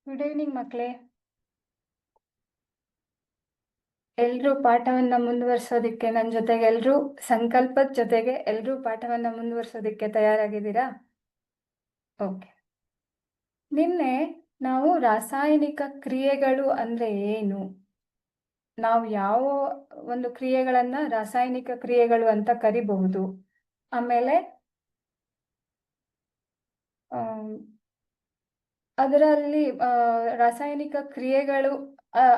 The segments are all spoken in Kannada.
ಗುಡ್ ಈವ್ನಿಂಗ್ ಮಕ್ಕಳೇ. ಎಲ್ರೂ ಪಾಠವನ್ನ ಮುಂದುವರ್ಸೋದಿಕ್ಕೆ ನನ್ನ ಜೊತೆಗೆ ಎಲ್ರೂ ಸಂಕಲ್ಪದ ಜೊತೆಗೆ ಎಲ್ರೂ ಪಾಠವನ್ನ ಮುಂದುವರ್ಸೋದಿಕ್ಕೆ ತಯಾರಾಗಿದ್ದೀರಾ? ಓಕೆ. ನಿನ್ನೆ ನಾವು ರಾಸಾಯನಿಕ ಕ್ರಿಯೆಗಳು ಅಂದ್ರೆ ಏನು, ನಾವು ಯಾವ ಒಂದು ಕ್ರಿಯೆಗಳನ್ನ ರಾಸಾಯನಿಕ ಕ್ರಿಯೆಗಳು ಅಂತ ಕರಿಬಹುದು, ಆಮೇಲೆ ಅದರಲ್ಲಿ ರಾಸಾಯನಿಕ ಕ್ರಿಯೆಗಳು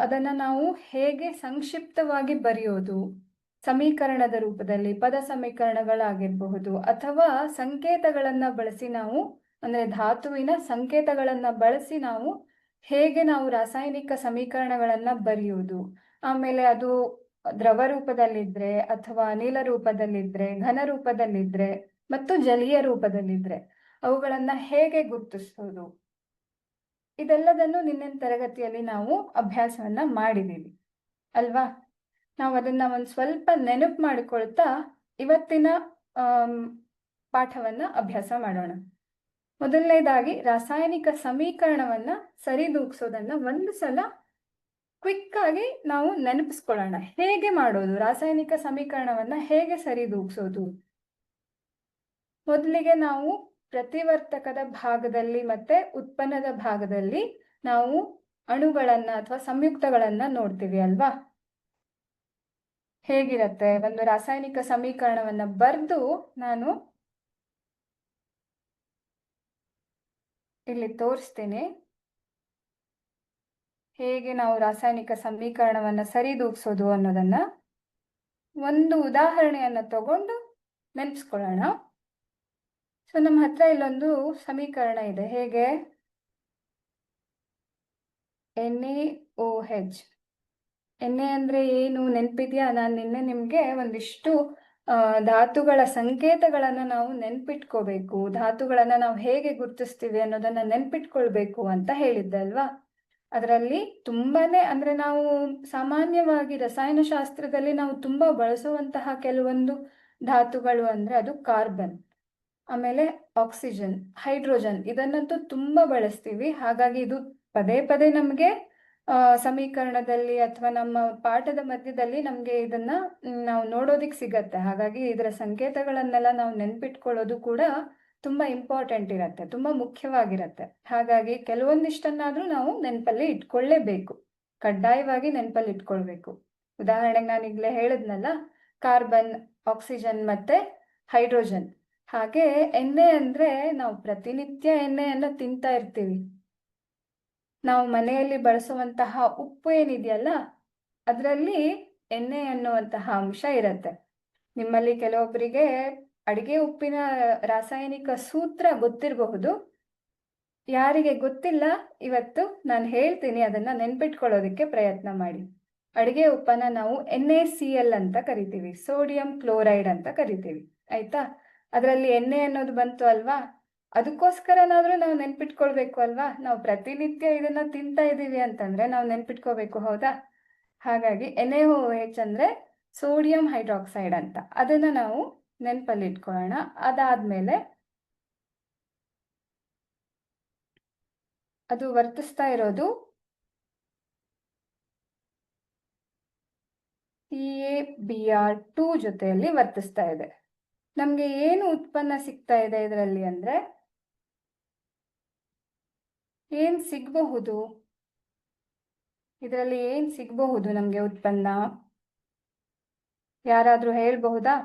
ಅದನ್ನ ನಾವು ಹೇಗೆ ಸಂಕ್ಷಿಪ್ತವಾಗಿ ಬರೆಯೋದು, ಸಮೀಕರಣದ ರೂಪದಲ್ಲಿ ಪದ ಸಮೀಕರಣಗಳಾಗಿರಬಹುದು ಅಥವಾ ಸಂಕೇತಗಳನ್ನ ಬಳಸಿ ನಾವು ಅಂದ್ರೆ ಧಾತುವಿನ ಸಂಕೇತಗಳನ್ನ ಬಳಸಿ ನಾವು ಹೇಗೆ ನಾವು ರಾಸಾಯನಿಕ ಸಮೀಕರಣಗಳನ್ನ ಬರೆಯುವುದು, ಆಮೇಲೆ ಅದು ದ್ರವ ರೂಪದಲ್ಲಿದ್ರೆ ಅಥವಾ ಅನಿಲ ರೂಪದಲ್ಲಿದ್ರೆ, ಘನ ರೂಪದಲ್ಲಿದ್ರೆ ಮತ್ತು ಜಲೀಯ ರೂಪದಲ್ಲಿದ್ರೆ ಅವುಗಳನ್ನ ಹೇಗೆ ಗುರುತಿಸೋದು, ಇದೆಲ್ಲದನ್ನು ನಿನ್ನೆ ತರಗತಿಯಲ್ಲಿ ನಾವು ಅಭ್ಯಾಸವನ್ನ ಮಾಡಿದ್ದೀವಿ ಅಲ್ವಾ? ನಾವು ಅದನ್ನ ಒಂದು ಸ್ವಲ್ಪ ನೆನಪು ಮಾಡಿಕೊಳ್ತಾ ಇವತ್ತಿನ ಪಾಠವನ್ನ ಅಭ್ಯಾಸ ಮಾಡೋಣ. ಮೊದಲನೇದಾಗಿ ರಾಸಾಯನಿಕ ಸಮೀಕರಣವನ್ನ ಸರಿದೂಗಿಸೋದನ್ನ ಒಂದು ಸಲ ಕ್ವಿಕ್ ಆಗಿ ನಾವು ನೆನಪಿಸ್ಕೊಳ್ಳೋಣ. ಹೇಗೆ ಮಾಡೋದು, ರಾಸಾಯನಿಕ ಸಮೀಕರಣವನ್ನ ಹೇಗೆ ಸರಿದೂಗಿಸೋದು? ಮೊದಲಿಗೆ ನಾವು ಪ್ರತಿವರ್ತಕದ ಭಾಗದಲ್ಲಿ ಮತ್ತೆ ಉತ್ಪನ್ನದ ಭಾಗದಲ್ಲಿ ನಾವು ಅಣುಗಳನ್ನ ಅಥವಾ ಸಂಯುಕ್ತಗಳನ್ನ ನೋಡ್ತೀವಿ ಅಲ್ವಾ? ಹೇಗಿರತ್ತೆ, ಒಂದು ರಾಸಾಯನಿಕ ಸಮೀಕರಣವನ್ನ ಬರೆದು ನಾನು ಇಲ್ಲಿ ತೋರಿಸ್ತೀನಿ. ಹೇಗೆ ನಾವು ರಾಸಾಯನಿಕ ಸಮೀಕರಣವನ್ನ ಸರಿದೂಗಿಸೋದು ಅನ್ನೋದನ್ನ ಒಂದು ಉದಾಹರಣೆಯನ್ನ ತಗೊಂಡು ನೆನಪಿಸ್ಕೊಳ್ಳೋಣ. ಸೊ ನಮ್ಮ ಹತ್ರ ಇಲ್ಲೊಂದು ಸಮೀಕರಣ ಇದೆ. ಹೇಗೆ NaOH. ಎಣ್ಣೆ ಅಂದ್ರೆ ಏನು ನೆನಪಿದ್ಯಾ? ನಾನು ನಿನ್ನೆ ನಿಮ್ಗೆ ಒಂದಿಷ್ಟು ಧಾತುಗಳ ಸಂಕೇತಗಳನ್ನ ನಾವು ನೆನ್ಪಿಟ್ಕೋಬೇಕು, ಧಾತುಗಳನ್ನ ನಾವು ಹೇಗೆ ಗುರುತಿಸ್ತೀವಿ ಅನ್ನೋದನ್ನ ನೆನ್ಪಿಟ್ಕೊಳ್ಬೇಕು ಅಂತ ಹೇಳಿದ್ದೆ ಅಲ್ವಾ? ಅದರಲ್ಲಿ ತುಂಬಾನೇ ಅಂದ್ರೆ ನಾವು ಸಾಮಾನ್ಯವಾಗಿ ರಸಾಯನಶಾಸ್ತ್ರದಲ್ಲಿ ನಾವು ತುಂಬಾ ಬಳಸುವಂತಹ ಕೆಲವೊಂದು ಧಾತುಗಳು ಅಂದ್ರೆ ಅದು ಕಾರ್ಬನ್, ಆಮೇಲೆ ಆಕ್ಸಿಜನ್, ಹೈಡ್ರೋಜನ್, ಇದನ್ನಂತೂ ತುಂಬಾ ಬಳಸ್ತೀವಿ. ಹಾಗಾಗಿ ಇದು ಪದೇ ಪದೇ ನಮ್ಗೆ ಸಮೀಕರಣದಲ್ಲಿ ಅಥವಾ ನಮ್ಮ ಪಾಠದ ಮಧ್ಯದಲ್ಲಿ ನಮ್ಗೆ ಇದನ್ನ ನಾವು ನೋಡೋದಿಕ್ ಸಿಗತ್ತೆ. ಹಾಗಾಗಿ ಇದರ ಸಂಕೇತಗಳನ್ನೆಲ್ಲ ನಾವು ನೆನ್ಪಿಟ್ಕೊಳ್ಳೋದು ಕೂಡ ತುಂಬಾ ಇಂಪಾರ್ಟೆಂಟ್ ಇರತ್ತೆ, ತುಂಬಾ ಮುಖ್ಯವಾಗಿರತ್ತೆ. ಹಾಗಾಗಿ ಕೆಲವೊಂದಿಷ್ಟನ್ನಾದ್ರೂ ನಾವು ನೆನಪಲ್ಲಿ ಇಟ್ಕೊಳ್ಳೇಬೇಕು, ಕಡ್ಡಾಯವಾಗಿ ನೆನಪಲ್ಲಿ ಇಟ್ಕೊಳ್ಬೇಕು. ಉದಾಹರಣೆಗೆ ನಾನು ಈಗಲೇ ಹೇಳಿದ್ನಲ್ಲ, ಕಾರ್ಬನ್, ಆಕ್ಸಿಜನ್ ಮತ್ತೆ ಹೈಡ್ರೋಜನ್. ಹಾಗೆ ಎಣ್ಣೆ ಅಂದ್ರೆ ನಾವು ಪ್ರತಿನಿತ್ಯ ಎಣ್ಣೆಯನ್ನ ತಿಂತಾ ಇರ್ತೀವಿ. ನಾವು ಮನೆಯಲ್ಲಿ ಬಳಸುವಂತಹ ಉಪ್ಪು ಏನಿದೆಯಲ್ಲ ಅದರಲ್ಲಿ ಎಣ್ಣೆ ಅನ್ನುವಂತಹ ಅಂಶ ಇರತ್ತೆ. ನಿಮ್ಮಲ್ಲಿ ಕೆಲವೊಬ್ಬರಿಗೆ ಅಡಿಗೆ ಉಪ್ಪಿನ ರಾಸಾಯನಿಕ ಸೂತ್ರ ಗೊತ್ತಿರಬಹುದು. ಯಾರಿಗೆ ಗೊತ್ತಿಲ್ಲ ಇವತ್ತು ನಾನು ಹೇಳ್ತೀನಿ, ಅದನ್ನ ನೆನ್ಪಿಟ್ಕೊಳ್ಳೋದಕ್ಕೆ ಪ್ರಯತ್ನ ಮಾಡಿ. ಅಡಿಗೆ ಉಪ್ಪನ್ನ ನಾವು NaCl ಅಂತ ಕರಿತೀವಿ, ಸೋಡಿಯಂ ಕ್ಲೋರೈಡ್ ಅಂತ ಕರಿತೀವಿ. ಆಯ್ತಾ? ಅದರಲ್ಲಿ ಎಣ್ಣೆ ಅನ್ನೋದು ಬಂತು ಅಲ್ವಾ? ಅದಕ್ಕೋಸ್ಕರನಾದ್ರೂ ನಾವು ನೆನ್ಪಿಟ್ಕೊಳ್ಬೇಕು ಅಲ್ವಾ? ನಾವು ಪ್ರತಿನಿತ್ಯ ಇದನ್ನ ತಿಂತಾ ಇದ್ದೀವಿ ಅಂತಂದ್ರೆ ನಾವು ನೆನ್ಪಿಟ್ಕೋಬೇಕು, ಹೌದಾ? ಹಾಗಾಗಿ NaOH ಅಂದ್ರೆ ಸೋಡಿಯಂ ಹೈಡ್ರಾಕ್ಸೈಡ್ ಅಂತ, ಅದನ್ನ ನಾವು ನೆನಪಲ್ಲಿ ಇಟ್ಕೊಳ್ಳೋಣ. ಅದಾದ್ಮೇಲೆ ಅದು ವರ್ತಿಸ್ತಾ ಇರೋದು CaBr2 ಜೊತೆಯಲ್ಲಿ ವರ್ತಿಸ್ತಾ ಇದೆ. ನಮ್ಗೆ ಏನು ಉತ್ಪನ್ನ ಸಿಗ್ತಾ ಇದೆ ಇದರಲ್ಲಿ ಅಂದ್ರೆ ಏನ್ ಸಿಗಬಹುದು, ಇದರಲ್ಲಿ ಏನ್ ಸಿಗಬಹುದು ನಮ್ಗೆ ಉತ್ಪನ್ನ? ಯಾರಾದ್ರೂ ಹೇಳ್ಬಹುದಾ?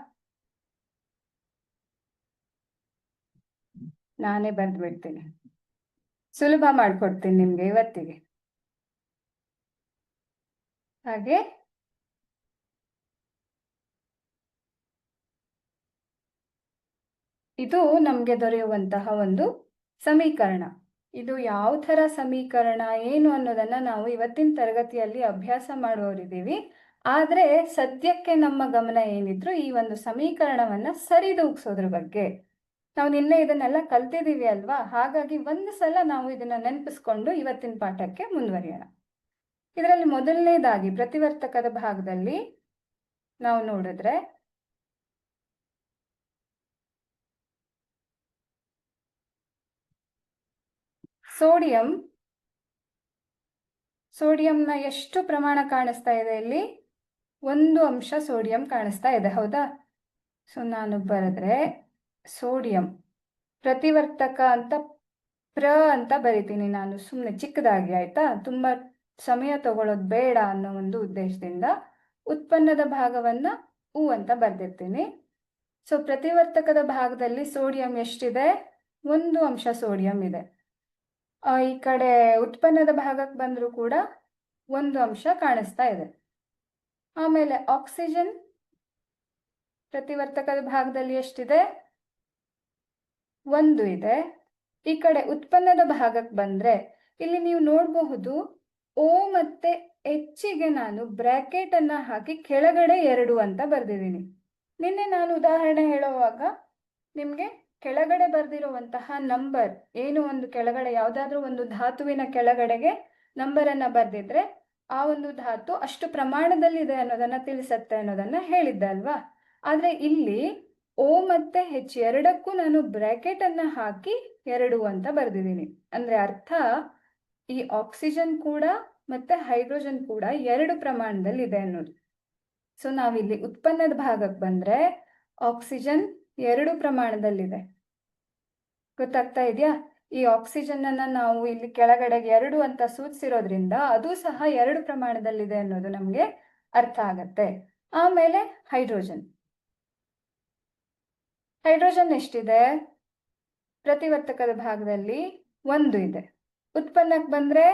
ನಾನೇ ಬರೆದು ಬಿಡ್ತೀನಿ, ಸುಲಭ ಮಾಡ್ಕೊಡ್ತೀನಿ ನಿಮ್ಗೆ ಇವತ್ತಿಗೆ. ಹಾಗೆ ಇದು ನಮ್ಗೆ ದೊರೆಯುವಂತಹ ಒಂದು ಸಮೀಕರಣ. ಇದು ಯಾವ ಥರ ಸಮೀಕರಣ ಏನು ಅನ್ನೋದನ್ನ ನಾವು ಇವತ್ತಿನ ತರಗತಿಯಲ್ಲಿ ಅಭ್ಯಾಸ ಮಾಡುವವರಿದ್ದೀವಿ. ಆದ್ರೆ ಸದ್ಯಕ್ಕೆ ನಮ್ಮ ಗಮನ ಏನಿದ್ರು ಈ ಒಂದು ಸಮೀಕರಣವನ್ನ ಸರಿದೂಗಿಸೋದ್ರ ಬಗ್ಗೆ. ನಾವು ನಿನ್ನೆ ಇದನ್ನೆಲ್ಲ ಕಲ್ತಿದ್ದೀವಿ ಅಲ್ವಾ? ಹಾಗಾಗಿ ಒಂದು ಸಲ ನಾವು ಇದನ್ನ ನೆನಪಿಸ್ಕೊಂಡು ಇವತ್ತಿನ ಪಾಠಕ್ಕೆ ಮುಂದುವರಿಯೋಣ. ಇದರಲ್ಲಿ ಮೊದಲನೇದಾಗಿ ಪ್ರತಿವರ್ತಕದ ಭಾಗದಲ್ಲಿ ನಾವು ನೋಡಿದ್ರೆ ಸೋಡಿಯಂ ಸೋಡಿಯಂನ ಎಷ್ಟು ಪ್ರಮಾಣ ಕಾಣಿಸ್ತಾ ಇದೆ ಇಲ್ಲಿ? 1 ಅಂಶ ಸೋಡಿಯಂ ಕಾಣಿಸ್ತಾ ಇದೆ, ಹೌದಾ? ಸೊ ನಾನು ಬರೆದ್ರೆ ಸೋಡಿಯಂ ಪ್ರತಿವರ್ತಕ ಅಂತ ಅಂತ ಬರಿತೀನಿ ನಾನು, ಸುಮ್ಮನೆ ಚಿಕ್ಕದಾಗಿ, ಆಯ್ತಾ? ತುಂಬ ಸಮಯ ತಗೊಳ್ಳೋದು ಬೇಡ ಅನ್ನೋ ಒಂದು ಉದ್ದೇಶದಿಂದ ಉತ್ಪನ್ನದ ಭಾಗವನ್ನ ಉ ಅಂತ ಬರೆದಿರ್ತೀನಿ. ಸೊ ಪ್ರತಿವರ್ತಕದ ಭಾಗದಲ್ಲಿ ಸೋಡಿಯಂ ಎಷ್ಟಿದೆ? 1 ಅಂಶ ಸೋಡಿಯಂ ಇದೆ. ಈ ಕಡೆ ಉತ್ಪನ್ನದ ಭಾಗಕ್ಕೆ ಬಂದರೂ ಕೂಡ 1 ಅಂಶ ಕಾಣಿಸ್ತಾ ಇದೆ. ಆಮೇಲೆ ಆಕ್ಸಿಜನ್ ಪ್ರತಿವರ್ತಕದ ಭಾಗದಲ್ಲಿ ಎಷ್ಟಿದೆ? 1 ಇದೆ. ಈ ಕಡೆ ಉತ್ಪನ್ನದ ಭಾಗಕ್ಕೆ ಬಂದ್ರೆ ಇಲ್ಲಿ ನೀವು ನೋಡಬಹುದು ಓ ಮತ್ತೆ ಹೆಚ್ಚಿಗೆ ನಾನು ಬ್ರಾಕೆಟ್ ಅನ್ನ ಹಾಕಿ ಕೆಳಗಡೆ 2 ಅಂತ ಬರೆದಿದ್ದೀನಿ. ನಿನ್ನೆ ನಾನು ಉದಾಹರಣೆ ಹೇಳುವಾಗ ನಿಮಗೆ ಕೆಳಗಡೆ ಬರೆದಿರುವಂತಹ ನಂಬರ್ ಏನು, ಒಂದು ಕೆಳಗಡೆ ಯಾವುದಾದ್ರೂ ಒಂದು ಧಾತುವಿನ ಕೆಳಗಡೆಗೆ ನಂಬರನ್ನು ಬರೆದಿದ್ರೆ ಆ ಒಂದು ಧಾತು ಅಷ್ಟು ಪ್ರಮಾಣದಲ್ಲಿದೆ ಅನ್ನೋದನ್ನ ತಿಳಿಸತ್ತೆ ಅನ್ನೋದನ್ನ ಹೇಳಿದ್ದೆ ಅಲ್ವಾ? ಆದರೆ ಇಲ್ಲಿ ಓ ಮತ್ತೆ ಹೆಚ್ ಎರಡಕ್ಕೂ ನಾನು ಬ್ರಾಕೆಟ್ ಅನ್ನ ಹಾಕಿ 2 ಅಂತ ಬರೆದಿದ್ದೀನಿ. ಅಂದ್ರೆ ಅರ್ಥ ಈ ಆಕ್ಸಿಜನ್ ಕೂಡ ಮತ್ತೆ ಹೈಡ್ರೋಜನ್ ಕೂಡ 2 ಪ್ರಮಾಣದಲ್ಲಿ ಇದೆ ಅನ್ನೋದು. ಸೊ ನಾವಿಲ್ಲಿ ಉತ್ಪನ್ನದ ಭಾಗಕ್ಕೆ ಬಂದ್ರೆ ಆಕ್ಸಿಜನ್ 2 ಪ್ರಮಾಣದಲ್ಲಿದೆ. ಗೊತ್ತಾಗ್ತಾ ಇದೆಯಾ? ಈ ಆಕ್ಸಿಜನ್ ಅನ್ನ ನಾವು ಇಲ್ಲಿ ಕೆಳಗಡೆ 2 ಅಂತ ಸೂಚಿಸಿರೋದ್ರಿಂದ ಅದು ಸಹ 2 ಪ್ರಮಾಣದಲ್ಲಿದೆ ಅನ್ನೋದು ನಮಗೆ ಅರ್ಥ ಆಗತ್ತೆ. ಆಮೇಲೆ ಹೈಡ್ರೋಜನ್ ಎಷ್ಟಿದೆ? ಪ್ರತಿವರ್ತಕದ ಭಾಗದಲ್ಲಿ 1 ಇದೆ. ಉತ್ಪನ್ನಕ್ಕೆ ಬಂದ್ರೆ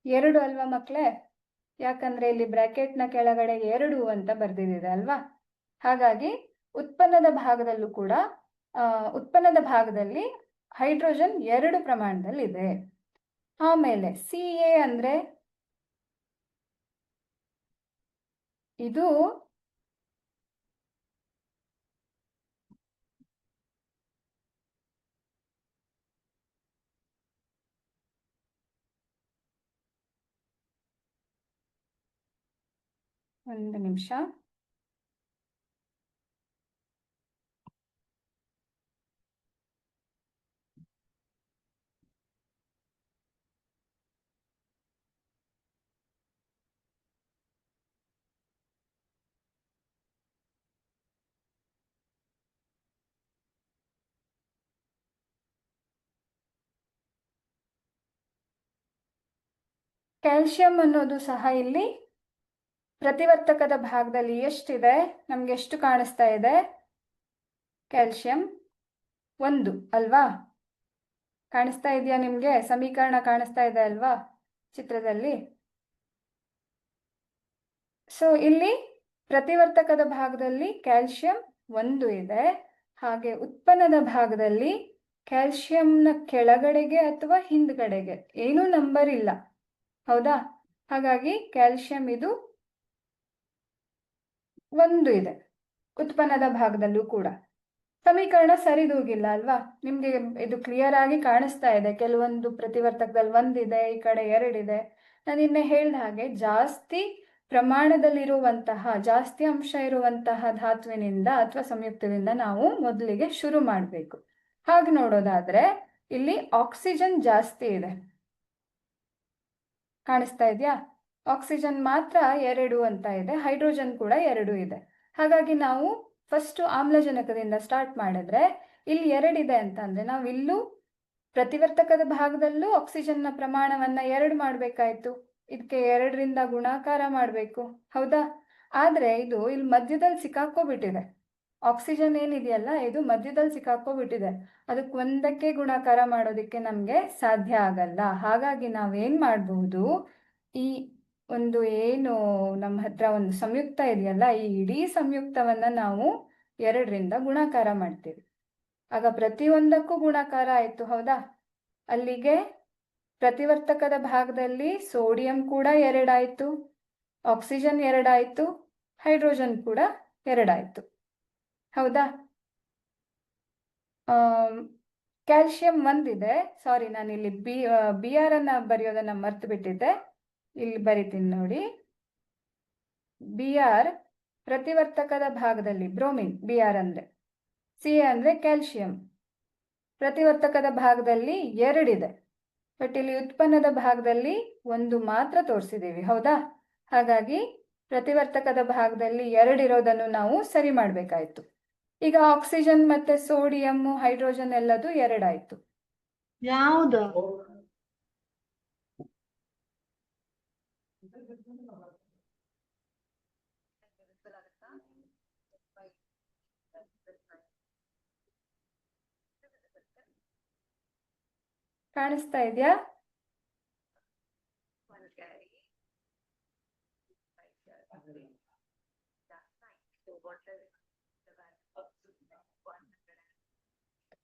2 ಅಲ್ವಾ ಮಕ್ಕಳೇ? ಯಾಕಂದ್ರೆ ಇಲ್ಲಿ ಬ್ರಾಕೆಟ್ನ ಕೆಳಗಡೆ 2 ಅಂತ ಬರ್ದಿದೆ ಅಲ್ವಾ? ಹಾಗಾಗಿ ಉತ್ಪನ್ನದ ಭಾಗದಲ್ಲಿ ಹೈಡ್ರೋಜನ್ 2 ಪ್ರಮಾಣದಲ್ಲಿ ಇದೆ. ಆಮೇಲೆ CA ಅಂದ್ರೆ ಇದು ಒಂದು ನಿಮಿಷ. ಕ್ಯಾಲ್ಸಿಯಂ ಅನ್ನೋದು ಸಹ ಇಲ್ಲಿ ಪ್ರತಿವರ್ತಕದ ಭಾಗದಲ್ಲಿ ಎಷ್ಟಿದೆ? ನಮ್ಗೆ ಎಷ್ಟು ಕಾಣಿಸ್ತಾ ಇದೆ? ಕ್ಯಾಲ್ಸಿಯಂ 1 ಅಲ್ವಾ? ಕಾಣಿಸ್ತಾ ಇದೆಯಾ ನಿಮ್ಗೆ? ಸಮೀಕರಣ ಕಾಣಿಸ್ತಾ ಇದೆ ಅಲ್ವಾ ಚಿತ್ರದಲ್ಲಿ? ಸೊ ಇಲ್ಲಿ ಪ್ರತಿವರ್ತಕದ ಭಾಗದಲ್ಲಿ ಕ್ಯಾಲ್ಸಿಯಂ 1 ಇದೆ. ಹಾಗೆ ಉತ್ಪನ್ನದ ಭಾಗದಲ್ಲಿ ಕ್ಯಾಲ್ಸಿಯಂನ ಕೆಳಗಡೆಗೆ ಅಥವಾ ಹಿಂದ್ಗಡೆಗೆ ಏನೂ ನಂಬರ್ ಇಲ್ಲ, ಹೌದಾ? ಹಾಗಾಗಿ ಕ್ಯಾಲ್ಸಿಯಂ ಇದು 1 ಇದೆ. ಉತ್ಪನ್ನದ ಭಾಗದಲ್ಲೂ ಕೂಡ ಸಮೀಕರಣ ಸರಿದೂಗಿಲ್ಲ ಅಲ್ವಾ? ನಿಮ್ಗೆ ಇದು ಕ್ಲಿಯರ್ ಆಗಿ ಕಾಣಿಸ್ತಾ ಇದೆ. ಕೆಲವೊಂದು ಪ್ರತಿವರ್ತಕದಲ್ಲಿ 1 ಇದೆ, ಈ ಕಡೆ 2 ಇದೆ. ನಾನು ನಿನ್ನೆ ಹೇಳಿದ ಹಾಗೆ ಜಾಸ್ತಿ ಪ್ರಮಾಣದಲ್ಲಿರುವಂತಹ, ಜಾಸ್ತಿ ಅಂಶ ಇರುವಂತಹ ಧಾತುವಿನಿಂದ ಅಥವಾ ಸಂಯುಕ್ತದಿಂದ ನಾವು ಮೊದಲಿಗೆ ಶುರು ಮಾಡಬೇಕು. ಹಾಗೆ ನೋಡೋದಾದ್ರೆ ಇಲ್ಲಿ ಆಕ್ಸಿಜನ್ ಜಾಸ್ತಿ ಇದೆ, ಕಾಣಿಸ್ತಾ ಇದೆಯಾ? ಆಕ್ಸಿಜನ್ ಮಾತ್ರ 2 ಅಂತ ಇದೆ, ಹೈಡ್ರೋಜನ್ ಕೂಡ 2 ಇದೆ. ಹಾಗಾಗಿ ನಾವು ಫಸ್ಟ್ ಆಮ್ಲಜನಕದಿಂದ ಸ್ಟಾರ್ಟ್ ಮಾಡಿದ್ರೆ ಇಲ್ಲಿ 2 ಇದೆ ಅಂತ ಅಂದ್ರೆ ನಾವು ಇಲ್ಲೂ ಪ್ರತಿವರ್ತಕದ ಭಾಗದಲ್ಲೂ ಆಕ್ಸಿಜನ್ನ ಪ್ರಮಾಣವನ್ನ 2 ಮಾಡಬೇಕಾಯ್ತು. ಇದಕ್ಕೆ 2ರಿಂದ ಗುಣಾಕಾರ ಮಾಡಬೇಕು, ಹೌದಾ? ಆದ್ರೆ ಇದು ಇಲ್ಲಿ ಮಧ್ಯದಲ್ಲಿ ಸಿಕ್ಕಾಕೋಬಿಟ್ಟಿದೆ. ಆಕ್ಸಿಜನ್ ಏನಿದೆಯಲ್ಲ ಇದು ಮಧ್ಯದಲ್ಲಿ ಸಿಕ್ಕಾಕೋಬಿಟ್ಟಿದೆ. ಅದಕ್ಕೆ 1ಕ್ಕೆ ಗುಣಾಕಾರ ಮಾಡೋದಕ್ಕೆ ನಮ್ಗೆ ಸಾಧ್ಯ ಆಗಲ್ಲ. ಹಾಗಾಗಿ ನಾವೇನ್ ಮಾಡಬಹುದು, ಈ ಒಂದು ಏನು ನಮ್ಮ ಹತ್ರ ಒಂದು ಸಂಯುಕ್ತ ಇದೆಯಲ್ಲ, ಈ ಇಡೀ ಸಂಯುಕ್ತವನ್ನ ನಾವು 2ರಿಂದ ಗುಣಾಕಾರ ಮಾಡ್ತೀವಿ. ಆಗ ಪ್ರತಿಯೊಂದಕ್ಕೂ ಗುಣಾಕಾರ ಆಯ್ತು, ಹೌದಾ? ಅಲ್ಲಿಗೆ ಪ್ರತಿವರ್ತಕದ ಭಾಗದಲ್ಲಿ ಸೋಡಿಯಂ ಕೂಡ 2 ಆಯ್ತು, ಆಕ್ಸಿಜನ್ 2 ಆಯ್ತು, ಹೈಡ್ರೋಜನ್ ಕೂಡ 2 ಆಯ್ತು, ಹೌದಾ? ಕ್ಯಾಲ್ಸಿಯಂ 1 ಇದೆ. ಸಾರಿ, ನಾನು ಇಲ್ಲಿ ಬಿ ಆರ್ ಅನ್ನ ಬರೆಯೋದನ್ನ ಮರ್ತು ಬಿಟ್ಟಿದ್ದೆ. ಇಲ್ಲಿ ಬರಿತೀನಿ ನೋಡಿ. Br ಪ್ರತಿವರ್ತಕದ ಭಾಗದಲ್ಲಿ ಬ್ರೋಮಿನ್, Br ಅಂದ್ರೆ, Ca ಅಂದ್ರೆ ಕ್ಯಾಲ್ಸಿಯಂ, ಪ್ರತಿವರ್ತಕದ ಭಾಗದಲ್ಲಿ 2 ಇದೆ. ಬಟ್ ಇಲ್ಲಿ ಉತ್ಪನ್ನದ ಭಾಗದಲ್ಲಿ ಒಂದು ಮಾತ್ರ ತೋರಿಸಿದ್ದೀವಿ, ಹೌದಾ? ಹಾಗಾಗಿ ಪ್ರತಿವರ್ತಕದ ಭಾಗದಲ್ಲಿ 2 ಇರೋದನ್ನು ನಾವು ಸರಿ ಮಾಡಬೇಕಾಯ್ತು. ಈಗ ಆಕ್ಸಿಜನ್ ಮತ್ತೆ ಸೋಡಿಯಂ ಹೈಡ್ರೋಜನ್ ಎಲ್ಲದು 2 ಆಯ್ತು. ಯಾವುದು? ಕಾಣಿಸ್ತಾ ಇದೆಯಾ?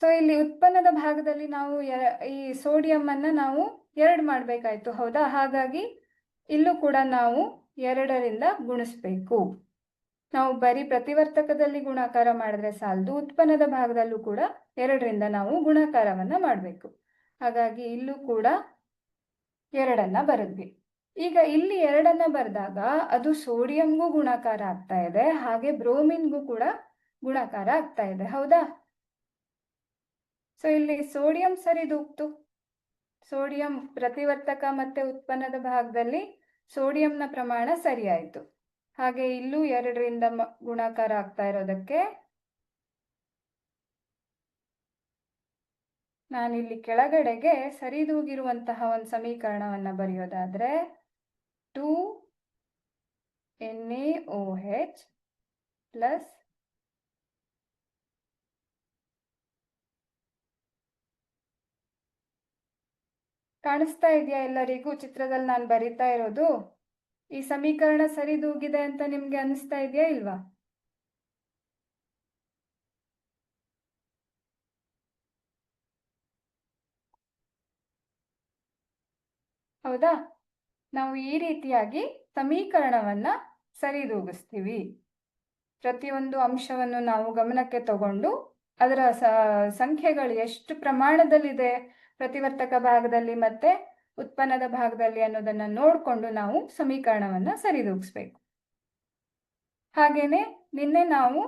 ಸೊ ಇಲ್ಲಿ ಉತ್ಪನ್ನದ ಭಾಗದಲ್ಲಿ ನಾವು ಈ ಸೋಡಿಯಂ ಅನ್ನ ನಾವು 2 ಮಾಡಬೇಕಾಯ್ತು, ಹೌದಾ? ಹಾಗಾಗಿ ಇಲ್ಲೂ ಕೂಡ ನಾವು 2ರಿಂದ ಗುಣಿಸ್ಬೇಕು. ನಾವು ಬರೀ ಪ್ರತಿವರ್ತಕದಲ್ಲಿ ಗುಣಾಕಾರ ಮಾಡಿದ್ರೆ ಸಾಲದು, ಉತ್ಪನ್ನದ ಭಾಗದಲ್ಲೂ ಕೂಡ 2ರಿಂದ ನಾವು ಗುಣಾಕಾರವನ್ನ ಮಾಡಬೇಕು. ಹಾಗಾಗಿ ಇಲ್ಲೂ ಕೂಡ 2ಅನ್ನ ಬರೆದ್ವಿ. ಈಗ ಇಲ್ಲಿ 2ಅನ್ನ ಬರೆದಾಗ ಅದು ಸೋಡಿಯಂಗೂ ಗುಣಾಕಾರ ಆಗ್ತಾ ಇದೆ, ಹಾಗೆ ಬ್ರೋಮಿನ್ಗೂ ಕೂಡ ಗುಣಾಕಾರ ಆಗ್ತಾ ಇದೆ, ಹೌದಾ? ಸೊ ಇಲ್ಲಿ ಸೋಡಿಯಂ ಸರಿದೂಗ್ತು. ಸೋಡಿಯಂ ಪ್ರತಿವರ್ತಕ ಮತ್ತೆ ಉತ್ಪನ್ನದ ಭಾಗದಲ್ಲಿ ಸೋಡಿಯಂನ ಪ್ರಮಾಣ ಸರಿಯಾಯಿತು. ಹಾಗೆ ಇಲ್ಲೂ 2ರಿಂದ ಗುಣಾಕಾರ ಆಗ್ತಾ ಇರೋದಕ್ಕೆ ನಾನಿಲ್ಲಿ ಕೆಳಗಡೆಗೆ ಸರಿದೂಗಿರುವಂತಹ ಒಂದು ಸಮೀಕರಣವನ್ನ ಬರೆಯೋದಾದ್ರೆ 2NaOH ಪ್ಲಸ್ ಕಾಣಿಸ್ತಾ ಇದೆಯಾ ಎಲ್ಲರಿಗೂ ಚಿತ್ರದಲ್ಲಿ ನಾನು ಬರಿತಾ ಇರೋದು? ಈ ಸಮೀಕರಣ ಸರಿದೂಗಿದೆ ಅಂತ ನಿಮ್ಗೆ ಅನಿಸ್ತಾ ಇದೆಯಾ ಇಲ್ವಾ? ಹೌದಾ? ನಾವು ಈ ರೀತಿಯಾಗಿ ಸಮೀಕರಣವನ್ನ ಸರಿದೂಗಿಸ್ತೀವಿ. ಪ್ರತಿಯೊಂದು ಅಂಶವನ್ನು ನಾವು ಗಮನಕ್ಕೆ ತಗೊಂಡು ಅದರ ಸಂಖ್ಯೆಗಳು ಎಷ್ಟು ಪ್ರಮಾಣದಲ್ಲಿದೆ ಪ್ರತಿವರ್ತಕ ಭಾಗದಲ್ಲಿ ಮತ್ತೆ ಉತ್ಪನ್ನದ ಭಾಗದಲ್ಲಿ ಅನ್ನೋದನ್ನ ನೋಡಿಕೊಂಡು ನಾವು ಸಮೀಕರಣವನ್ನ ಸರಿದೂಗಿಸ್ಬೇಕು. ಹಾಗೇನೆ ನಿನ್ನೆ ನಾವು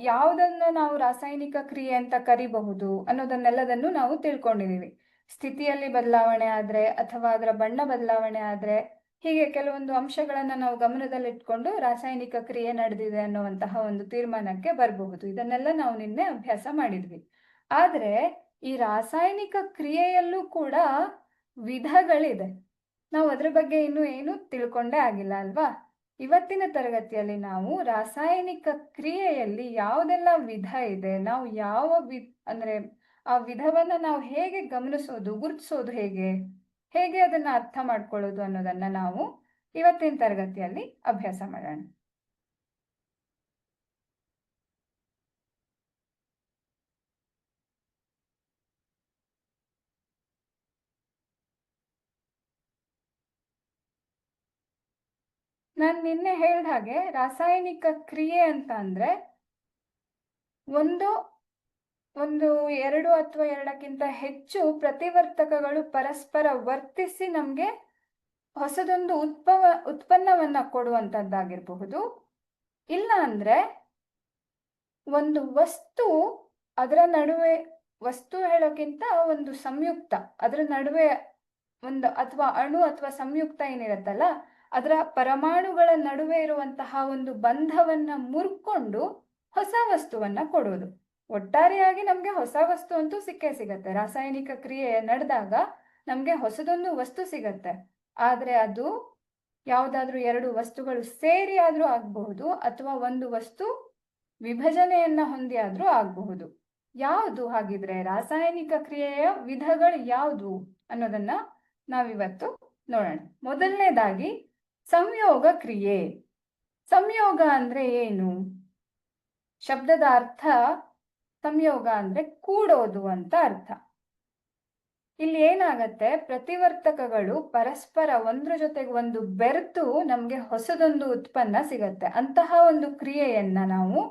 ಯಾವುದನ್ನ ನಾವು ರಾಸಾಯನಿಕ ಕ್ರಿಯೆ ಅಂತ ಕರಿಬಹುದು ಅನ್ನೋದನ್ನೆಲ್ಲದನ್ನು ನಾವು ತಿಳ್ಕೊಂಡಿದೀವಿ. ಸ್ಥಿತಿಯಲ್ಲಿ ಬದಲಾವಣೆ ಆದ್ರೆ ಅಥವಾ ಅದರ ಬಣ್ಣ ಬದಲಾವಣೆ ಆದ್ರೆ ಹೀಗೆ ಕೆಲವೊಂದು ಅಂಶಗಳನ್ನ ನಾವು ಗಮನದಲ್ಲಿಟ್ಕೊಂಡು ರಾಸಾಯನಿಕ ಕ್ರಿಯೆ ನಡೆದಿದೆ ಅನ್ನುವಂತಹ ಒಂದು ತೀರ್ಮಾನಕ್ಕೆ ಬರಬಹುದು. ಇದನ್ನೆಲ್ಲ ನಾವು ನಿನ್ನೆ ಅಭ್ಯಾಸ ಮಾಡಿದ್ವಿ. ಆದ್ರೆ ಈ ರಾಸಾಯನಿಕ ಕ್ರಿಯೆಯಲ್ಲೂ ಕೂಡ ವಿಧಗಳಿದೆ. ನಾವು ಅದ್ರ ಬಗ್ಗೆ ಇನ್ನೂ ಏನು ತಿಳ್ಕೊಂಡೇ ಆಗಿಲ್ಲ ಅಲ್ವಾ? ಇವತ್ತಿನ ತರಗತಿಯಲ್ಲಿ ನಾವು ರಾಸಾಯನಿಕ ಕ್ರಿಯೆಯಲ್ಲಿ ಯಾವುದೆಲ್ಲ ವಿಧ ಇದೆ, ನಾವು ಯಾವ ಅಂದ್ರೆ ಆ ವಿಧವನ್ನ ನಾವು ಹೇಗೆ ಗಮನಿಸೋದು, ಗುರುತಿಸೋದು ಹೇಗೆ ಅದನ್ನ ಅರ್ಥ ಮಾಡ್ಕೊಳ್ಳೋದು ಅನ್ನೋದನ್ನ ನಾವು ಇವತ್ತಿನ ತರಗತಿಯಲ್ಲಿ ಅಭ್ಯಾಸ ಮಾಡೋಣ. ನಾನು ನಿನ್ನೆ ಹೇಳಿದ ಹಾಗೆ ರಾಸಾಯನಿಕ ಕ್ರಿಯೆ ಅಂತ ಅಂದ್ರೆ ಒಂದು 2 ಅಥವಾ 2ಕ್ಕಿಂತ ಹೆಚ್ಚು ಪ್ರತಿವರ್ತಕಗಳು ಪರಸ್ಪರ ವರ್ತಿಸಿ ನಮ್ಗೆ ಹೊಸದೊಂದು ಉತ್ಪನ್ನವನ್ನ ಕೊಡುವಂತದ್ದಾಗಿರಬಹುದು. ಇಲ್ಲ ಅಂದ್ರೆ ಒಂದು ವಸ್ತು ಅದರ ನಡುವೆ, ವಸ್ತು ಹೇಳೋಕ್ಕಿಂತ ಒಂದು ಸಂಯುಕ್ತ, ಅದರ ನಡುವೆ ಒಂದು ಅಥವಾ ಅಣು ಅಥವಾ ಸಂಯುಕ್ತ ಏನಿರುತ್ತಲ್ಲ ಅದರ ಪರಮಾಣುಗಳ ನಡುವೆ ಇರುವಂತಹ ಒಂದು ಬಂಧವನ್ನ ಮುರ್ಕೊಂಡು ಹೊಸ ವಸ್ತುವನ್ನ ಕೊಡೋದು. ಒಟ್ಟಾರೆಯಾಗಿ ನಮ್ಗೆ ಹೊಸ ವಸ್ತು ಅಂತೂ ಸಿಕ್ಕೇ ಸಿಗತ್ತೆ. ರಾಸಾಯನಿಕ ಕ್ರಿಯೆ ನಡೆದಾಗ ನಮ್ಗೆ ಹೊಸದೊಂದು ವಸ್ತು ಸಿಗತ್ತೆ. ಆದ್ರೆ ಅದು ಯಾವುದಾದ್ರೂ 2 ವಸ್ತುಗಳು ಸೇರಿ ಆದ್ರೂ ಆಗಬಹುದು ಅಥವಾ ಒಂದು ವಸ್ತು ವಿಭಜನೆಯನ್ನ ಹೊಂದಿ ಆದ್ರೂ ಆಗಬಹುದು. ಯಾವುದು ಹಾಗಿದ್ರೆ ರಾಸಾಯನಿಕ ಕ್ರಿಯೆಯ ವಿಧಗಳು ಯಾವುದು ಅನ್ನೋದನ್ನ ನಾವಿವತ್ತು ನೋಡೋಣ. ಮೊದಲನೇದಾಗಿ ಸಂಯೋಗ ಕ್ರಿಯೆ. ಸಂಯೋಗ ಅಂದ್ರೆ ಏನು? ಶಬ್ದದ ಅರ್ಥ ಸಂಯೋಗ ಅಂದ್ರೆ ಕೂಡೋದು ಅಂತ ಅರ್ಥ. ಇಲ್ಲಿ ಏನಾಗತ್ತೆ, ಪ್ರತಿವರ್ತಕಗಳು ಪರಸ್ಪರ ಒಂದ್ರ ಜೊತೆಗೆ ಒಂದು ಬೆರೆತು ನಮ್ಗೆ ಹೊಸದೊಂದು ಉತ್ಪನ್ನ ಸಿಗತ್ತೆ. ಅಂತಹ ಒಂದು ಕ್ರಿಯೆಯನ್ನ ನಾವು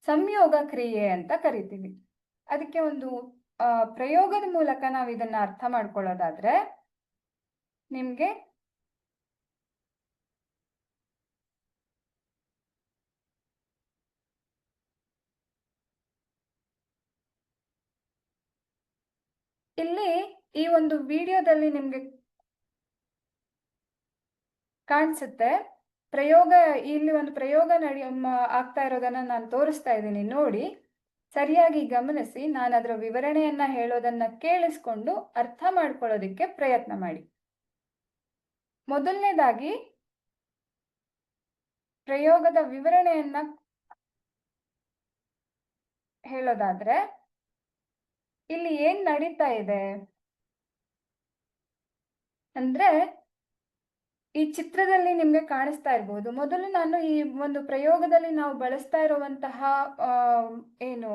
ಸಂಯೋಗ ಕ್ರಿಯೆ ಅಂತ ಕರಿತೀವಿ. ಅದಕ್ಕೆ ಒಂದು ಪ್ರಯೋಗದ ಮೂಲಕ ನಾವು ಇದನ್ನ ಅರ್ಥ ಮಾಡ್ಕೊಳ್ಳೋದಾದ್ರೆ ನಿಮ್ಗೆ ಇಲ್ಲಿ ಈ ಒಂದು ವಿಡಿಯೋದಲ್ಲಿ ನಿಮ್ಗೆ ಕಾಣಿಸುತ್ತೆ ಇಲ್ಲಿ ಒಂದು ಪ್ರಯೋಗ ಆಗ್ತಾ ಇರೋದನ್ನ ನಾನು ತೋರಿಸ್ತಾ ಇದ್ದೀನಿ ನೋಡಿ. ಸರಿಯಾಗಿ ಗಮನಿಸಿ, ನಾನು ಅದರ ವಿವರಣೆಯನ್ನ ಹೇಳೋದನ್ನ ಕೇಳಿಸ್ಕೊಂಡು ಅರ್ಥ ಮಾಡ್ಕೊಳ್ಳೋದಿಕ್ಕೆ ಪ್ರಯತ್ನ ಮಾಡಿ. ಮೊದಲನೇದಾಗಿ ಪ್ರಯೋಗದ ವಿವರಣೆಯನ್ನ ಹೇಳೋದಾದ್ರೆ, ಇಲ್ಲಿ ಏನ್ ನಡೀತಾ ಇದೆ ಅಂದ್ರೆ, ಈ ಚಿತ್ರದಲ್ಲಿ ನಿಮ್ಗೆ ಕಾಣಿಸ್ತಾ ಇರ್ಬೋದು. ಮೊದಲು ನಾನು ಈ ಒಂದು ಪ್ರಯೋಗದಲ್ಲಿ ನಾವು ಬಳಸ್ತಾ ಇರುವಂತಹ ಏನು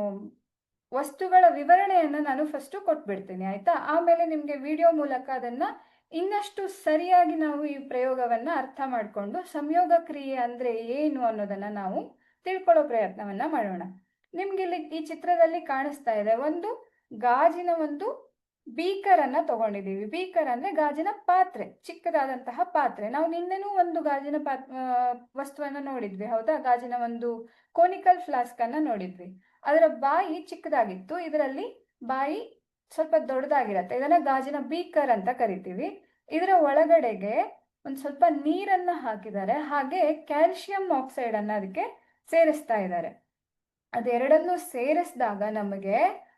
ವಸ್ತುಗಳ ವಿವರಣೆಯನ್ನ ನಾನು ಫಸ್ಟ್ ಕೊಟ್ಬಿಡ್ತೀನಿ, ಆಯ್ತಾ? ಆಮೇಲೆ ನಿಮ್ಗೆ ವಿಡಿಯೋ ಮೂಲಕ ಅದನ್ನ ಇನ್ನಷ್ಟು ಸರಿಯಾಗಿ ನಾವು ಈ ಪ್ರಯೋಗವನ್ನ ಅರ್ಥ ಮಾಡಿಕೊಂಡು ಸಂಯೋಗ ಕ್ರಿಯೆ ಅಂದ್ರೆ ಏನು ಅನ್ನೋದನ್ನ ನಾವು ತಿಳ್ಕೊಳ್ಳೋ ಪ್ರಯತ್ನವನ್ನ ಮಾಡೋಣ. ನಿಮ್ಗೆ ಇಲ್ಲಿ ಈ ಚಿತ್ರದಲ್ಲಿ ಕಾಣಿಸ್ತಾ ಇದೆ, ಒಂದು ಗಾಜಿನ ಒಂದು ಬೀಕರ್ ಅನ್ನ ತಗೊಂಡಿದೀವಿ. ಬೀಕರ್ ಅಂದ್ರೆ ಗಾಜಿನ ಪಾತ್ರೆ, ಚಿಕ್ಕದಾದಂತಹ ಪಾತ್ರೆ. ನಾವು ನಿನ್ನೆನೂ ಒಂದು ಗಾಜಿನ ವಸ್ತುವನ್ನ ನೋಡಿದ್ವಿ, ಹೌದಾ? ಗಾಜಿನ ಒಂದು ಕೋನಿಕಲ್ ಫ್ಲಾಸ್ಕ್ ಅನ್ನ ನೋಡಿದ್ವಿ. ಅದರ ಬಾಯಿ ಚಿಕ್ಕದಾಗಿತ್ತು, ಇದರಲ್ಲಿ ಬಾಯಿ ಸ್ವಲ್ಪ ದೊಡ್ಡದಾಗಿರತ್ತೆ. ಇದನ್ನ ಗಾಜಿನ ಬೀಕರ್ ಅಂತ ಕರಿತೀವಿ. ಇದರ ಒಳಗಡೆಗೆ ಒಂದ್ ಸ್ವಲ್ಪ ನೀರನ್ನ ಹಾಕಿದ್ದಾರೆ, ಹಾಗೆ ಕ್ಯಾಲ್ಸಿಯಂ ಆಕ್ಸೈಡ್ ಅನ್ನ ಅದಕ್ಕೆ ಸೇರಿಸ್ತಾ ಇದ್ದಾರೆ. ಅದೆರಡನ್ನು ಸೇರಿಸಿದಾಗ ನಮಗೆ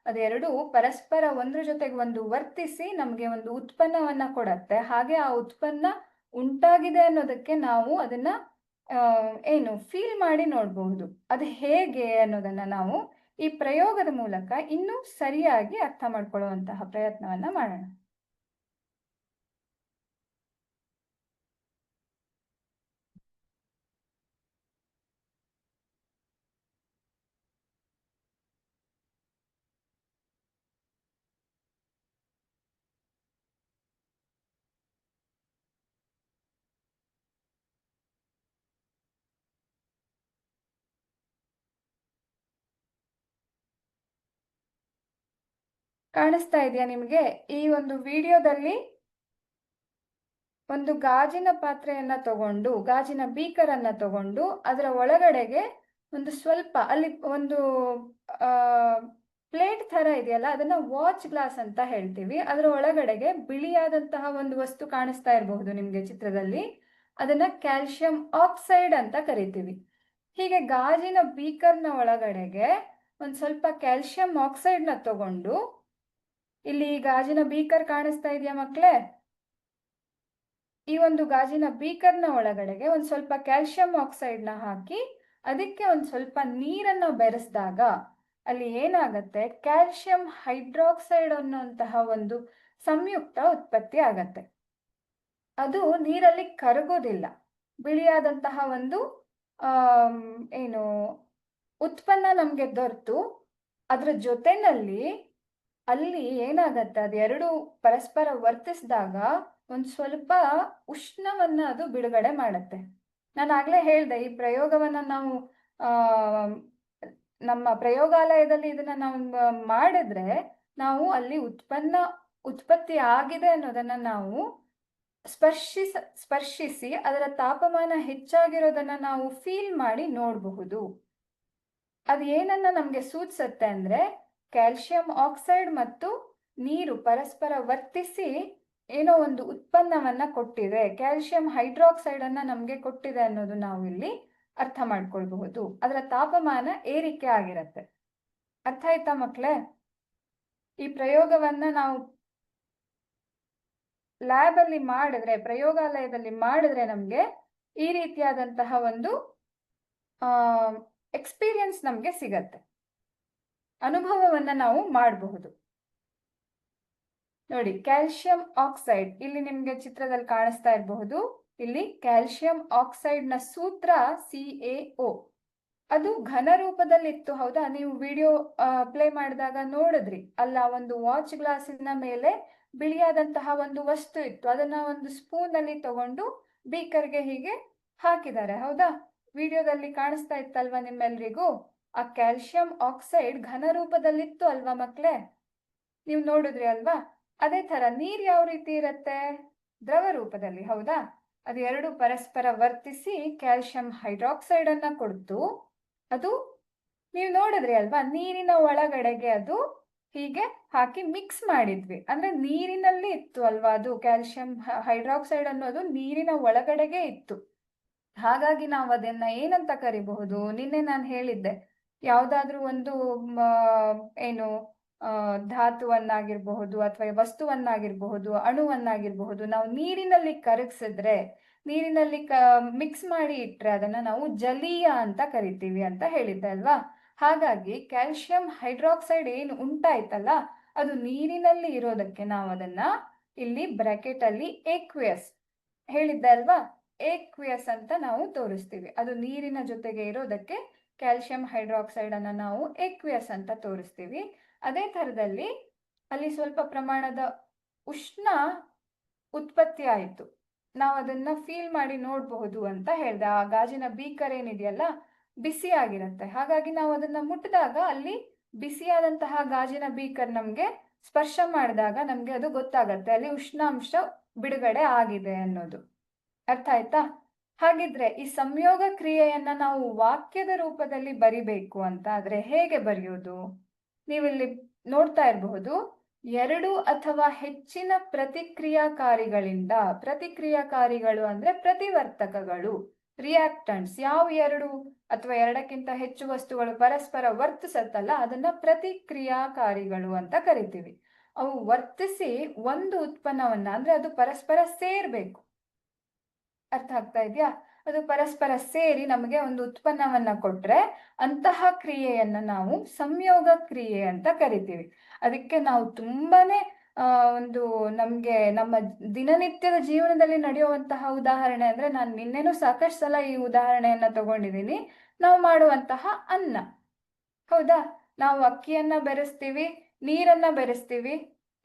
ಅದೆರಡು ಪರಸ್ಪರ ಒಂದ್ರ ಜೊತೆಗೆ ಒಂದು ವರ್ತಿಸಿ ನಮಗೆ ಒಂದು ಉತ್ಪನ್ನವನ್ನ ಕೊಡತ್ತೆ. ಹಾಗೆ ಆ ಉತ್ಪನ್ನ ಉಂಟಾಗಿದೆ ಅನ್ನೋದಕ್ಕೆ ನಾವು ಅದನ್ನ ಫೀಲ್ ಮಾಡಿ ನೋಡಬಹುದು. ಅದು ಹೇಗೆ ಅನ್ನೋದನ್ನ ನಾವು ಈ ಪ್ರಯೋಗದ ಮೂಲಕ ಇನ್ನೂ ಸರಿಯಾಗಿ ಅರ್ಥ ಮಾಡ್ಕೊಳ್ಳುವಂತಹ ಪ್ರಯತ್ನವನ್ನ ಮಾಡೋಣ. ಕಾಣಿಸ್ತಾ ಇದೆಯಾ ನಿಮಗೆ? ಈ ಒಂದು ವಿಡಿಯೋದಲ್ಲಿ ಒಂದು ಗಾಜಿನ ಪಾತ್ರೆಯನ್ನ ತಗೊಂಡು, ಗಾಜಿನ ಬೀಕರ್ ಅನ್ನ ತಗೊಂಡು, ಅದರ ಒಳಗಡೆಗೆ ಒಂದು ಸ್ವಲ್ಪ ಅಲ್ಲಿ ಒಂದು ಪ್ಲೇಟ್ ತರ ಇದೆಯಲ್ಲ, ಅದನ್ನ ವಾಚ್ ಗ್ಲಾಸ್ ಅಂತ ಹೇಳ್ತೀವಿ. ಅದರ ಒಳಗಡೆಗೆ ಬಿಳಿಯಾದಂತಹ ಒಂದು ವಸ್ತು ಕಾಣಿಸ್ತಾ ಇರಬಹುದು ನಿಮ್ಗೆ ಚಿತ್ರದಲ್ಲಿ. ಅದನ್ನ ಕ್ಯಾಲ್ಸಿಯಂ ಆಕ್ಸೈಡ್ ಅಂತ ಕರಿತೀವಿ. ಹೀಗೆ ಗಾಜಿನ ಬೀಕರ್ನ ಒಳಗಡೆಗೆ ಒಂದ್ ಸ್ವಲ್ಪ ಕ್ಯಾಲ್ಸಿಯಂ ಆಕ್ಸೈಡ್ ನ ತಗೊಂಡು, ಇಲ್ಲಿ ಗಾಜಿನ ಬೀಕರ್ ಕಾಣಿಸ್ತಾ ಇದೆಯಾ ಮಕ್ಳೇ? ಈ ಒಂದು ಗಾಜಿನ ಬೀಕರ್ನ ಒಳಗಡೆಗೆ ಒಂದ್ ಸ್ವಲ್ಪ ಕ್ಯಾಲ್ಸಿಯಂ ಆಕ್ಸೈಡ್ ನ ಹಾಕಿ ಅದಕ್ಕೆ ಒಂದ್ ಸ್ವಲ್ಪ ನೀರನ್ನ ಬೆರೆಸಿದಾಗ ಅಲ್ಲಿ ಏನಾಗತ್ತೆ, ಕ್ಯಾಲ್ಸಿಯಂ ಹೈಡ್ರಾಕ್ಸೈಡ್ ಅನ್ನುವಂತಹ ಒಂದು ಸಂಯುಕ್ತ ಉತ್ಪತ್ತಿ ಆಗತ್ತೆ. ಅದು ನೀರಲ್ಲಿ ಕರಗೋದಿಲ್ಲ. ಬಿಳಿಯಾದಂತಹ ಒಂದು ಉತ್ಪನ್ನ ನಮ್ಗೆ ದೊರೆತು ಅದ್ರ ಜೊತೆನಲ್ಲಿ ಅಲ್ಲಿ ಏನಾಗತ್ತೆ, ಅದೆರಡು ಪರಸ್ಪರ ವರ್ತಿಸಿದಾಗ ಒಂದ್ ಸ್ವಲ್ಪ ಉಷ್ಣವನ್ನ ಅದು ಬಿಡುಗಡೆ ಮಾಡುತ್ತೆ. ನಾನು ಆಗ್ಲೇ ಹೇಳ್ದೆ, ಈ ಪ್ರಯೋಗವನ್ನ ನಾವು ನಮ್ಮ ಪ್ರಯೋಗಾಲಯದಲ್ಲಿ ಇದನ್ನ ನಾವು ಮಾಡಿದ್ರೆ ನಾವು ಅಲ್ಲಿ ಉತ್ಪತ್ತಿ ಆಗಿದೆ ಅನ್ನೋದನ್ನ ನಾವು ಸ್ಪರ್ಶಿಸಿ ಅದರ ತಾಪಮಾನ ಹೆಚ್ಚಾಗಿರೋದನ್ನ ನಾವು ಫೀಲ್ ಮಾಡಿ ನೋಡಬಹುದು. ಅದು ಏನನ್ನ ನಮ್ಗೆ ಸೂಚಿಸುತ್ತೆ ಅಂದ್ರೆ, ಕ್ಯಾಲ್ಸಿಯಂ ಆಕ್ಸೈಡ್ ಮತ್ತು ನೀರು ಪರಸ್ಪರ ವರ್ತಿಸಿ ಏನೋ ಒಂದು ಉತ್ಪನ್ನವನ್ನ ಕೊಟ್ಟಿದೆ, ಕ್ಯಾಲ್ಸಿಯಂ ಹೈಡ್ರಾಕ್ಸೈಡ್ ಅನ್ನ ನಮ್ಗೆ ಕೊಟ್ಟಿದೆ ಅನ್ನೋದು ನಾವು ಇಲ್ಲಿ ಅರ್ಥ ಮಾಡ್ಕೊಳ್ಬಹುದು. ಅದರ ತಾಪಮಾನ ಏರಿಕೆ ಆಗಿರತ್ತೆ. ಅರ್ಥ ಆಯ್ತಾ ಮಕ್ಳೇ? ಈ ಪ್ರಯೋಗವನ್ನ ನಾವು ಲ್ಯಾಬ್ ಅಲ್ಲಿ ಮಾಡಿದ್ರೆ, ಪ್ರಯೋಗಾಲಯದಲ್ಲಿ ಮಾಡಿದ್ರೆ ನಮ್ಗೆ ಈ ರೀತಿಯಾದಂತಹ ಒಂದು ಎಕ್ಸ್ಪೀರಿಯನ್ಸ್ ನಮ್ಗೆ ಸಿಗತ್ತೆ, ಅನುಭವವನ್ನ ನಾವು ಮಾಡಬಹುದು. ನೋಡಿ, ಕ್ಯಾಲ್ಸಿಯಂ ಆಕ್ಸೈಡ್ ಇಲ್ಲಿ ನಿಮ್ಗೆ ಚಿತ್ರದಲ್ಲಿ ಕಾಣಿಸ್ತಾ ಇರಬಹುದು. ಇಲ್ಲಿ ಕ್ಯಾಲ್ಸಿಯಂ ಆಕ್ಸೈಡ್ ನ ಸೂತ್ರ CaO. ಅದು ಘನ ರೂಪದಲ್ಲಿತ್ತು, ಹೌದಾ? ನೀವು ವಿಡಿಯೋ ಪ್ಲೇ ಮಾಡಿದಾಗ ನೋಡಿದ್ರಿ, ಅಲ್ಲ ಒಂದು ವಾಚ್ ಗ್ಲಾಸಿನ ಮೇಲೆ ಬಿಳಿಯಾದಂತಹ ಒಂದು ವಸ್ತು ಇತ್ತು, ಅದನ್ನ ಒಂದು ಸ್ಪೂನ್ ಅಲ್ಲಿ ತಗೊಂಡು ಬೀಕರ್ಗೆ ಹೀಗೆ ಹಾಕಿದ್ದಾರೆ, ಹೌದಾ? ವಿಡಿಯೋದಲ್ಲಿ ಕಾಣಿಸ್ತಾ ಇತ್ತಲ್ವಾ ನಿಮ್ಮೆಲ್ರಿಗೂ? ಆ ಕ್ಯಾಲ್ಸಿಯಂ ಆಕ್ಸೈಡ್ ಘನ ರೂಪದಲ್ಲಿತ್ತು ಅಲ್ವಾ ಮಕ್ಳೇ? ನೀವು ನೋಡಿದ್ರಿ ಅಲ್ವಾ? ಅದೇ ತರ ನೀರ್ ಯಾವ ರೀತಿ ಇರತ್ತೆ? ದ್ರವ ರೂಪದಲ್ಲಿ, ಹೌದಾ? ಅದು ಎರಡು ಪರಸ್ಪರ ವರ್ತಿಸಿ ಕ್ಯಾಲ್ಸಿಯಂ ಹೈಡ್ರಾಕ್ಸೈಡ್ ಅನ್ನ ಕೊಡ್ತು. ಅದು ನೀವು ನೋಡಿದ್ರಿ ಅಲ್ವಾ, ನೀರಿನ ಒಳಗಡೆಗೆ ಅದು ಹೀಗೆ ಹಾಕಿ ಮಿಕ್ಸ್ ಮಾಡಿದ್ವಿ. ಅಂದ್ರೆ ನೀರಿನಲ್ಲಿ ಇತ್ತು ಅಲ್ವಾ ಅದು, ಕ್ಯಾಲ್ಸಿಯಂ ಹೈಡ್ರಾಕ್ಸೈಡ್ ಅನ್ನೋದು ನೀರಿನ ಒಳಗಡೆಗೆ ಇತ್ತು. ಹಾಗಾಗಿ ನಾವು ಅದನ್ನ ಏನಂತ ಕರಿಬಹುದು, ನಿನ್ನೆ ನಾನು ಹೇಳಿದ್ದೆ, ಯಾವುದಾದ್ರೂ ಒಂದು ಏನು ಧಾತುವನ್ನಾಗಿರಬಹುದು ಅಥವಾ ವಸ್ತುವನ್ನಾಗಿರಬಹುದು, ಅಣುವನ್ನಾಗಿರಬಹುದು, ನಾವು ನೀರಿನಲ್ಲಿ ಕರಗಿಸಿದ್ರೆ, ನೀರಿನಲ್ಲಿ ಮಿಕ್ಸ್ ಮಾಡಿ ಇಟ್ರೆ ಅದನ್ನ ನಾವು ಜಲೀಯ ಅಂತ ಕರಿತೀವಿ ಅಂತ ಹೇಳಿದ್ದೆ ಅಲ್ವಾ. ಹಾಗಾಗಿ ಕ್ಯಾಲ್ಸಿಯಂ ಹೈಡ್ರಾಕ್ಸೈಡ್ ಏನು ಉಂಟಾಯ್ತಲ್ಲ, ಅದು ನೀರಿನಲ್ಲಿ ಇರೋದಕ್ಕೆ ನಾವು ಅದನ್ನ ಇಲ್ಲಿ ಬ್ರಾಕೆಟ್ ಅಲ್ಲಿ ಏಕ್ವಿಯಸ್ ಹೇಳಿದ್ದೆ ಅಲ್ವಾ, ಏಕ್ವಿಯಸ್ ಅಂತ ನಾವು ತೋರಿಸ್ತೀವಿ. ಅದು ನೀರಿನ ಜೊತೆಗೆ ಇರೋದಕ್ಕೆ ಕ್ಯಾಲ್ಸಿಯಂ ಹೈಡ್ರಾಕ್ಸೈಡ್ ಅನ್ನ ನಾವು ಏಕ್ವಿಯಸ್ ಅಂತ ತೋರಿಸ್ತೀವಿ. ಅದೇ ಥರದಲ್ಲಿ ಅಲ್ಲಿ ಸ್ವಲ್ಪ ಪ್ರಮಾಣದ ಉಷ್ಣ ಉತ್ಪತ್ತಿ ಆಯಿತು. ನಾವು ಅದನ್ನ ಫೀಲ್ ಮಾಡಿ ನೋಡಬಹುದು ಅಂತ ಹೇಳ್ದೆ. ಆ ಗಾಜಿನ ಬೀಕರ್ ಏನಿದೆಯಲ್ಲ, ಬಿಸಿ ಆಗಿರುತ್ತೆ. ಹಾಗಾಗಿ ನಾವು ಅದನ್ನ ಮುಟ್ಟಿದಾಗ ಅಲ್ಲಿ ಬಿಸಿಯಾದಂತಹ ಗಾಜಿನ ಬೀಕರ್ ನಮಗೆ ಸ್ಪರ್ಶ ಮಾಡಿದಾಗ ನಮಗೆ ಅದು ಗೊತ್ತಾಗತ್ತೆ, ಅಲ್ಲಿ ಉಷ್ಣಾಂಶ ಬಿಡುಗಡೆ ಆಗಿದೆ ಅನ್ನೋದು. ಅರ್ಥ ಆಯ್ತಾ? ಹಾಗಿದ್ರೆ ಈ ಸಂಯೋಗ ಕ್ರಿಯೆಯನ್ನ ನಾವು ವಾಕ್ಯದ ರೂಪದಲ್ಲಿ ಬರಿಬೇಕು ಅಂತ ಆದ್ರೆ ಹೇಗೆ ಬರೆಯೋದು? ನೀವಿಲ್ಲಿ ನೋಡ್ತಾ ಇರಬಹುದು, ಎರಡು ಅಥವಾ ಹೆಚ್ಚಿನ ಪ್ರತಿಕ್ರಿಯಾಕಾರಿಗಳಿಂದ, ಪ್ರತಿಕ್ರಿಯಾಕಾರಿಗಳು ಅಂದ್ರೆ ಪ್ರತಿವರ್ತಕಗಳು, ರಿಯಾಕ್ಟಂಟ್ಸ್, ಯಾವ ಎರಡು ಅಥವಾ ಎರಡಕ್ಕಿಂತ ಹೆಚ್ಚು ವಸ್ತುಗಳು ಪರಸ್ಪರ ವರ್ತಿಸತ್ತಲ್ಲ, ಅದನ್ನ ಪ್ರತಿಕ್ರಿಯಾಕಾರಿಗಳು ಅಂತ ಕರಿತೀವಿ. ಅವು ವರ್ತಿಸಿ ಒಂದು ಉತ್ಪನ್ನವನ್ನ, ಅಂದ್ರೆ ಅದು ಪರಸ್ಪರ ಸೇರ್ಬೇಕು. ಅರ್ಥ ಆಗ್ತಾ ಇದೆಯಾ? ಅದು ಪರಸ್ಪರ ಸೇರಿ ನಮಗೆ ಒಂದು ಉತ್ಪನ್ನವನ್ನ ಕೊಟ್ರೆ ಅಂತಹ ಕ್ರಿಯೆಯನ್ನ ನಾವು ಸಂಯೋಗ ಕ್ರಿಯೆ ಅಂತ ಕರಿತೀವಿ. ಅದಕ್ಕೆ ನಾವು ತುಂಬಾನೇ ಒಂದು ನಮ್ಗೆ ನಮ್ಮ ದಿನನಿತ್ಯದ ಜೀವನದಲ್ಲಿ ನಡೆಯುವಂತಹ ಉದಾಹರಣೆ ಅಂದ್ರೆ, ನಾನು ನಿನ್ನೆನೂ ಸಾಕಷ್ಟು ಸಲ ಈ ಉದಾಹರಣೆಯನ್ನ ತಗೊಂಡಿದ್ದೀನಿ. ನಾವು ಮಾಡುವಂತಹ ಅನ್ನ, ಹೌದಾ? ನಾವು ಅಕ್ಕಿಯನ್ನ ಬೆರೆಸ್ತೀವಿ, ನೀರನ್ನ ಬೆರೆಸ್ತೀವಿ,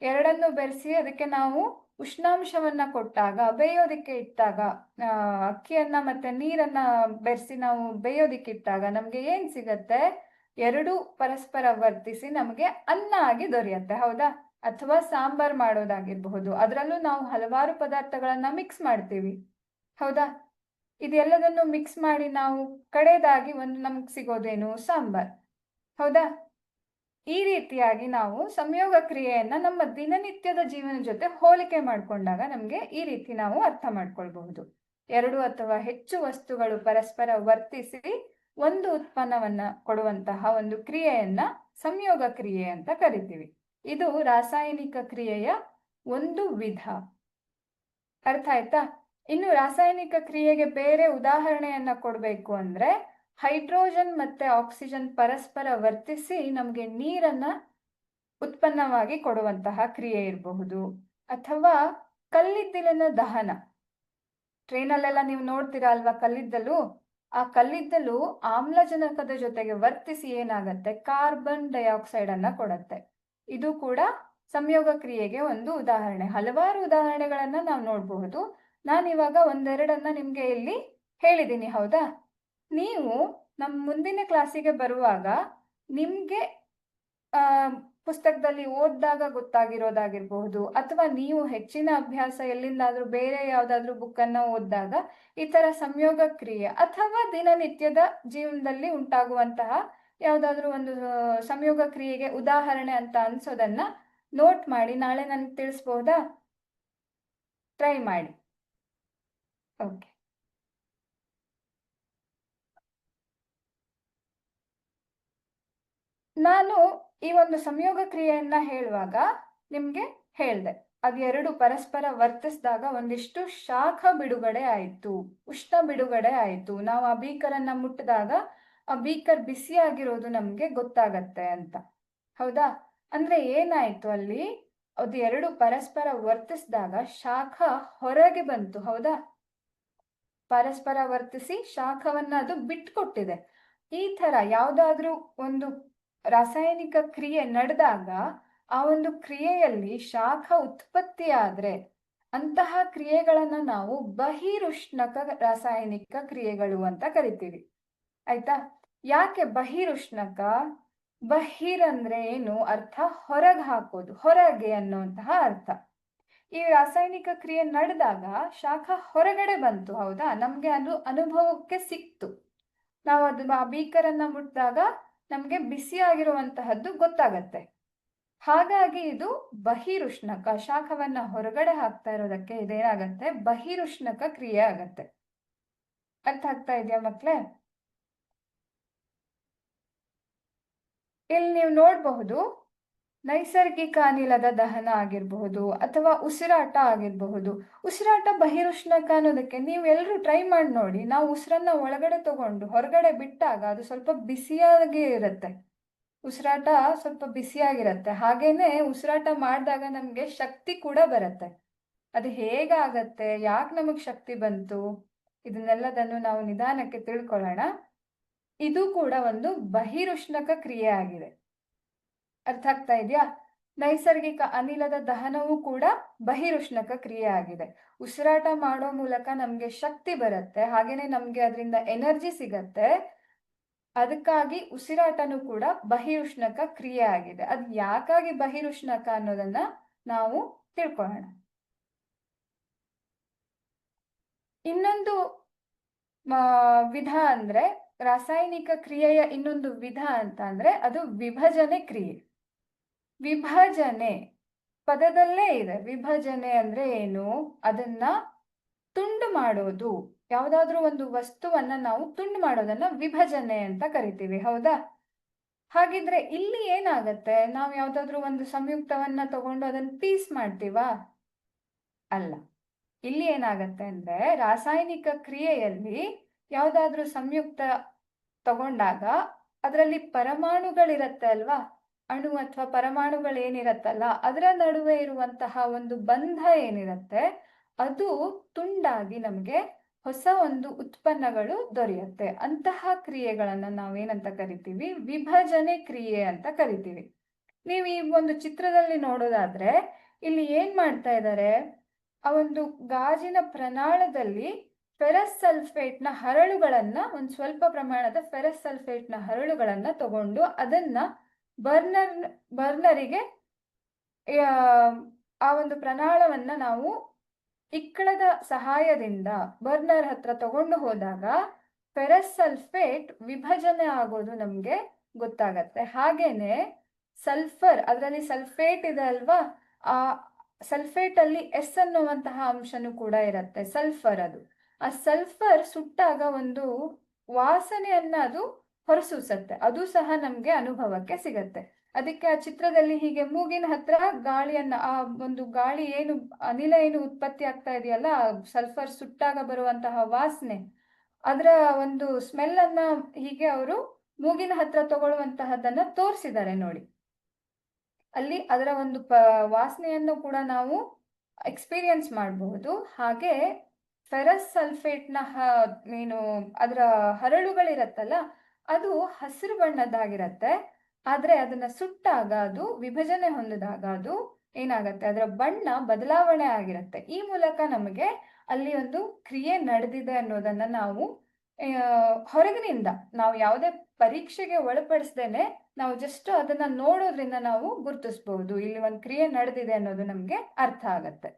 ಎರಡನ್ನು ಬೆರೆಸಿ ಅದಕ್ಕೆ ನಾವು ಉಷ್ಣಾಂಶವನ್ನ ಕೊಟ್ಟಾಗ, ಬೇಯೋದಿಕ್ಕೆ ಇಟ್ಟಾಗ, ಅಕ್ಕಿಯನ್ನ ಮತ್ತೆ ನೀರನ್ನ ಬೆರೆಸಿ ನಾವು ಬೇಯೋದಿಕ್ಕೆ ಇಟ್ಟಾಗ ನಮ್ಗೆ ಏನ್ ಸಿಗತ್ತೆ? ಎರಡು ಪರಸ್ಪರ ವರ್ತಿಸಿ ನಮಗೆ ಅನ್ನ ಆಗಿ ದೊರೆಯುತ್ತೆ, ಹೌದಾ? ಅಥವಾ ಸಾಂಬಾರ್ ಮಾಡೋದಾಗಿರ್ಬಹುದು, ಅದರಲ್ಲೂ ನಾವು ಹಲವಾರು ಪದಾರ್ಥಗಳನ್ನ ಮಿಕ್ಸ್ ಮಾಡ್ತೀವಿ, ಹೌದಾ? ಇದೆಲ್ಲದನ್ನು ಮಿಕ್ಸ್ ಮಾಡಿ ನಾವು ಕಡೆದಾಗಿ ಒಂದು ನಮ್ಗೆ ಸಿಗೋದೇನು? ಸಾಂಬಾರ್, ಹೌದಾ? ಈ ರೀತಿಯಾಗಿ ನಾವು ಸಂಯೋಗ ಕ್ರಿಯೆಯನ್ನ ನಮ್ಮ ದಿನನಿತ್ಯದ ಜೀವನ ಜೊತೆ ಹೋಲಿಕೆ ಮಾಡಿಕೊಂಡಾಗ ನಮಗೆ ಈ ರೀತಿ ನಾವು ಅರ್ಥ ಮಾಡ್ಕೊಳ್ಬಹುದು. ಎರಡು ಅಥವಾ ಹೆಚ್ಚು ವಸ್ತುಗಳು ಪರಸ್ಪರ ವರ್ತಿಸಿ ಒಂದು ಉತ್ಪನ್ನವನ್ನ ಕೊಡುವಂತಹ ಒಂದು ಕ್ರಿಯೆಯನ್ನ ಸಂಯೋಗ ಕ್ರಿಯೆ ಅಂತ ಕರಿತೀವಿ. ಇದು ರಾಸಾಯನಿಕ ಕ್ರಿಯೆಯ ಒಂದು ವಿಧ. ಅರ್ಥ ಆಯ್ತಾ? ಇನ್ನು ರಾಸಾಯನಿಕ ಕ್ರಿಯೆಗೆ ಬೇರೆ ಉದಾಹರಣೆಯನ್ನ ಕೊಡಬೇಕು ಅಂದ್ರೆ, ಹೈಡ್ರೋಜನ್ ಮತ್ತೆ ಆಕ್ಸಿಜನ್ ಪರಸ್ಪರ ವರ್ತಿಸಿ ನಮಗೆ ನೀರನ್ನ ಉತ್ಪನ್ನವಾಗಿ ಕೊಡುವಂತಹ ಕ್ರಿಯೆ ಇರಬಹುದು. ಅಥವಾ ಕಲ್ಲಿದ್ದಲಿನ ದಹನ, ಟ್ರೈನಲ್ಲೆಲ್ಲ ನೀವು ನೋಡ್ತೀರಾ ಅಲ್ವಾ ಕಲ್ಲಿದ್ದಲು, ಆ ಕಲ್ಲಿದ್ದಲು ಆಮ್ಲಜನಕದ ಜೊತೆಗೆ ವರ್ತಿಸಿ ಏನಾಗತ್ತೆ? ಕಾರ್ಬನ್ ಡೈಆಕ್ಸೈಡ್ ಅನ್ನ ಕೊಡತ್ತೆ. ಇದು ಕೂಡ ಸಂಯೋಗ ಕ್ರಿಯೆಗೆ ಒಂದು ಉದಾಹರಣೆ. ಹಲವಾರು ಉದಾಹರಣೆಗಳನ್ನ ನಾವು ನೋಡಬಹುದು. ನಾನಿವಾಗ ಒಂದೆರಡನ್ನ ನಿಮ್ಗೆ ಇಲ್ಲಿ ಹೇಳಿದ್ದೀನಿ, ಹೌದಾ? ನೀವು ನಮ್ಮ ಮುಂದಿನ ಕ್ಲಾಸಿಗೆ ಬರುವಾಗ ನಿಮ್ಗೆ ಪುಸ್ತಕದಲ್ಲಿ ಓದಿದಾಗ ಗೊತ್ತಾಗಿರೋದಾಗಿರ್ಬಹುದು, ಅಥವಾ ನೀವು ಹೆಚ್ಚಿನ ಅಭ್ಯಾಸ ಎಲ್ಲಿಂದಾದ್ರೂ ಬೇರೆ ಯಾವ್ದಾದ್ರು ಬುಕ್ಕನ್ನು ಓದಿದಾಗ ಈ ತರ ಸಂಯೋಗ ಕ್ರಿಯೆ ಅಥವಾ ದಿನನಿತ್ಯದ ಜೀವನದಲ್ಲಿ ಉಂಟಾಗುವಂತಹ ಯಾವ್ದಾದ್ರು ಒಂದು ಸಂಯೋಗ ಕ್ರಿಯೆಗೆ ಉದಾಹರಣೆ ಅಂತ ಅನ್ಸೋದನ್ನ ನೋಟ್ ಮಾಡಿ ನಾಳೆ ನನಗೆ ತಿಳಿಸ್ಬೋದಾ? ಟ್ರೈ ಮಾಡಿ. ಓಕೆ. ನಾನು ಈ ಒಂದು ಸಂಯೋಗ ಕ್ರಿಯೆಯನ್ನ ಹೇಳುವಾಗ ನಿಮ್ಗೆ ಹೇಳ್ದೆ, ಅದು ಎರಡು ಪರಸ್ಪರ ವರ್ತಿಸಿದಾಗ ಒಂದಿಷ್ಟು ಶಾಖ ಬಿಡುಗಡೆ ಆಯಿತು, ಉಷ್ಣ ಬಿಡುಗಡೆ ಆಯಿತು. ನಾವು ಆ ಬೀಕರನ್ನ ಮುಟ್ಟಿದಾಗ ಆ ಬೀಕರ್ ಬಿಸಿಯಾಗಿರೋದು ನಮ್ಗೆ ಗೊತ್ತಾಗತ್ತೆ ಅಂತ, ಹೌದಾ? ಅಂದ್ರೆ ಏನಾಯ್ತು ಅಲ್ಲಿ? ಅದು ಎರಡು ಪರಸ್ಪರ ವರ್ತಿಸಿದಾಗ ಶಾಖ ಹೊರಗೆ ಬಂತು, ಹೌದಾ? ಪರಸ್ಪರ ವರ್ತಿಸಿ ಶಾಖವನ್ನ ಅದು ಬಿಟ್ಕೊಟ್ಟಿದೆ. ಈ ತರ ಯಾವ್ದಾದ್ರೂ ಒಂದು ರಾಸಾಯನಿಕ ಕ್ರಿಯೆ ನಡೆದಾಗ ಆ ಒಂದು ಕ್ರಿಯೆಯಲ್ಲಿ ಶಾಖ ಉತ್ಪತ್ತಿ ಆದ್ರೆ ಅಂತಹ ಕ್ರಿಯೆಗಳನ್ನ ನಾವು ಬಹಿರುಷ್ಣಕ ರಾಸಾಯನಿಕ ಕ್ರಿಯೆಗಳು ಅಂತ ಕರಿತೀವಿ. ಆಯ್ತಾ? ಯಾಕೆ ಬಹಿರುಷ್ಣಕ? ಬಹಿರ್ ಅಂದ್ರೆ ಏನು ಅರ್ಥ? ಹೊರಗೆ ಹಾಕೋದು, ಹೊರಗೆ ಅನ್ನುವಂತಹ ಅರ್ಥ. ಈ ರಾಸಾಯನಿಕ ಕ್ರಿಯೆ ನಡೆದಾಗ ಶಾಖ ಹೊರಗಡೆ ಬಂತು, ಹೌದಾ? ನಮ್ಗೆ ಅದು ಅನುಭವಕ್ಕೆ ಸಿಕ್ತು. ನಾವು ಅದು ಆ ಬೀಕರನ್ನ ಮುಟ್ಟಿದಾಗ ನಮ್ಗೆ ಬಿಸಿಯಾಗಿರುವಂತಹದ್ದು ಗೊತ್ತಾಗತ್ತೆ. ಹಾಗಾಗಿ ಇದು ಬಹಿರುಷ್ಣಕ. ಶಾಖವನ್ನ ಹೊರಗಡೆ ಹಾಕ್ತಾ ಇರೋದಕ್ಕೆ ಇದೇನಾಗತ್ತೆ, ಬಹಿರುಷ್ಣಕ ಕ್ರಿಯೆ ಆಗತ್ತೆ. ಅರ್ಥ ಆಗ್ತಾ ಇದೆಯಾ ಮಕ್ಳೇ? ಇಲ್ಲಿ ನೀವು ನೋಡಬಹುದು, ನೈಸರ್ಗಿಕ ಅನಿಲದ ದಹನ ಆಗಿರಬಹುದು ಅಥವಾ ಉಸಿರಾಟ ಆಗಿರಬಹುದು. ಉಸಿರಾಟ ಬಹಿರುಷ್ಣಕ ಅನ್ನೋದಕ್ಕೆ ನೀವು ಎಲ್ಲರೂ ಟ್ರೈ ಮಾಡಿ ನೋಡಿ. ನಾವು ಉಸಿರನ್ನ ಒಳಗಡೆ ತಗೊಂಡು ಹೊರಗಡೆ ಬಿಟ್ಟಾಗ ಅದು ಸ್ವಲ್ಪ ಬಿಸಿಯಾಗಿ ಇರುತ್ತೆ. ಉಸಿರಾಟ ಸ್ವಲ್ಪ ಬಿಸಿಯಾಗಿರುತ್ತೆ. ಹಾಗೇನೆ ಉಸಿರಾಟ ಮಾಡಿದಾಗ ನಮಗೆ ಶಕ್ತಿ ಕೂಡ ಬರುತ್ತೆ. ಅದು ಹೇಗಾಗತ್ತೆ, ಯಾಕೆ ನಮಗೆ ಶಕ್ತಿ ಬಂತು, ಇದನ್ನೆಲ್ಲದನ್ನು ನಾವು ನಿಧಾನಕ್ಕೆ ತಿಳ್ಕೊಳ್ಳೋಣ. ಇದು ಕೂಡ ಒಂದು ಬಹಿರುಷ್ಣಕ ಕ್ರಿಯೆ ಆಗಿದೆ. ಅರ್ಥ ಆಗ್ತಾ ಇದೆಯಾ? ನೈಸರ್ಗಿಕ ಅನಿಲದ ದಹನವೂ ಕೂಡ ಬಹಿರುಷ್ಣಕ ಕ್ರಿಯೆ ಆಗಿದೆ. ಉಸಿರಾಟ ಮಾಡೋ ಮೂಲಕ ನಮಗೆ ಶಕ್ತಿ ಬರುತ್ತೆ, ಹಾಗೇನೆ ನಮಗೆ ಅದರಿಂದ ಎನರ್ಜಿ ಸಿಗತ್ತೆ. ಅದಕ್ಕಾಗಿ ಉಸಿರಾಟನೂ ಕೂಡ ಬಹಿರುಷ್ಣಕ ಕ್ರಿಯೆ ಆಗಿದೆ. ಅದು ಯಾಕಾಗಿ ಬಹಿರುಷ್ಣಕ ಅನ್ನೋದನ್ನ ನಾವು ತಿಳ್ಕೊಳ್ಳೋಣ. ಇನ್ನೊಂದು ವಿಧ ಅಂದ್ರೆ, ರಾಸಾಯನಿಕ ಕ್ರಿಯೆಯ ಇನ್ನೊಂದು ವಿಧ ಅಂತ ಅಂದ್ರೆ ಅದು ವಿಭಜನೆ ಕ್ರಿಯೆ. ವಿಭಜನೆ ಪದದಲ್ಲೇ ಇದೆ. ವಿಭಜನೆ ಅಂದ್ರೆ ಏನು? ಅದನ್ನ ತುಂಡು ಮಾಡೋದು. ಯಾವುದಾದ್ರೂ ಒಂದು ವಸ್ತುವನ್ನ ನಾವು ತುಂಡು ಮಾಡೋದನ್ನ ವಿಭಜನೆ ಅಂತ ಕರಿತೀವಿ, ಹೌದಾ? ಹಾಗಿದ್ರೆ ಇಲ್ಲಿ ಏನಾಗತ್ತೆ, ನಾವು ಯಾವ್ದಾದ್ರು ಒಂದು ಸಂಯುಕ್ತವನ್ನ ತಗೊಂಡು ಅದನ್ನ ಪೀಸ್ ಮಾಡ್ತೀವಾ? ಅಲ್ಲ. ಇಲ್ಲಿ ಏನಾಗತ್ತೆ ಅಂದ್ರೆ, ರಾಸಾಯನಿಕ ಕ್ರಿಯೆಯಲ್ಲಿ ಯಾವ್ದಾದ್ರೂ ಸಂಯುಕ್ತ ತಗೊಂಡಾಗ ಅದರಲ್ಲಿ ಪರಮಾಣುಗಳಿರತ್ತೆ ಅಲ್ವಾ, ಅಣು ಅಥವಾ ಪರಮಾಣುಗಳೇನಿರತ್ತಲ್ಲ, ಅದರ ನಡುವೆ ಇರುವಂತಹ ಒಂದು ಬಂಧ ಏನಿರತ್ತೆ ಅದು ತುಂಡಾಗಿ ನಮಗೆ ಹೊಸ ಒಂದು ಉತ್ಪನ್ನಗಳು ದೊರೆಯುತ್ತೆ. ಅಂತಹ ಕ್ರಿಯೆಗಳನ್ನ ನಾವೇನಂತ ಕರಿತೀವಿ? ವಿಭಜನೆ ಕ್ರಿಯೆ ಅಂತ ಕರಿತೀವಿ. ನೀವು ಈ ಒಂದು ಚಿತ್ರದಲ್ಲಿ ನೋಡೋದಾದ್ರೆ ಇಲ್ಲಿ ಏನ್ ಮಾಡ್ತಾ ಇದ್ದಾರೆ, ಆ ಒಂದು ಗಾಜಿನ ಪ್ರನಾಳದಲ್ಲಿ ಫೆರಸ್ ಸಲ್ಫೇಟ್ನ ಹರಳುಗಳನ್ನ, ಒಂದು ಸ್ವಲ್ಪ ಪ್ರಮಾಣದ ಫೆರಸ್ ಸಲ್ಫೇಟ್ನ ಹರಳುಗಳನ್ನ ತಗೊಂಡು ಅದನ್ನ ಬರ್ನರಿಗೆ ಆ ಒಂದು ಪ್ರನಾಳವನ್ನ ನಾವು ಇಕ್ಕಳದ ಸಹಾಯದಿಂದ ಬರ್ನರ್ ಹತ್ರ ತಗೊಂಡು ಹೋದಾಗ ಫೆರಸ್ ಸಲ್ಫೇಟ್ ವಿಭಜನೆ ಆಗೋದು ನಮ್ಗೆ ಗೊತ್ತಾಗತ್ತೆ. ಹಾಗೇನೆ ಸಲ್ಫರ್, ಅದರಲ್ಲಿ ಸಲ್ಫೇಟ್ ಇದೆ ಅಲ್ವಾ, ಆ ಸಲ್ಫೇಟ್ ಅಲ್ಲಿ ಎಸ್ ಅನ್ನುವಂತಹ ಅಂಶನೂ ಕೂಡ ಇರುತ್ತೆ, ಸಲ್ಫರ್. ಅದು ಆ ಸಲ್ಫರ್ ಸುಟ್ಟಾಗ ಒಂದು ವಾಸನೆಯನ್ನ ಅದು ಹೊರಸೂಸತ್ತೆ. ಅದು ಸಹ ನಮ್ಗೆ ಅನುಭವಕ್ಕೆ ಸಿಗತ್ತೆ. ಅದಕ್ಕೆ ಆ ಚಿತ್ರದಲ್ಲಿ ಹೀಗೆ ಮೂಗಿನ ಹತ್ರ ಗಾಳಿಯನ್ನ, ಆ ಒಂದು ಗಾಳಿ ಏನು ಅನಿಲ ಏನು ಉತ್ಪತ್ತಿ ಆಗ್ತಾ ಇದೆಯಲ್ಲ, ಸಲ್ಫರ್ ಸುಟ್ಟಾಗ ಬರುವಂತಹ ವಾಸನೆ, ಅದರ ಒಂದು ಸ್ಮೆಲ್ ಅನ್ನ ಹೀಗೆ ಅವರು ಮೂಗಿನ ಹತ್ರ ತಗೊಳ್ಳುವಂತಹದನ್ನ ತೋರಿಸಿದ್ದಾರೆ ನೋಡಿ. ಅಲ್ಲಿ ಅದರ ಒಂದು ವಾಸನೆಯನ್ನು ಕೂಡ ನಾವು ಎಕ್ಸ್ಪೀರಿಯನ್ಸ್ ಮಾಡಬಹುದು. ಹಾಗೆ ಫೆರಸ್ ಸಲ್ಫೇಟ್ನ ಏನು ಅದರ ಹರಳುಗಳಿರತ್ತಲ್ಲ, ಅದು ಹಸಿರು ಬಣ್ಣದ್ದಾಗಿರತ್ತೆ. ಆದ್ರೆ ಅದನ್ನ ಸುಟ್ಟಾಗ, ಅದು ವಿಭಜನೆ ಹೊಂದಿದಾಗ ಅದು ಏನಾಗತ್ತೆ, ಅದರ ಬಣ್ಣ ಬದಲಾವಣೆ ಆಗಿರತ್ತೆ. ಈ ಮೂಲಕ ನಮಗೆ ಅಲ್ಲಿ ಒಂದು ಕ್ರಿಯೆ ನಡೆದಿದೆ ಅನ್ನೋದನ್ನ ನಾವು ಹೊರಗಿನಿಂದ, ನಾವು ಯಾವುದೇ ಪರೀಕ್ಷೆಗೆ ಒಳಪಡಿಸ್ದೇನೆ ನಾವು ಜಸ್ಟ್ ಅದನ್ನ ನೋಡೋದ್ರಿಂದ ನಾವು ಗುರುತಿಸಬಹುದು, ಇಲ್ಲಿ ಒಂದು ಕ್ರಿಯೆ ನಡೆದಿದೆ ಅನ್ನೋದು ನಮ್ಗೆ ಅರ್ಥ ಆಗತ್ತೆ.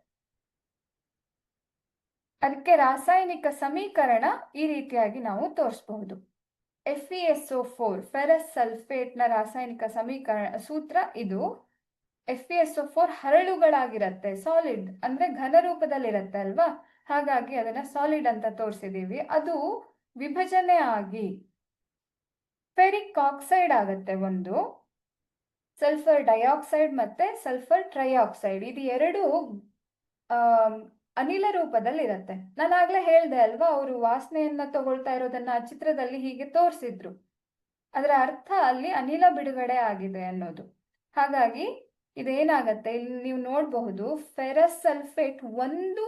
ಅದಕ್ಕೆ ರಾಸಾಯನಿಕ ಸಮೀಕರಣ ಈ ರೀತಿಯಾಗಿ ನಾವು ತೋರಿಸಬಹುದು. FeSO4 ಫೆರಸ್ ಸಲ್ಫೇಟ್ನ ರಾಸಾಯನಿಕ ಸಮೀಕರಣ ಸೂತ್ರ ಇದು. FeSO4 ಹರಳುಗಳಾಗಿರತ್ತೆ, ಸಾಲಿಡ್ ಅಂದ್ರೆ ಘನ ರೂಪದಲ್ಲಿರತ್ತೆ ಅಲ್ವಾ, ಹಾಗಾಗಿ ಅದನ್ನ ಸಾಲಿಡ್ ಅಂತ ತೋರಿಸಿದೀವಿ. ಅದು ವಿಭಜನೆ ಆಗಿ ಫೆರಿಕ್ ಆಕ್ಸೈಡ್ ಆಗತ್ತೆ. ಒಂದು ಸಲ್ಫರ್ ಡೈಆಕ್ಸೈಡ್ ಮತ್ತೆ ಸಲ್ಫರ್ ಟ್ರೈಆಕ್ಸೈಡ್, ಇದು ಎರಡು ಅನಿಲ ರೂಪದಲ್ಲಿರತ್ತೆ. ನಾನು ಆಗ್ಲೇ ಹೇಳ್ದೆ ಅಲ್ವಾ, ಅವರು ವಾಸನೆಯನ್ನ ತಗೊಳ್ತಾ ಇರೋದನ್ನ ಆ ಚಿತ್ರದಲ್ಲಿ ಹೀಗೆ ತೋರಿಸಿದ್ರು. ಅದರ ಅರ್ಥ ಅಲ್ಲಿ ಅನಿಲ ಬಿಡುಗಡೆ ಆಗಿದೆ ಅನ್ನೋದು. ಹಾಗಾಗಿ ಇದೇನಾಗತ್ತೆ, ಇಲ್ಲಿ ನೀವು ನೋಡಬಹುದು, ಫೆರಸ್ ಸಲ್ಫೇಟ್ ಒಂದು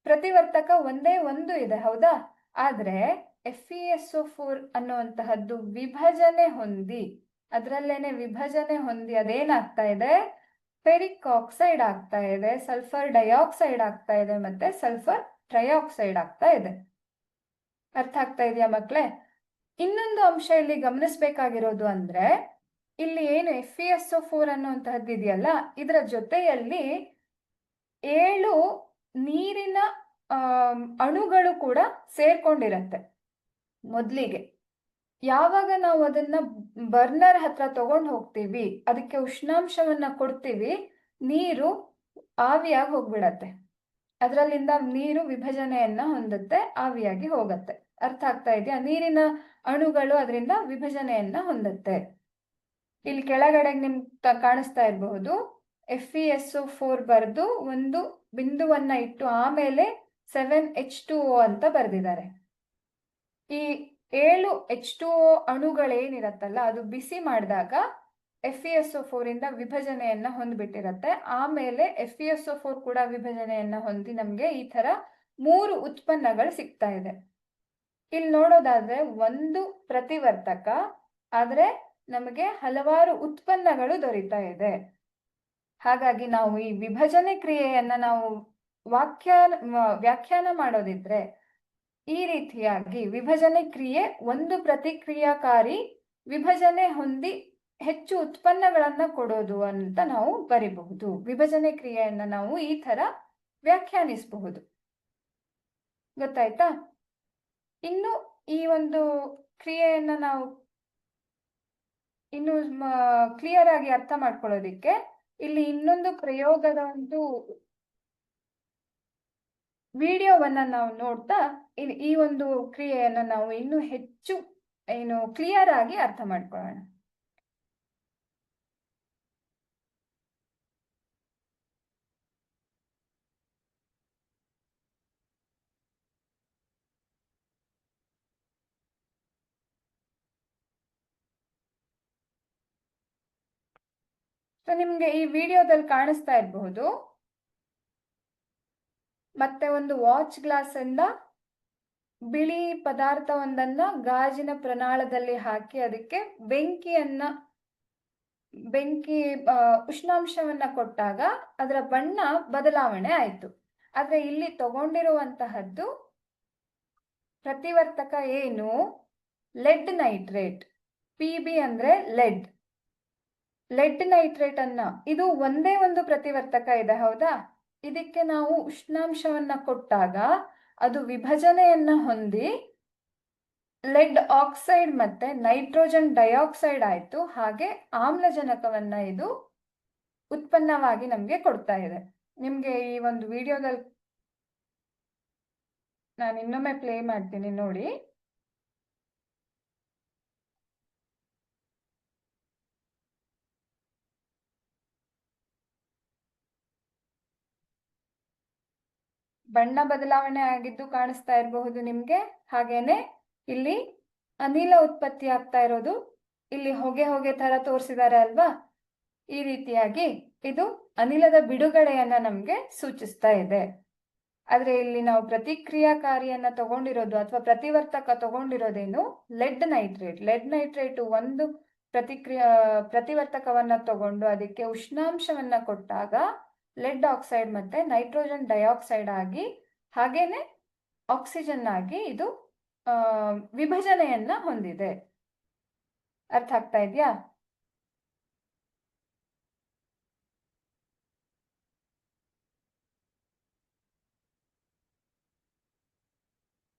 ಪ್ರತಿವರ್ತಕ ಒಂದೇ ಒಂದು ಇದೆ, ಹೌದಾ? ಆದ್ರೆ FeSO4 ಅನ್ನುವಂತಹದ್ದು ವಿಭಜನೆ ಹೊಂದಿ, ಅದರಲ್ಲೇನೆ ವಿಭಜನೆ ಹೊಂದಿ ಅದೇನಾಗ್ತಾ ಇದೆ, ಫೆರಿಕ್ ಆಕ್ಸೈಡ್ ಆಗ್ತಾ ಇದೆ, ಸಲ್ಫರ್ ಡೈಆಕ್ಸೈಡ್ ಆಗ್ತಾ ಇದೆ, ಮತ್ತೆ ಸಲ್ಫರ್ ಟ್ರೈಆಕ್ಸೈಡ್ ಆಗ್ತಾ ಇದೆ. ಅರ್ಥ ಆಗ್ತಾ ಇದೆಯಾ ಮಕ್ಳೇ? ಇನ್ನೊಂದು ಅಂಶ ಇಲ್ಲಿ ಗಮನಿಸಬೇಕಾಗಿರೋದು ಅಂದ್ರೆ, ಇಲ್ಲಿ ಏನು FeSO4 ಅನ್ನುವಂತಹದ್ದು ಇದೆಯಲ್ಲ, ಇದರ ಜೊತೆಯಲ್ಲಿ 7 ನೀರಿನ ಅಣುಗಳು ಕೂಡ ಸೇರ್ಕೊಂಡಿರತ್ತೆ ಮೊದಲಿಗೆ. ಯಾವಾಗ ನಾವು ಅದನ್ನ ಬರ್ನರ್ ಹತ್ರ ತಗೊಂಡು ಹೋಗ್ತೀವಿ, ಅದಕ್ಕೆ ಉಷ್ಣಾಂಶವನ್ನ ಕೊಡ್ತೀವಿ, ನೀರು ಆವಿಯಾಗಿ ಹೋಗ್ಬಿಡತ್ತೆ. ಅದರಲ್ಲಿಂದ ನೀರು ವಿಭಜನೆಯನ್ನ ಹೊಂದುತ್ತೆ, ಆವಿಯಾಗಿ ಹೋಗತ್ತೆ. ಅರ್ಥ ಆಗ್ತಾ ಇದೆಯಾ? ನೀರಿನ ಅಣುಗಳು ಅದರಿಂದ ವಿಭಜನೆಯನ್ನ ಹೊಂದುತ್ತೆ. ಇಲ್ಲಿ ಕೆಳಗಡೆ ನಿಮ್ಗೆ ಕಾಣಿಸ್ತಾ ಇರಬಹುದು, FeSO4 ಬರೆದು ಒಂದು ಬಿಂದುವನ್ನ ಇಟ್ಟು ಆಮೇಲೆ 7H2O ಅಂತ ಬರೆದಿದ್ದಾರೆ. ಈ 7H2O ಅಣುಗಳೇನಿರತ್ತಲ್ಲ, ಅದು ಬಿಸಿ ಮಾಡಿದಾಗ FeSO4 ಇಂದ ವಿಭಜನೆಯನ್ನ ಹೊಂದ್ಬಿಟ್ಟಿರತ್ತೆ. ಆಮೇಲೆ FeSO4 ಕೂಡ ವಿಭಜನೆಯನ್ನ ಹೊಂದಿ ನಮ್ಗೆ ಈ ತರ 3 ಉತ್ಪನ್ನಗಳು ಸಿಗ್ತಾ ಇದೆ. ಇಲ್ಲಿ ನೋಡೋದಾದ್ರೆ ಒಂದು ಪ್ರತಿವರ್ತಕ, ಆದ್ರೆ ನಮಗೆ ಹಲವಾರು ಉತ್ಪನ್ನಗಳು ದೊರೀತಾ ಇದೆ. ಹಾಗಾಗಿ ನಾವು ಈ ವಿಭಜನೆ ಕ್ರಿಯೆಯನ್ನ ನಾವು ವ್ಯಾಖ್ಯಾನ ಮಾಡೋದಿದ್ರೆ ಈ ರೀತಿಯಾಗಿ ವಿಭಜನೆ ಕ್ರಿಯೆ ಒಂದು ಪ್ರತಿಕ್ರಿಯಾಕಾರಿ ವಿಭಜನೆ ಹೊಂದಿ ಹೆಚ್ಚು ಉತ್ಪನ್ನಗಳನ್ನ ಕೊಡೋದು ಅಂತ ನಾವು ಬರಿಬಹುದು. ವಿಭಜನೆ ಕ್ರಿಯೆಯನ್ನ ನಾವು ಈ ತರ ವ್ಯಾಖ್ಯಾನಿಸಬಹುದು. ಗೊತ್ತಾಯ್ತಾ? ಇನ್ನು ಈ ಒಂದು ಕ್ರಿಯೆಯನ್ನ ನಾವು ಇನ್ನು ಕ್ಲಿಯರ್ ಆಗಿ ಅರ್ಥ ಮಾಡ್ಕೊಳ್ಳೋದಿಕ್ಕೆ ಇಲ್ಲಿ ಇನ್ನೊಂದು ಪ್ರಯೋಗದ ಒಂದು ವಿಡಿಯೋವನ್ನ ನಾವು ನೋಡ್ತಾ ಈ ಒಂದು ಕ್ರಿಯೆಯನ್ನ ನಾವು ಇನ್ನೂ ಹೆಚ್ಚು ಕ್ಲಿಯರ್ ಆಗಿ ಅರ್ಥ ಮಾಡ್ಕೊಳ್ಳೋಣ. ಸೊ ನಿಮ್ಗೆ ಈ ವಿಡಿಯೋದಲ್ಲಿ ಕಾಣಿಸ್ತಾ ಇರಬಹುದು, ಮತ್ತೆ ಒಂದು ವಾಚ್ ಗ್ಲಾಸ್ ಇಂದ ಬಿಳಿ ಪದಾರ್ಥವೊಂದನ್ನ ಗಾಜಿನ ಪ್ರನಾಳದಲ್ಲಿ ಹಾಕಿ ಅದಕ್ಕೆ ಉಷ್ಣಾಂಶವನ್ನ ಕೊಟ್ಟಾಗ ಅದರ ಬಣ್ಣ ಬದಲಾವಣೆ ಆಯ್ತು. ಆದ್ರೆ ಇಲ್ಲಿ ತಗೊಂಡಿರುವಂತಹದ್ದು ಪ್ರತಿವರ್ತಕ ಏನು? ಲೆಡ್ ನೈಟ್ರೇಟ್, PB ಅಂದ್ರೆ ಲೆಡ್ ನೈಟ್ರೇಟ್ ಅನ್ನ, ಇದು ಒಂದೇ ಒಂದು ಪ್ರತಿವರ್ತಕ ಇದೆ, ಹೌದಾ? ಇದಕ್ಕೆ ನಾವು ಉಷ್ಣಾಂಶವನ್ನ ಕೊಟ್ಟಾಗ ಅದು ವಿಭಜನೆಯನ್ನ ಹೊಂದಿ ಲೆಡ್ ಆಕ್ಸೈಡ್ ಮತ್ತೆ ನೈಟ್ರೋಜನ್ ಡೈಆಕ್ಸೈಡ್ ಆಯ್ತು. ಹಾಗೆ ಆಮ್ಲಜನಕವನ್ನ ಇದು ಉತ್ಪನ್ನವಾಗಿ ನಮ್ಗೆ ಕೊಡ್ತಾ ಇದೆ. ನಿಮ್ಗೆ ಈ ಒಂದು ವಿಡಿಯೋದಲ್ಲಿ ನಾನು ಇನ್ನೊಮ್ಮೆ ಪ್ಲೇ ಮಾಡ್ತೀನಿ, ನೋಡಿ. ಬಣ್ಣ ಬದಲಾವಣೆ ಆಗಿದ್ದು ಕಾಣಿಸ್ತಾ ಇರಬಹುದು ನಿಮ್ಗೆ. ಹಾಗೇನೆ ಇಲ್ಲಿ ಅನಿಲ ಉತ್ಪತ್ತಿ ಆಗ್ತಾ ಇರೋದು, ಇಲ್ಲಿ ಹೊಗೆ ತರ ತೋರಿಸಿದ್ದಾರೆ ಅಲ್ವಾ? ಈ ರೀತಿಯಾಗಿ ಇದು ಅನಿಲದ ಬಿಡುಗಡೆಯನ್ನ ನಮ್ಗೆ ಸೂಚಿಸ್ತಾ ಇದೆ. ಆದ್ರೆ ಇಲ್ಲಿ ನಾವು ಪ್ರತಿಕ್ರಿಯಾಕಾರಿಯನ್ನ ತಗೊಂಡಿರೋದು ಅಥವಾ ಪ್ರತಿವರ್ತಕ ತಗೊಂಡಿರೋದೇನು? ಲೆಡ್ ನೈಟ್ರೇಟ್ ಒಂದು ಪ್ರತಿವರ್ತಕವನ್ನ ತಗೊಂಡು ಅದಕ್ಕೆ ಉಷ್ಣಾಂಶವನ್ನ ಕೊಟ್ಟಾಗ ಲೆಡ್ ಆಕ್ಸೈಡ್ ಮತ್ತೆ ನೈಟ್ರೋಜನ್ ಡೈಆಕ್ಸೈಡ್ ಆಗಿ ಹಾಗೇನೆ ಆಕ್ಸಿಜನ್ ಆಗಿ ಇದು ವಿಭಜನೆಯನ್ನ ಹೊಂದಿದೆ. ಅರ್ಥ ಆಗ್ತಾ ಇದೆಯಾ?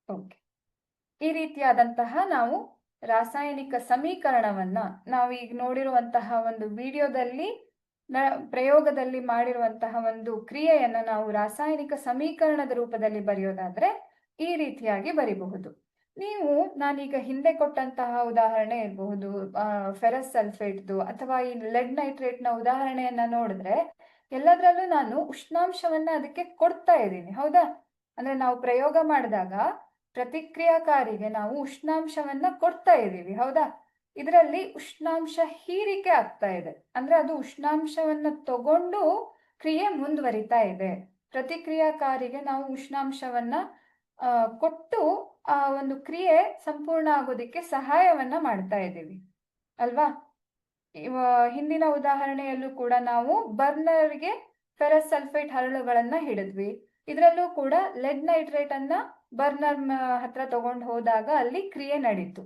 ಓಕೆ. ಈ ರೀತಿಯಾದಂತಹ ನಾವು ರಾಸಾಯನಿಕ ಸಮೀಕರಣವನ್ನ ನಾವು ಈಗ ನೋಡಿರುವಂತಹ ಒಂದು ವಿಡಿಯೋದಲ್ಲಿ ಪ್ರಯೋಗದಲ್ಲಿ ಮಾಡಿರುವಂತಹ ಒಂದು ಕ್ರಿಯೆಯನ್ನ ನಾವು ರಾಸಾಯನಿಕ ಸಮೀಕರಣದ ರೂಪದಲ್ಲಿ ಬರೆಯೋದಾದ್ರೆ ಈ ರೀತಿಯಾಗಿ ಬರಿಬಹುದು. ನೀವು ನಾನೀಗ ಹಿಂದೆ ಕೊಟ್ಟಂತಹ ಉದಾಹರಣೆ ಇರಬಹುದು, ಫೆರಸ್ ಸಲ್ಫೇಟ್ದು ಅಥವಾ ಈ ಲೆಡ್ ನೈಟ್ರೇಟ್ ನ ಉದಾಹರಣೆಯನ್ನ ನೋಡಿದ್ರೆ ಎಲ್ಲದರಲ್ಲೂ ನಾನು ಉಷ್ಣಾಂಶವನ್ನ ಅದಕ್ಕೆ ಕೊಡ್ತಾ ಇದ್ದೀನಿ, ಹೌದಾ? ಅಂದ್ರೆ ನಾವು ಪ್ರಯೋಗ ಮಾಡಿದಾಗ ಪ್ರತಿಕ್ರಿಯಾಕಾರಿಗೆ ನಾವು ಉಷ್ಣಾಂಶವನ್ನ ಕೊಡ್ತಾ ಇದ್ದೀವಿ, ಹೌದಾ? ಇದರಲ್ಲಿ ಉಷ್ಣಾಂಶ ಹೀರಿಕೆ ಆಗ್ತಾ ಇದೆ, ಅಂದ್ರೆ ಅದು ಉಷ್ಣಾಂಶವನ್ನ ತಗೊಂಡು ಕ್ರಿಯೆ ಮುಂದುವರಿತಾ ಇದೆ. ಪ್ರತಿಕ್ರಿಯಾಕಾರಿಗೆ ನಾವು ಉಷ್ಣಾಂಶವನ್ನ ಕೊಟ್ಟು ಆ ಒಂದು ಕ್ರಿಯೆ ಸಂಪೂರ್ಣ ಆಗೋದಿಕ್ಕೆ ಸಹಾಯವನ್ನ ಮಾಡ್ತಾ ಇದ್ದೀವಿ ಅಲ್ವಾ? ಹಿಂದಿನ ಉದಾಹರಣೆಯಲ್ಲೂ ಕೂಡ ನಾವು ಬರ್ನರ್ಗೆ ಫೆರಸ್ ಸಲ್ಫೇಟ್ ಹರಳುಗಳನ್ನ ಹಿಡಿದ್ವಿ. ಇದರಲ್ಲೂ ಕೂಡ ಲೆಡ್ ನೈಟ್ರೇಟ್ ಅನ್ನ ಬರ್ನರ್ ಹತ್ರ ತಗೊಂಡು ಹೋದಾಗ ಅಲ್ಲಿ ಕ್ರಿಯೆ ನಡೀತು.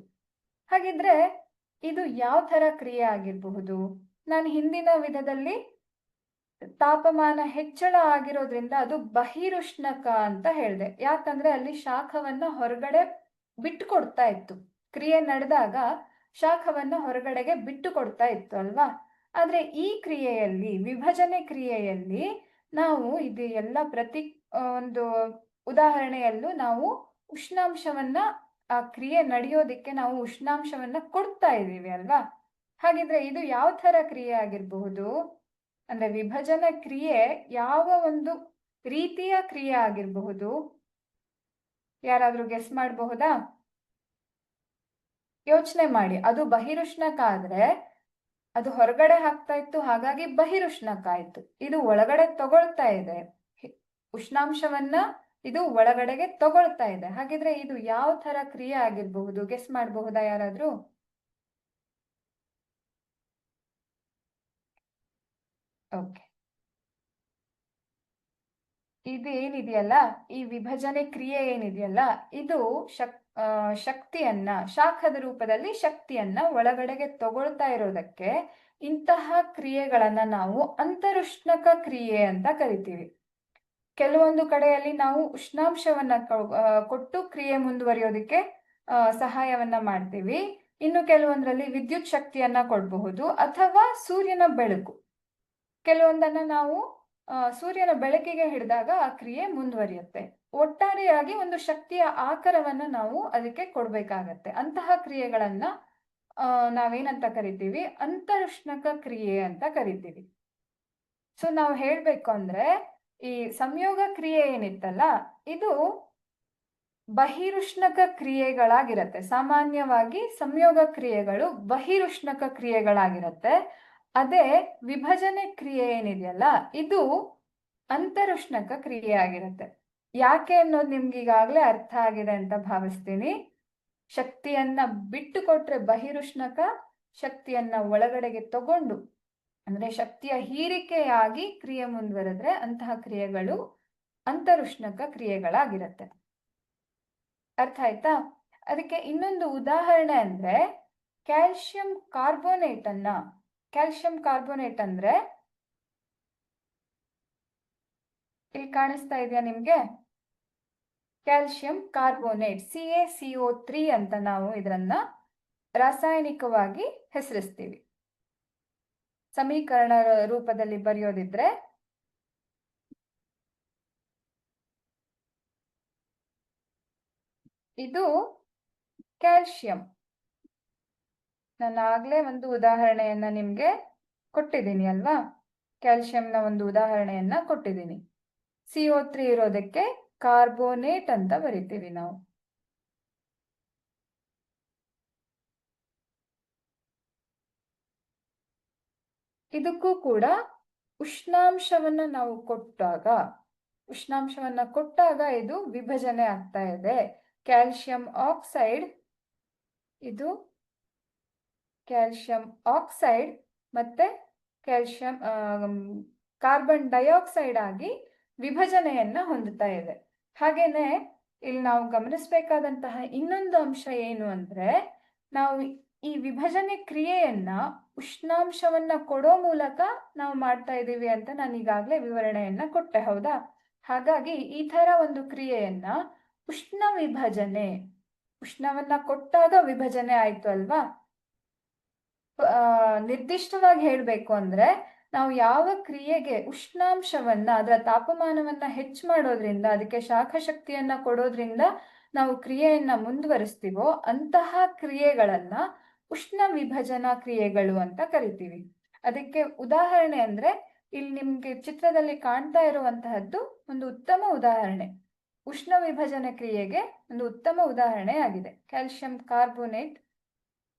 ಹಾಗಿದ್ರೆ ಇದು ಯಾವ ತರ ಕ್ರಿಯೆ ಆಗಿರಬಹುದು? ನಾನು ಹಿಂದಿನ ವಿಧದಲ್ಲಿ ತಾಪಮಾನ ಹೆಚ್ಚಳ ಆಗಿರೋದ್ರಿಂದ ಅದು ಬಹಿರುಷ್ಣಕ ಅಂತ ಹೇಳಿದೆ. ಯಾಕಂದ್ರೆ ಅಲ್ಲಿ ಶಾಖವನ್ನ ಹೊರಗಡೆ ಬಿಟ್ಟುಕೊಡ್ತಾ ಇತ್ತು. ಕ್ರಿಯೆ ನಡೆದಾಗ ಶಾಖವನ್ನ ಹೊರಗಡೆಗೆ ಬಿಟ್ಟು ಕೊಡ್ತಾ ಇತ್ತು ಅಲ್ವಾ. ಆದ್ರೆ ಈ ಕ್ರಿಯೆಯಲ್ಲಿ, ವಿಭಜನೆ ಕ್ರಿಯೆಯಲ್ಲಿ ನಾವು ಇದು ಎಲ್ಲ ಪ್ರತಿ ಒಂದು ಉದಾಹರಣೆಯಲ್ಲೂ ನಾವು ಉಷ್ಣಾಂಶವನ್ನ, ಆ ಕ್ರಿಯೆ ನಡೆಯೋದಿಕ್ಕೆ ನಾವು ಉಷ್ಣಾಂಶವನ್ನ ಕೊಡ್ತಾ ಇದ್ದೀವಿ ಅಲ್ವಾ. ಹಾಗಿದ್ರೆ ಇದು ಯಾವ ತರ ಕ್ರಿಯೆ ಆಗಿರಬಹುದು? ಅಂದ್ರೆ ವಿಭಜನೆ ಕ್ರಿಯೆ ಯಾವ ಒಂದು ರೀತಿಯ ಕ್ರಿಯೆ ಆಗಿರಬಹುದು? ಯಾರಾದ್ರೂ ಗೆಸ್ ಮಾಡಬಹುದಾ? ಯೋಚನೆ ಮಾಡಿ. ಅದು ಬಹಿರುಷ್ಣಕ ಆದ್ರೆ ಅದು ಹೊರಗಡೆ ಹಾಕ್ತಾ ಇತ್ತು, ಹಾಗಾಗಿ ಬಹಿರುಷ್ಣಕ ಆಯ್ತು. ಇದು ಒಳಗಡೆ ತಗೊಳ್ತಾ ಇದೆ ಉಷ್ಣಾಂಶವನ್ನ, ಇದು ಒಳಗಡೆಗೆ ತಗೊಳ್ತಾ ಇದೆ. ಹಾಗಿದ್ರೆ ಇದು ಯಾವ ತರ ಕ್ರಿಯೆ ಆಗಿರಬಹುದು? ಗೆಸ್ ಮಾಡಬಹುದಾ ಯಾರಾದ್ರೂ? ಓಕೆ, ಇದು ಏನಿದೆಯಲ್ಲ, ಈ ವಿಭಜನೆ ಕ್ರಿಯೆ ಏನಿದೆಯಲ್ಲ, ಇದು ಶಕ್ತಿಯನ್ನ, ಶಾಖದ ರೂಪದಲ್ಲಿ ಶಕ್ತಿಯನ್ನ ಒಳಗಡೆಗೆ ತಗೊಳ್ತಾ ಇರೋದಕ್ಕೆ ಇಂತಹ ಕ್ರಿಯೆಗಳನ್ನ ನಾವು ಅಂತರುಷ್ಣಕ ಕ್ರಿಯೆ ಅಂತ ಕರಿತೀವಿ. ಕೆಲವೊಂದು ಕಡೆಯಲ್ಲಿ ನಾವು ಉಷ್ಣಾಂಶವನ್ನ ಕೊಟ್ಟು ಕ್ರಿಯೆ ಮುಂದುವರಿಯೋದಕ್ಕೆ ಸಹಾಯವನ್ನ ಮಾಡ್ತೀವಿ. ಇನ್ನು ಕೆಲವೊಂದರಲ್ಲಿ ವಿದ್ಯುತ್ ಶಕ್ತಿಯನ್ನ ಕೊಡಬಹುದು, ಅಥವಾ ಸೂರ್ಯನ ಬೆಳಕು. ಕೆಲವೊಂದನ್ನ ನಾವು ಸೂರ್ಯನ ಬೆಳಕಿಗೆ ಹಿಡಿದಾಗ ಆ ಕ್ರಿಯೆ ಮುಂದುವರಿಯುತ್ತೆ. ಒಟ್ಟಾರೆಯಾಗಿ ಒಂದು ಶಕ್ತಿಯ ಆಕಾರವನ್ನ ನಾವು ಅದಕ್ಕೆ ಕೊಡ್ಬೇಕಾಗತ್ತೆ. ಅಂತಹ ಕ್ರಿಯೆಗಳನ್ನ ನಾವೇನಂತ ಕರಿತೀವಿ? ಅಂತರುಷ್ಣಕ ಕ್ರಿಯೆ ಅಂತ ಕರಿತೀವಿ. ಸೊ ನಾವು ಹೇಳ್ಬೇಕು ಅಂದ್ರೆ, ಈ ಸಂಯೋಗ ಕ್ರಿಯೆ ಏನಿತ್ತಲ್ಲ, ಇದು ಬಹಿರುಷ್ಣಕ ಕ್ರಿಯೆಗಳಾಗಿರತ್ತೆ. ಸಾಮಾನ್ಯವಾಗಿ ಸಂಯೋಗ ಕ್ರಿಯೆಗಳು ಬಹಿರುಷ್ಣಕ ಕ್ರಿಯೆಗಳಾಗಿರತ್ತೆ. ಅದೇ ವಿಭಜನೆ ಕ್ರಿಯೆ ಏನಿದೆಯಲ್ಲ, ಇದು ಅಂತರುಷ್ಣಕ ಕ್ರಿಯೆ ಆಗಿರುತ್ತೆ. ಯಾಕೆ ಅನ್ನೋದು ನಿಮ್ಗೆ ಈಗಾಗಲೇ ಅರ್ಥ ಆಗಿದೆ ಅಂತ ಭಾವಿಸ್ತೀನಿ. ಶಕ್ತಿಯನ್ನ ಬಿಟ್ಟು ಕೊಟ್ರೆ ಬಹಿರುಷ್ಣಕ, ಶಕ್ತಿಯನ್ನ ಒಳಗಡೆಗೆ ತಗೊಂಡು ಅಂದ್ರೆ ಶಕ್ತಿಯ ಹೀರಿಕೆಯಾಗಿ ಕ್ರಿಯೆ ಮುಂದುವರೆದ್ರೆ ಅಂತಹ ಕ್ರಿಯೆಗಳು ಅಂತರುಷ್ಣಕ ಕ್ರಿಯೆಗಳಾಗಿರುತ್ತೆ. ಅರ್ಥ ಆಯ್ತಾ? ಅದಕ್ಕೆ ಇನ್ನೊಂದು ಉದಾಹರಣೆ ಅಂದ್ರೆ ಕ್ಯಾಲ್ಸಿಯಂ ಕಾರ್ಬೋನೇಟ್ ಅನ್ನ. ಕ್ಯಾಲ್ಸಿಯಂ ಕಾರ್ಬೋನೇಟ್ ಅಂದ್ರೆ ಇಲ್ಲಿ ಕಾಣಿಸ್ತಾ ಇದೆಯಾ ನಿಮ್ಗೆ? ಕ್ಯಾಲ್ಸಿಯಂ ಕಾರ್ಬೋನೇಟ್, CaCO3 ಅಂತ ನಾವು ಇದನ್ನ ರಾಸಾಯನಿಕವಾಗಿ ಹೆಸರಿಸ್ತೀವಿ. ಸಮೀಕರಣ ರೂಪದಲ್ಲಿ ಬರೆಯೋದಿದ್ರೆ ಇದು ಕ್ಯಾಲ್ಸಿಯಂ. ನಾನು ಆಗ್ಲೇ ಒಂದು ಉದಾಹರಣೆಯನ್ನ ನಿಮ್ಗೆ ಕೊಟ್ಟಿದ್ದೀನಿ ಅಲ್ವಾ? ಕ್ಯಾಲ್ಸಿಯಂನ ಒಂದು ಉದಾಹರಣೆಯನ್ನ ಕೊಟ್ಟಿದ್ದೀನಿ. CO3 ಇರೋದಕ್ಕೆ ಕಾರ್ಬೋನೇಟ್ ಅಂತ ಬರಿತೀವಿ ನಾವು. ಇದಕ್ಕೂ ಕೂಡ ಉಷ್ಣಾಂಶವನ್ನ ನಾವು ಕೊಟ್ಟಾಗ ಇದು ವಿಭಜನೆ ಆಗ್ತಾ ಇದೆ. ಕ್ಯಾಲ್ಸಿಯಂ ಆಕ್ಸೈಡ್, ಇದು ಕ್ಯಾಲ್ಸಿಯಂ ಆಕ್ಸೈಡ್ ಮತ್ತೆ ಕ್ಯಾಲ್ಸಿಯಂ ಕಾರ್ಬನ್ ಡೈಆಕ್ಸೈಡ್ ಆಗಿ ವಿಭಜನೆಯನ್ನ ಹೊಂದುತ್ತಾ ಇದೆ. ಹಾಗೇನೆ ಇಲ್ಲಿ ನಾವು ಗಮನಿಸಬೇಕಾದಂತಹ ಇನ್ನೊಂದು ಅಂಶ ಏನು ಅಂದ್ರೆ, ನಾವು ಈ ವಿಭಜನೆ ಕ್ರಿಯೆಯನ್ನ ಉಷ್ಣಾಂಶವನ್ನ ಕೊಡೋ ಮೂಲಕ ನಾವು ಮಾಡ್ತಾ ಇದ್ದೀವಿ ಅಂತ ನಾನು ಈಗಾಗಲೇ ವಿವರಣೆಯನ್ನ ಕೊಟ್ಟೆ, ಹೌದಾ? ಹಾಗಾಗಿ ಈ ತರ ಒಂದು ಕ್ರಿಯೆಯನ್ನ ಉಷ್ಣ ವಿಭಜನೆ, ಉಷ್ಣವನ್ನ ಕೊಟ್ಟಾಗ ವಿಭಜನೆ ಆಯ್ತು ಅಲ್ವಾ? ನಿರ್ದಿಷ್ಟವಾಗಿ ಹೇಳ್ಬೇಕು ಅಂದ್ರೆ, ನಾವು ಯಾವ ಕ್ರಿಯೆಗೆ ಉಷ್ಣಾಂಶವನ್ನ, ಅದರ ತಾಪಮಾನವನ್ನ ಹೆಚ್ಚು ಮಾಡೋದ್ರಿಂದ, ಅದಕ್ಕೆ ಶಾಖ ಶಕ್ತಿಯನ್ನ ಕೊಡೋದ್ರಿಂದ ನಾವು ಕ್ರಿಯೆಯನ್ನ ಮುಂದುವರಿಸ್ತೀವೋ ಅಂತಹ ಕ್ರಿಯೆಗಳನ್ನ ಉಷ್ಣ ವಿಭಜನಾ ಕ್ರಿಯೆಗಳು ಅಂತ ಕರಿತೀವಿ. ಅದಕ್ಕೆ ಉದಾಹರಣೆ ಅಂದ್ರೆ ಇಲ್ಲಿ ನಿಮ್ಗೆ ಚಿತ್ರದಲ್ಲಿ ಕಾಣ್ತಾ ಇರುವಂತಹದ್ದು ಒಂದು ಉತ್ತಮ ಉದಾಹರಣೆ. ಉಷ್ಣ ವಿಭಜನೆ ಕ್ರಿಯೆಗೆ ಒಂದು ಉತ್ತಮ ಉದಾಹರಣೆ ಆಗಿದೆ. ಕ್ಯಾಲ್ಸಿಯಂ ಕಾರ್ಬೋನೇಟ್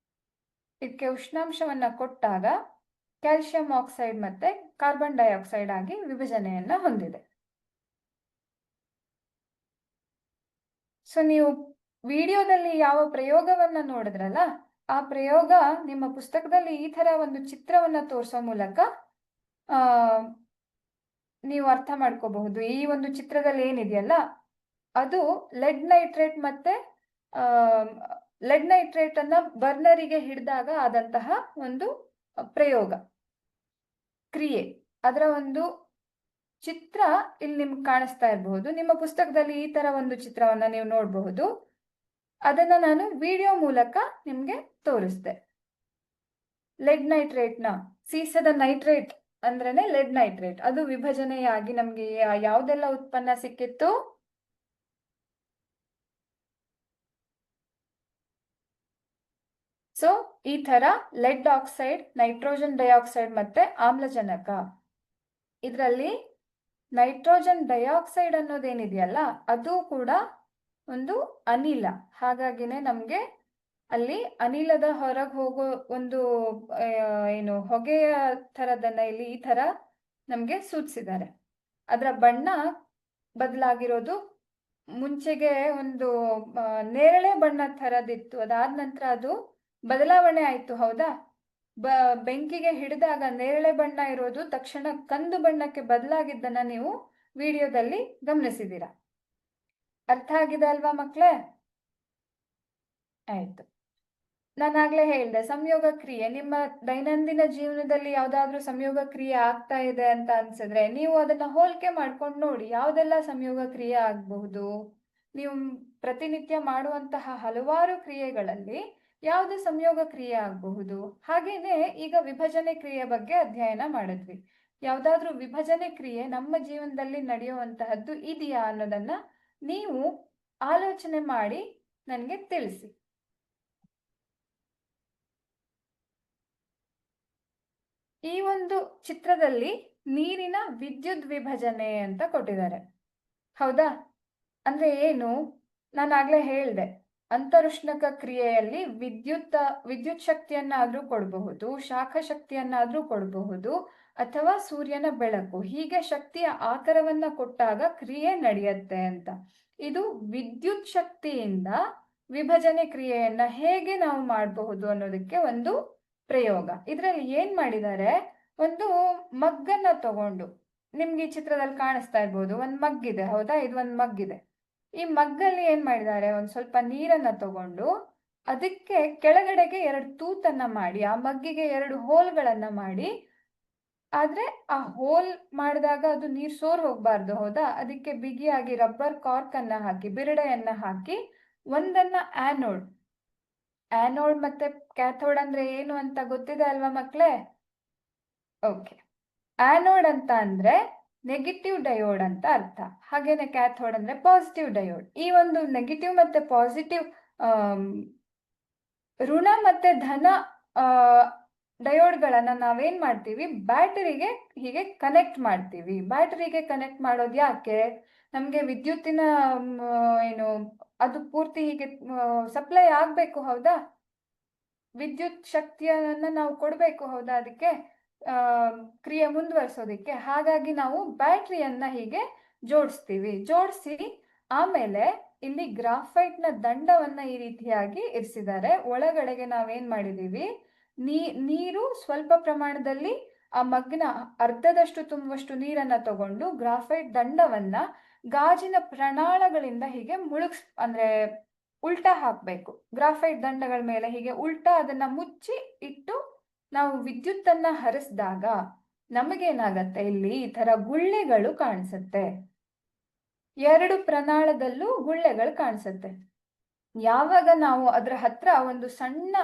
ಇದಕ್ಕೆ ಉಷ್ಣಾಂಶವನ್ನ ಕೊಟ್ಟಾಗ ಕ್ಯಾಲ್ಸಿಯಂ ಆಕ್ಸೈಡ್ ಮತ್ತೆ ಕಾರ್ಬನ್ ಡೈಆಕ್ಸೈಡ್ ಆಗಿ ವಿಭಜನೆಯನ್ನ ಹೊಂದಿದೆ. ಸೊ ನೀವು ವಿಡಿಯೋದಲ್ಲಿ ಯಾವ ಪ್ರಯೋಗವನ್ನ ನೋಡಿದ್ರಲ್ಲ, ಆ ಪ್ರಯೋಗ ನಿಮ್ಮ ಪುಸ್ತಕದಲ್ಲಿ ಈ ತರ ಒಂದು ಚಿತ್ರವನ್ನ ತೋರಿಸೋ ಮೂಲಕ ನೀವು ಅರ್ಥ ಮಾಡ್ಕೋಬಹುದು. ಈ ಒಂದು ಚಿತ್ರದಲ್ಲಿ ಏನಿದೆಯಲ್ಲ, ಅದು ಲೆಡ್ ನೈಟ್ರೇಟ್ ಮತ್ತೆ ಲೆಡ್ ನೈಟ್ರೇಟ್ ಅನ್ನ ಬರ್ನರಿಗೆ ಹಿಡಿದಾಗ ಆದಂತಹ ಒಂದು ಪ್ರಯೋಗ ಕ್ರಿಯೆ, ಅದರ ಒಂದು ಚಿತ್ರ ಇಲ್ಲಿ ನಿಮ್ಗೆ ಕಾಣಿಸ್ತಾ ಇರಬಹುದು. ನಿಮ್ಮ ಪುಸ್ತಕದಲ್ಲಿ ಈ ತರ ಒಂದು ಚಿತ್ರವನ್ನ ನೀವು ನೋಡಬಹುದು. ಅದನ್ನ ನಾನು ವಿಡಿಯೋ ಮೂಲಕ ನಿಮ್ಗೆ ತೋರಿಸ್ದೆ. ಲೆಡ್ ನೈಟ್ರೇಟ್ನ, ಸೀಸದ ನೈಟ್ರೇಟ್ ಅಂದ್ರೇನೆ ಲೆಡ್ ನೈಟ್ರೇಟ್, ಅದು ವಿಭಜನೆಯಾಗಿ ನಮ್ಗೆ ಯಾವುದೆಲ್ಲ ಉತ್ಪನ್ನ ಸಿಕ್ಕಿತ್ತು? ಸೊ ಈ ತರ ಲೆಡ್ ಆಕ್ಸೈಡ್, ನೈಟ್ರೋಜನ್ ಡೈಆಕ್ಸೈಡ್ ಮತ್ತೆ ಆಮ್ಲಜನಕ. ಇದರಲ್ಲಿ ನೈಟ್ರೋಜನ್ ಡೈಆಕ್ಸೈಡ್ ಅನ್ನೋದೇನಿದೆಯಲ್ಲ ಅದು ಕೂಡ ಒಂದು ಅನಿಲ. ಹಾಗಾಗಿನೇ ನಮ್ಗೆ ಅಲ್ಲಿ ಅನಿಲದ ಹೊರಗೆ ಹೋಗೋ ಒಂದು ಏನು ಹೊಗೆಯ ಥರದನ್ನ ಇಲ್ಲಿ ಈ ತರ ನಮ್ಗೆ ಸೂಚಿಸಿದ್ದಾರೆ. ಅದರ ಬಣ್ಣ ಬದಲಾಗಿರೋದು, ಮುಂಚೆಗೆ ಒಂದು ನೇರಳೆ ಬಣ್ಣದ ಥರದಿತ್ತು, ಅದಾದ ನಂತರ ಅದು ಬದಲಾವಣೆ ಆಯ್ತು, ಹೌದಾ? ಬೆಂಕಿಗೆ ಹಿಡಿದಾಗ ನೇರಳೆ ಬಣ್ಣ ಇರೋದು ತಕ್ಷಣ ಕಂದು ಬಣ್ಣಕ್ಕೆ ಬದಲಾಗಿದ್ದನ್ನ ನೀವು ವಿಡಿಯೋದಲ್ಲಿ ಗಮನಿಸಿದ್ದೀರಾ. ಅರ್ಥ ಆಗಿದೆ ಅಲ್ವಾ ಮಕ್ಕಳೇ? ಆಯ್ತು. ನಾನಾಗ್ಲೇ ಹೇಳಿದೆ, ಸಂಯೋಗ ಕ್ರಿಯೆ ನಿಮ್ಮ ದೈನಂದಿನ ಜೀವನದಲ್ಲಿ ಯಾವ್ದಾದ್ರು ಸಂಯೋಗ ಕ್ರಿಯೆ ಆಗ್ತಾ ಇದೆ ಅಂತ ಅನ್ಸಿದ್ರೆ ನೀವು ಅದನ್ನ ಹೋಲಿಕೆ ಮಾಡ್ಕೊಂಡು ನೋಡಿ, ಯಾವ್ದೆಲ್ಲ ಸಂಯೋಗ ಕ್ರಿಯೆ ಆಗಬಹುದು. ನೀವು ಪ್ರತಿನಿತ್ಯ ಮಾಡುವಂತಹ ಹಲವಾರು ಕ್ರಿಯೆಗಳಲ್ಲಿ ಯಾವ್ದು ಸಂಯೋಗ ಕ್ರಿಯೆ ಆಗಬಹುದು. ಹಾಗೇನೆ ಈಗ ವಿಭಜನೆ ಕ್ರಿಯೆ ಬಗ್ಗೆ ಅಧ್ಯಯನ ಮಾಡಿದ್ವಿ. ಯಾವ್ದಾದ್ರೂ ವಿಭಜನೆ ಕ್ರಿಯೆ ನಮ್ಮ ಜೀವನದಲ್ಲಿ ನಡೆಯುವಂತಹದ್ದು ಇದೆಯಾ ಅನ್ನೋದನ್ನ ನೀವು ಆಲೋಚನೆ ಮಾಡಿ ನನಗೆ ತಿಳಿಸಿ. ಈ ಒಂದು ಚಿತ್ರದಲ್ಲಿ ನೀರಿನ ವಿದ್ಯುತ್ ವಿಭಜನೆ ಅಂತ ಕೊಟ್ಟಿದ್ದಾರೆ, ಹೌದಾ? ಅಂದ್ರೆ ಏನು? ನಾನಾಗ್ಲೇ ಹೇಳ್ದೆ, ಅಂತರುಷ್ಣಕ ಕ್ರಿಯೆಯಲ್ಲಿ ವಿದ್ಯುತ್ ಶಕ್ತಿಯನ್ನಾದ್ರೂ ಕೊಡಬಹುದು, ಶಾಖ ಶಕ್ತಿಯನ್ನಾದ್ರೂ ಕೊಡಬಹುದು, ಅಥವಾ ಸೂರ್ಯನ ಬೆಳಕು, ಹೀಗೆ ಶಕ್ತಿಯ ಆಕಾರವನ್ನ ಕೊಟ್ಟಾಗ ಕ್ರಿಯೆ ನಡೆಯುತ್ತೆ ಅಂತ. ಇದು ವಿದ್ಯುತ್ ಶಕ್ತಿಯಿಂದ ವಿಭಜನೆ ಕ್ರಿಯೆಯನ್ನ ಹೇಗೆ ನಾವು ಮಾಡಬಹುದು ಅನ್ನೋದಕ್ಕೆ ಒಂದು ಪ್ರಯೋಗ. ಇದರಲ್ಲಿ ಏನ್ ಮಾಡಿದ್ದಾರೆ, ಒಂದು ಮಗ್ಗನ್ನ ತಗೊಂಡು, ನಿಮ್ಗೆ ಈ ಚಿತ್ರದಲ್ಲಿ ಕಾಣಿಸ್ತಾ ಇರ್ಬೋದು, ಒಂದ್ ಮಗ್ಗಿದೆ, ಹೌದಾ? ಇದು ಒಂದ್ ಮಗ್ಗಿದೆ. ಈ ಮಗ್ಗಲ್ಲಿ ಏನ್ ಮಾಡಿದ್ದಾರೆ, ಒಂದ್ ಸ್ವಲ್ಪ ನೀರನ್ನ ತಗೊಂಡು ಅದಕ್ಕೆ ಕೆಳಗಡೆಗೆ 2 ತೂತನ್ನ ಮಾಡಿ, ಆ ಮಗ್ಗಿಗೆ 2 ಹೋಲ್ಗಳನ್ನ ಮಾಡಿ, ಆದ್ರೆ ಆ ಹೋಲ್ ಮಾಡಿದಾಗ ಅದು ನೀರ್ ಸೋರ್ ಹೋಗ್ಬಾರ್ದು, ಹೌದಾ? ಅದಕ್ಕೆ ಬಿಗಿಯಾಗಿ ರಬ್ಬರ್ ಕಾರ್ಕ್ ಅನ್ನ ಹಾಕಿ, ಬಿರಡೆಯನ್ನ ಹಾಕಿ, ಒಂದನ್ನ ಆನೋಡ್ ಮತ್ತೆ ಕ್ಯಾಥೋಡ್ ಅಂದ್ರೆ ಏನು ಅಂತ ಗೊತ್ತಿದೆ ಅಲ್ವಾ ಮಕ್ಳೇ? ಓಕೆ. ಆನೋಡ್ ಅಂತ ಅಂದ್ರೆ ನೆಗೆಟಿವ್ ಡಯೋಡ್ ಅಂತ ಅರ್ಥ, ಹಾಗೇನೆ ಕ್ಯಾಥೋಡ್ ಅಂದ್ರೆ ಪಾಸಿಟಿವ್ ಡಯೋಡ್. ಈ ಒಂದು ನೆಗೆಟಿವ್ ಮತ್ತೆ ಪಾಸಿಟಿವ್ ಋಣ ಮತ್ತೆ ಧನ ಡಯೋಡ್ಗಳನ್ನ ನಾವೇನ್ ಮಾಡ್ತೀವಿ, ಬ್ಯಾಟರಿಗೆ ಹೀಗೆ ಕನೆಕ್ಟ್ ಮಾಡ್ತೀವಿ. ಬ್ಯಾಟರಿಗೆ ಕನೆಕ್ಟ್ ಮಾಡೋದು ಯಾಕೆ? ನಮ್ಗೆ ವಿದ್ಯುತ್ತಿನ ಏನು ಅದು ಪೂರ್ತಿ ಹೀಗೆ ಸಪ್ಲೈ ಆಗ್ಬೇಕು, ಹೌದಾ? ವಿದ್ಯುತ್ ಶಕ್ತಿಯನ್ನ ನಾವು ಕೊಡ್ಬೇಕು, ಹೌದಾ? ಅದಕ್ಕೆ ಕ್ರಿಯೆ ಮುಂದುವರಿಸೋದಿಕ್ಕೆ. ಹಾಗಾಗಿ ನಾವು ಬ್ಯಾಟ್ರಿಯನ್ನ ಹೀಗೆ ಜೋಡಿಸಿ ಆಮೇಲೆ ಇಲ್ಲಿ ಗ್ರಾಫೈಟ್ ನ ದಂಡವನ್ನ ಈ ರೀತಿಯಾಗಿ ಇರಿಸಿದ್ದಾರೆ. ಒಳಗಡೆಗೆ ನಾವೇನ್ ಮಾಡಿದೀವಿ, ನೀರು ಸ್ವಲ್ಪ ಪ್ರಮಾಣದಲ್ಲಿ ಆ ಮಗ್ಗಿನ ಅರ್ಧದಷ್ಟು ತುಂಬುವಷ್ಟು ನೀರನ್ನ ತಗೊಂಡು ಗ್ರಾಫೈಟ್ ದಂಡವನ್ನ ಗಾಜಿನ ಪ್ರಣಾಳಗಳಿಂದ ಹೀಗೆ ಅಂದ್ರೆ ಉಲ್ಟಾ ಹಾಕ್ಬೇಕು. ಗ್ರಾಫೈಟ್ ದಂಡಗಳ ಮೇಲೆ ಹೀಗೆ ಉಲ್ಟಾ ಅದನ್ನ ಮುಚ್ಚಿ ಇಟ್ಟು ನಾವು ವಿದ್ಯುತ್ತನ್ನ ಹರಿಸಿದಾಗ ನಮಗೇನಾಗತ್ತೆ, ಇಲ್ಲಿ ಈ ತರ ಗುಳ್ಳೆಗಳು ಕಾಣಿಸುತ್ತೆ. 2 ಪ್ರಣಾಳದಲ್ಲೂ ಗುಳ್ಳೆಗಳು ಕಾಣಿಸುತ್ತೆ. ಯಾವಾಗ ನಾವು ಅದರ ಹತ್ರ ಒಂದು ಸಣ್ಣ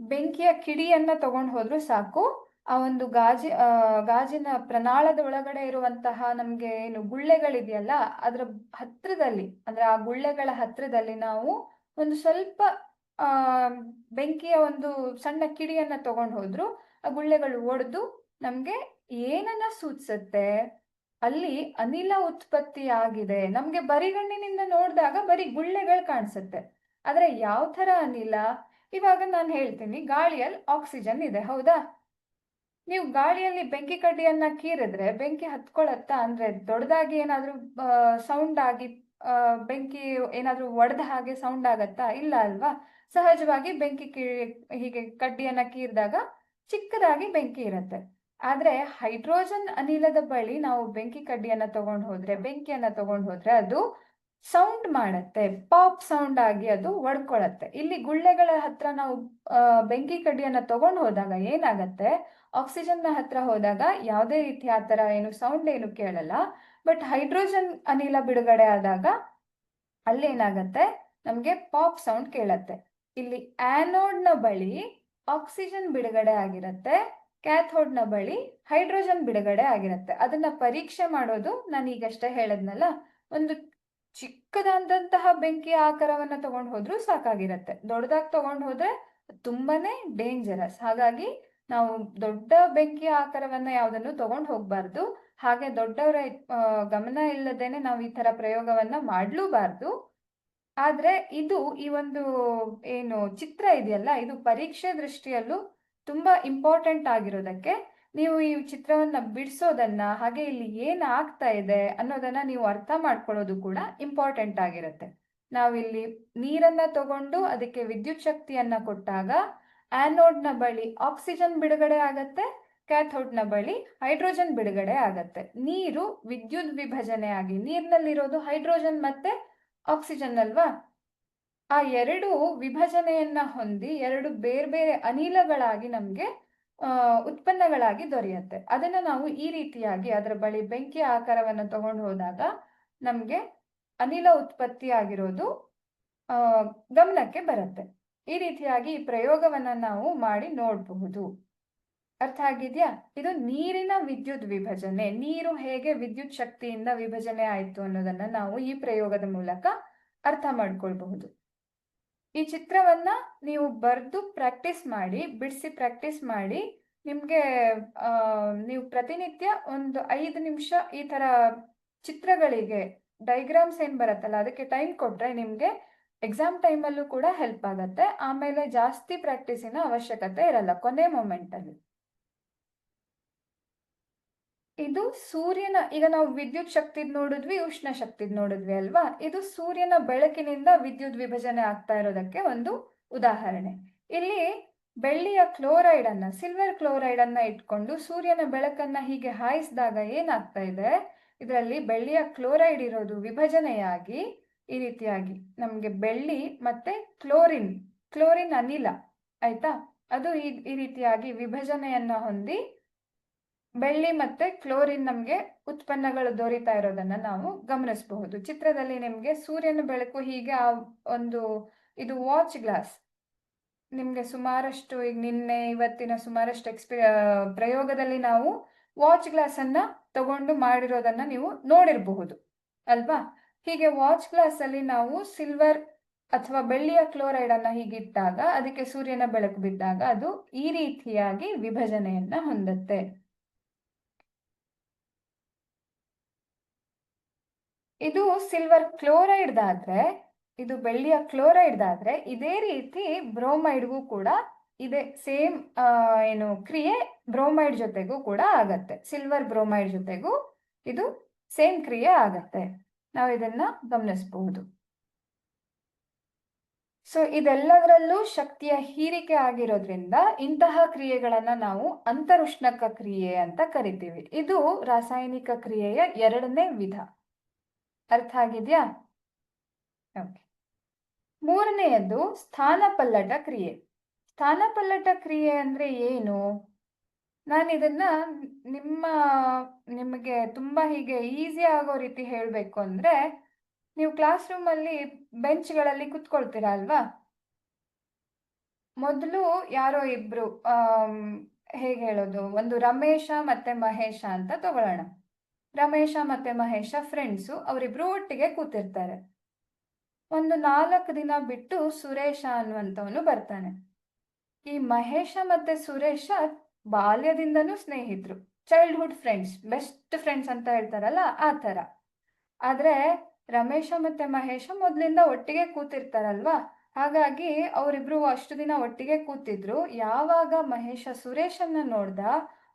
ಬೆಂಕಿಯ ಕಿಡಿಯನ್ನ ತಗೊಂಡು ಹೋದ್ರು ಸಾಕು, ಆ ಒಂದು ಗಾಜಿನ ಪ್ರಣಾಳದ ಒಳಗಡೆ ಇರುವಂತಹ ನಮ್ಗೆ ಏನು ಗುಳ್ಳೆಗಳಿದೆಯಲ್ಲ ಅದರ ಹತ್ರದಲ್ಲಿ, ಅಂದ್ರೆ ಆ ಗುಳ್ಳೆಗಳ ಹತ್ರದಲ್ಲಿ ನಾವು ಒಂದು ಸ್ವಲ್ಪ ಬೆಂಕಿಯ ಒಂದು ಸಣ್ಣ ಕಿಡಿಯನ್ನ ತಗೊಂಡು ಹೋದ್ರು ಆ ಗುಳ್ಳೆಗಳು ಒಡೆದು ನಮ್ಗೆ ಏನನ್ನ ಸೂಚಿಸುತ್ತೆ, ಅಲ್ಲಿ ಅನಿಲ ಉತ್ಪತ್ತಿ ಆಗಿದೆ. ನಮ್ಗೆ ಬರಿಗಣ್ಣಿನಿಂದ ನೋಡಿದಾಗ ಬರೀ ಗುಳ್ಳೆಗಳು ಕಾಣಿಸುತ್ತೆ. ಆದ್ರೆ ಯಾವ ತರ ಅನಿಲ? ಇವಾಗ ನಾನು ಹೇಳ್ತೀನಿ, ಗಾಳಿಯಲ್ಲಿ ಆಕ್ಸಿಜನ್ ಇದೆ, ಹೌದಾ? ನೀವು ಗಾಳಿಯಲ್ಲಿ ಬೆಂಕಿ ಕಡ್ಡಿಯನ್ನ ಕೀರಿದ್ರೆ ಬೆಂಕಿ ಹತ್ಕೊಳತ್ತಾ? ಅಂದ್ರೆ ದೊಡ್ಡದಾಗಿ ಏನಾದ್ರೂ ಸೌಂಡ್ ಆಗಿ ಬೆಂಕಿ ಏನಾದ್ರೂ ಒಡೆದ ಹಾಗೆ ಸೌಂಡ್ ಆಗತ್ತಾ? ಇಲ್ಲ ಅಲ್ವಾ? ಸಹಜವಾಗಿ ಬೆಂಕಿ ಹೀಗೆ ಕಡ್ಡಿಯನ್ನ ಕೀರಿದಾಗ ಚಿಕ್ಕದಾಗಿ ಬೆಂಕಿ ಇರುತ್ತೆ. ಆದ್ರೆ ಹೈಡ್ರೋಜನ್ ಅನಿಲದ ಬಳಿ ನಾವು ಬೆಂಕಿಯನ್ನ ತಗೊಂಡು ಹೋದ್ರೆ ಅದು ಸೌಂಡ್ ಮಾಡತ್ತೆ, ಪಾಪ್ ಸೌಂಡ್ ಆಗಿ ಅದು ಒಡ್ಕೊಳತ್ತೆ. ಇಲ್ಲಿ ಗುಳ್ಳೆಗಳ ಹತ್ರ ನಾವು ಬೆಂಕಿ ಕಡ್ಡಿಯನ್ನ ತಗೊಂಡು ಹೋದಾಗ ಏನಾಗತ್ತೆ, ಆಕ್ಸಿಜನ್ ನ ಹತ್ರ ಹೋದಾಗ ಯಾವುದೇ ರೀತಿ ಆ ತರ ಏನು ಸೌಂಡ್ ಏನು ಕೇಳಲ್ಲ. ಬಟ್ ಹೈಡ್ರೋಜನ್ ಅನಿಲ ಬಿಡುಗಡೆ ಆದಾಗ ಅಲ್ಲೇನಾಗತ್ತೆ, ನಮಗೆ ಪಾಪ್ ಸೌಂಡ್ ಕೇಳತ್ತೆ. ಇಲ್ಲಿ ಆ್ಯನೋಡ್ನ ಬಳಿ ಆಕ್ಸಿಜನ್ ಬಿಡುಗಡೆ ಆಗಿರುತ್ತೆ, ಕ್ಯಾಥೋಡ್ನ ಬಳಿ ಹೈಡ್ರೋಜನ್ ಬಿಡುಗಡೆ ಆಗಿರುತ್ತೆ. ಅದನ್ನ ಪರೀಕ್ಷೆ ಮಾಡೋದು ನಾನು ಈಗಷ್ಟೇ ಹೇಳದ್ನಲ್ಲ, ಒಂದು ಚಿಕ್ಕದಾದಂತಹ ಬೆಂಕಿಯ ಆಕಾರವನ್ನ ತಗೊಂಡು ಹೋದ್ರೂ ಸಾಕಾಗಿರತ್ತೆ. ದೊಡ್ಡದಾಗಿ ತಗೊಂಡು ಹೋದ್ರೆ ತುಂಬಾನೇ ಡೇಂಜರಸ್. ಹಾಗಾಗಿ ನಾವು ದೊಡ್ಡ ಬೆಂಕಿಯ ಆಕಾರವನ್ನ ಯಾವುದನ್ನು ತಗೊಂಡು ಹೋಗ್ಬಾರ್ದು. ಹಾಗೆ ದೊಡ್ಡವರ ಗಮನ ಇಲ್ಲದೇನೆ ನಾವು ಈ ತರ ಪ್ರಯೋಗವನ್ನ ಮಾಡ್ಲೂಬಾರ್ದು. ಆದ್ರೆ ಇದು ಈ ಒಂದು ಏನು ಚಿತ್ರ ಇದೆಯಲ್ಲ, ಇದು ಪರೀಕ್ಷೆ ದೃಷ್ಟಿಯಲ್ಲೂ ತುಂಬಾ ಇಂಪಾರ್ಟೆಂಟ್ ಆಗಿರೋದಕ್ಕೆ ನೀವು ಈ ಚಿತ್ರವನ್ನ ಬಿಡಿಸೋದನ್ನ, ಹಾಗೆ ಇಲ್ಲಿ ಏನ್ ಆಗ್ತಾ ಇದೆ ಅನ್ನೋದನ್ನ ನೀವು ಅರ್ಥ ಮಾಡ್ಕೊಳ್ಳೋದು ಕೂಡ ಇಂಪಾರ್ಟೆಂಟ್ ಆಗಿರುತ್ತೆ. ನಾವಿಲ್ಲಿ ನೀರನ್ನ ತಗೊಂಡು ಅದಕ್ಕೆ ವಿದ್ಯುತ್ ಶಕ್ತಿಯನ್ನ ಕೊಟ್ಟಾಗ ಆ್ಯನೋಡ್ನ ಬಳಿ ಆಕ್ಸಿಜನ್ ಬಿಡುಗಡೆ ಆಗತ್ತೆ, ಕ್ಯಾಥೋಡ್ನ ಬಳಿ ಹೈಡ್ರೋಜನ್ ಬಿಡುಗಡೆ ಆಗತ್ತೆ. ನೀರು ವಿದ್ಯುತ್ ವಿಭಜನೆ ಆಗಿ, ನೀರಿನಲ್ಲಿರೋದು ಹೈಡ್ರೋಜನ್ ಮತ್ತೆ ಆಕ್ಸಿಜನ್ ಅಲ್ವಾ, ಆ ಎರಡು ವಿಭಜನೆಯನ್ನ ಹೊಂದಿ ಎರಡು ಬೇರೆ ಬೇರೆ ಅನಿಲಗಳಾಗಿ ನಮ್ಗೆ ಉತ್ಪನ್ನಗಳಾಗಿ ದೊರೆಯುತ್ತೆ. ಅದನ್ನ ನಾವು ಈ ರೀತಿಯಾಗಿ ಅದರ ಬಳಿ ಬೆಂಕಿಯ ಆಕಾರವನ್ನು ತಗೊಂಡು ಹೋದಾಗ ನಮ್ಗೆ ಅನಿಲ ಉತ್ಪತ್ತಿ ಆಗಿರೋದು ಗಮನಕ್ಕೆ ಬರುತ್ತೆ. ಈ ರೀತಿಯಾಗಿ ಈ ಪ್ರಯೋಗವನ್ನ ನಾವು ಮಾಡಿ ನೋಡಬಹುದು. ಅರ್ಥ ಆಗಿದ್ಯಾ? ಇದು ನೀರಿನ ವಿದ್ಯುತ್ ವಿಭಜನೆ, ನೀರು ಹೇಗೆ ವಿದ್ಯುತ್ ಶಕ್ತಿಯಿಂದ ವಿಭಜನೆ ಆಯ್ತು ಅನ್ನೋದನ್ನ ನಾವು ಈ ಪ್ರಯೋಗದ ಮೂಲಕ ಅರ್ಥ ಮಾಡ್ಕೊಳ್ಬಹುದು. ಈ ಚಿತ್ರವನ್ನ ನೀವು ಬರೆದು ಪ್ರಾಕ್ಟೀಸ್ ಮಾಡಿ, ಬಿಡಿಸಿ ಪ್ರಾಕ್ಟೀಸ್ ಮಾಡಿ. ನಿಮ್ಗೆ ನೀವು ಪ್ರತಿನಿತ್ಯ ಒಂದು 5 ನಿಮಿಷ ಈ ತರ ಚಿತ್ರಗಳಿಗೆ ಡೈಗ್ರಾಮ್ಸ್ ಏನ್ ಬರುತ್ತಲ್ಲ ಅದಕ್ಕೆ ಟೈಮ್ ಕೊಟ್ರೆ ನಿಮ್ಗೆ ಎಕ್ಸಾಮ್ ಟೈಮಲ್ಲೂ ಕೂಡ ಹೆಲ್ಪ್ ಆಗತ್ತೆ. ಆಮೇಲೆ ಜಾಸ್ತಿ ಪ್ರಾಕ್ಟೀಸಿನ ಅವಶ್ಯಕತೆ ಇರಲ್ಲ ಕೊನೆ ಮೊಮೆಂಟ್ ಅಲ್ಲಿ. ಇದು ಸೂರ್ಯನ, ಈಗ ನಾವು ವಿದ್ಯುತ್ ಶಕ್ತಿದ್ ನೋಡಿದ್ವಿ, ಉಷ್ಣ ಶಕ್ತಿದ್ ನೋಡಿದ್ವಿ ಅಲ್ವಾ. ಇದು ಸೂರ್ಯನ ಬೆಳಕಿನಿಂದ ವಿದ್ಯುತ್ ವಿಭಜನೆ ಆಗ್ತಾ ಇರೋದಕ್ಕೆ ಒಂದು ಉದಾಹರಣೆ. ಇಲ್ಲಿ ಬೆಳ್ಳಿಯ ಕ್ಲೋರೈಡ್ ಅನ್ನ, ಸಿಲ್ವರ್ ಕ್ಲೋರೈಡ್ ಅನ್ನ ಇಟ್ಕೊಂಡು ಸೂರ್ಯನ ಬೆಳಕನ್ನ ಹೀಗೆ ಹಾಯಿಸಿದಾಗ ಏನಾಗ್ತಾ ಇದೆ, ಇದರಲ್ಲಿ ಬೆಳ್ಳಿಯ ಕ್ಲೋರೈಡ್ ಇರೋದು ವಿಭಜನೆಯಾಗಿ ಈ ರೀತಿಯಾಗಿ ನಮ್ಗೆ ಬೆಳ್ಳಿ ಮತ್ತೆ ಕ್ಲೋರಿನ್ ಅನಿಲ ಆಯ್ತಾ, ಅದು ಈ ರೀತಿಯಾಗಿ ವಿಭಜನೆಯನ್ನ ಹೊಂದಿ ಬೆಳ್ಳಿ ಮತ್ತೆ ಕ್ಲೋರಿನ್ ನಮ್ಗೆ ಉತ್ಪನ್ನಗಳು ದೊರೀತಾ ಇರೋದನ್ನ ನಾವು ಗಮನಿಸಬಹುದು. ಚಿತ್ರದಲ್ಲಿ ನಿಮ್ಗೆ ಸೂರ್ಯನ ಬೆಳಕು ಹೀಗೆ ಒಂದು, ಇದು ವಾಚ್ ಗ್ಲಾಸ್, ನಿಮ್ಗೆ ಸುಮಾರಷ್ಟು ಈಗ ನಿನ್ನೆ ಇವತ್ತಿನ ಸುಮಾರಷ್ಟು ಪ್ರಯೋಗದಲ್ಲಿ ನಾವು ವಾಚ್ ಗ್ಲಾಸ್ ಅನ್ನ ತಗೊಂಡು ಮಾಡಿರೋದನ್ನ ನೀವು ನೋಡಿರಬಹುದು ಅಲ್ವಾ. ಹೀಗೆ ವಾಚ್ ಗ್ಲಾಸ್ ಅಲ್ಲಿ ನಾವು ಸಿಲ್ವರ್ ಅಥವಾ ಬೆಳ್ಳಿಯ ಕ್ಲೋರೈಡ್ ಅನ್ನ ಹೀಗಿಟ್ಟಾಗ ಅದಕ್ಕೆ ಸೂರ್ಯನ ಬೆಳಕು ಬಿದ್ದಾಗ ಅದು ಈ ರೀತಿಯಾಗಿ ವಿಭಜನೆಯನ್ನ ಹೊಂದುತ್ತೆ. ಇದು ಸಿಲ್ವರ್ ಕ್ಲೋರೈಡ್ದಾದ್ರೆ, ಇದು ಬೆಳ್ಳಿಯ ಕ್ಲೋರೈಡ್ದಾದ್ರೆ ಇದೇ ರೀತಿ ಬ್ರೋಮೈಡ್ಗೂ ಕೂಡ ಇದೆ ಸೇಮ್ ಏನು ಕ್ರಿಯೆ ಬ್ರೋಮೈಡ್ ಜೊತೆಗೂ ಕೂಡ ಆಗತ್ತೆ. ಸಿಲ್ವರ್ ಬ್ರೋಮೈಡ್ ಜೊತೆಗೂ ಇದು ಸೇಮ್ ಕ್ರಿಯೆ ಆಗತ್ತೆ. ನಾವು ಇದನ್ನ ಗಮನಿಸಬಹುದು. ಸೊ ಇದೆಲ್ಲದರಲ್ಲೂ ಶಕ್ತಿಯ ಹೀರಿಕೆ ಆಗಿರೋದ್ರಿಂದ ಇಂತಹ ಕ್ರಿಯೆಗಳನ್ನ ನಾವು ಅಂತರುಷ್ಣಕ ಕ್ರಿಯೆ ಅಂತ ಕರಿತೀವಿ. ಇದು ರಾಸಾಯನಿಕ ಕ್ರಿಯೆಯ 2ನೇ ವಿಧ. ಅರ್ಥ ಆಗಿದ್ಯಾ? ಓಕೆ. 3ನೇಯದ್ದು ಸ್ಥಾನಪಲ್ಲಟ ಕ್ರಿಯೆ. ಸ್ಥಾನಪಲ್ಲಟ ಕ್ರಿಯೆ ಅಂದ್ರೆ ಏನು? ನಾನು ಇದನ್ನ ನಿಮಗೆ ತುಂಬಾ ಹೀಗೆ ಈಸಿ ಆಗೋ ರೀತಿ ಹೇಳಬೇಕು ಅಂದ್ರೆ, ನೀವು ಕ್ಲಾಸ್ ರೂಮ್ ಅಲ್ಲಿ ಬೆಂಚ್ಗಳಲ್ಲಿ ಕುತ್ಕೊಳ್ತೀರಾ ಅಲ್ವಾ. ಮೊದಲು ಯಾರೋ ಇಬ್ರು ಹೇಗೆ ಹೇಳೋದು, ಒಂದು ರಮೇಶ ಮತ್ತೆ ಮಹೇಶ ಅಂತ ತಗೊಳ್ಳೋಣ. ರಮೇಶ ಮತ್ತೆ ಮಹೇಶ ಫ್ರೆಂಡ್ಸು, ಅವರಿಬ್ರು ಒಟ್ಟಿಗೆ ಕೂತಿರ್ತಾರೆ. ಒಂದು 4 ದಿನ ಬಿಟ್ಟು ಸುರೇಶ ಅನ್ನುವಂಥವನು ಬರ್ತಾನೆ. ಈ ಮಹೇಶ ಮತ್ತೆ ಸುರೇಶ ಬಾಲ್ಯದಿಂದನೂ ಸ್ನೇಹಿತರು, ಚೈಲ್ಡ್ಹುಡ್ ಫ್ರೆಂಡ್ಸ್, ಬೆಸ್ಟ್ ಫ್ರೆಂಡ್ಸ್ ಅಂತ ಹೇಳ್ತಾರಲ್ಲ ಆ ಥರ. ಆದ್ರೆ ರಮೇಶ ಮತ್ತೆ ಮಹೇಶ ಮೊದಲಿಂದ ಒಟ್ಟಿಗೆ ಕೂತಿರ್ತಾರಲ್ವಾ, ಹಾಗಾಗಿ ಅವರಿಬ್ರು ಅಷ್ಟು ದಿನ ಒಟ್ಟಿಗೆ ಕೂತಿದ್ರು. ಯಾವಾಗ ಮಹೇಶ ಸುರೇಶನ್ನ ನೋಡ್ದ,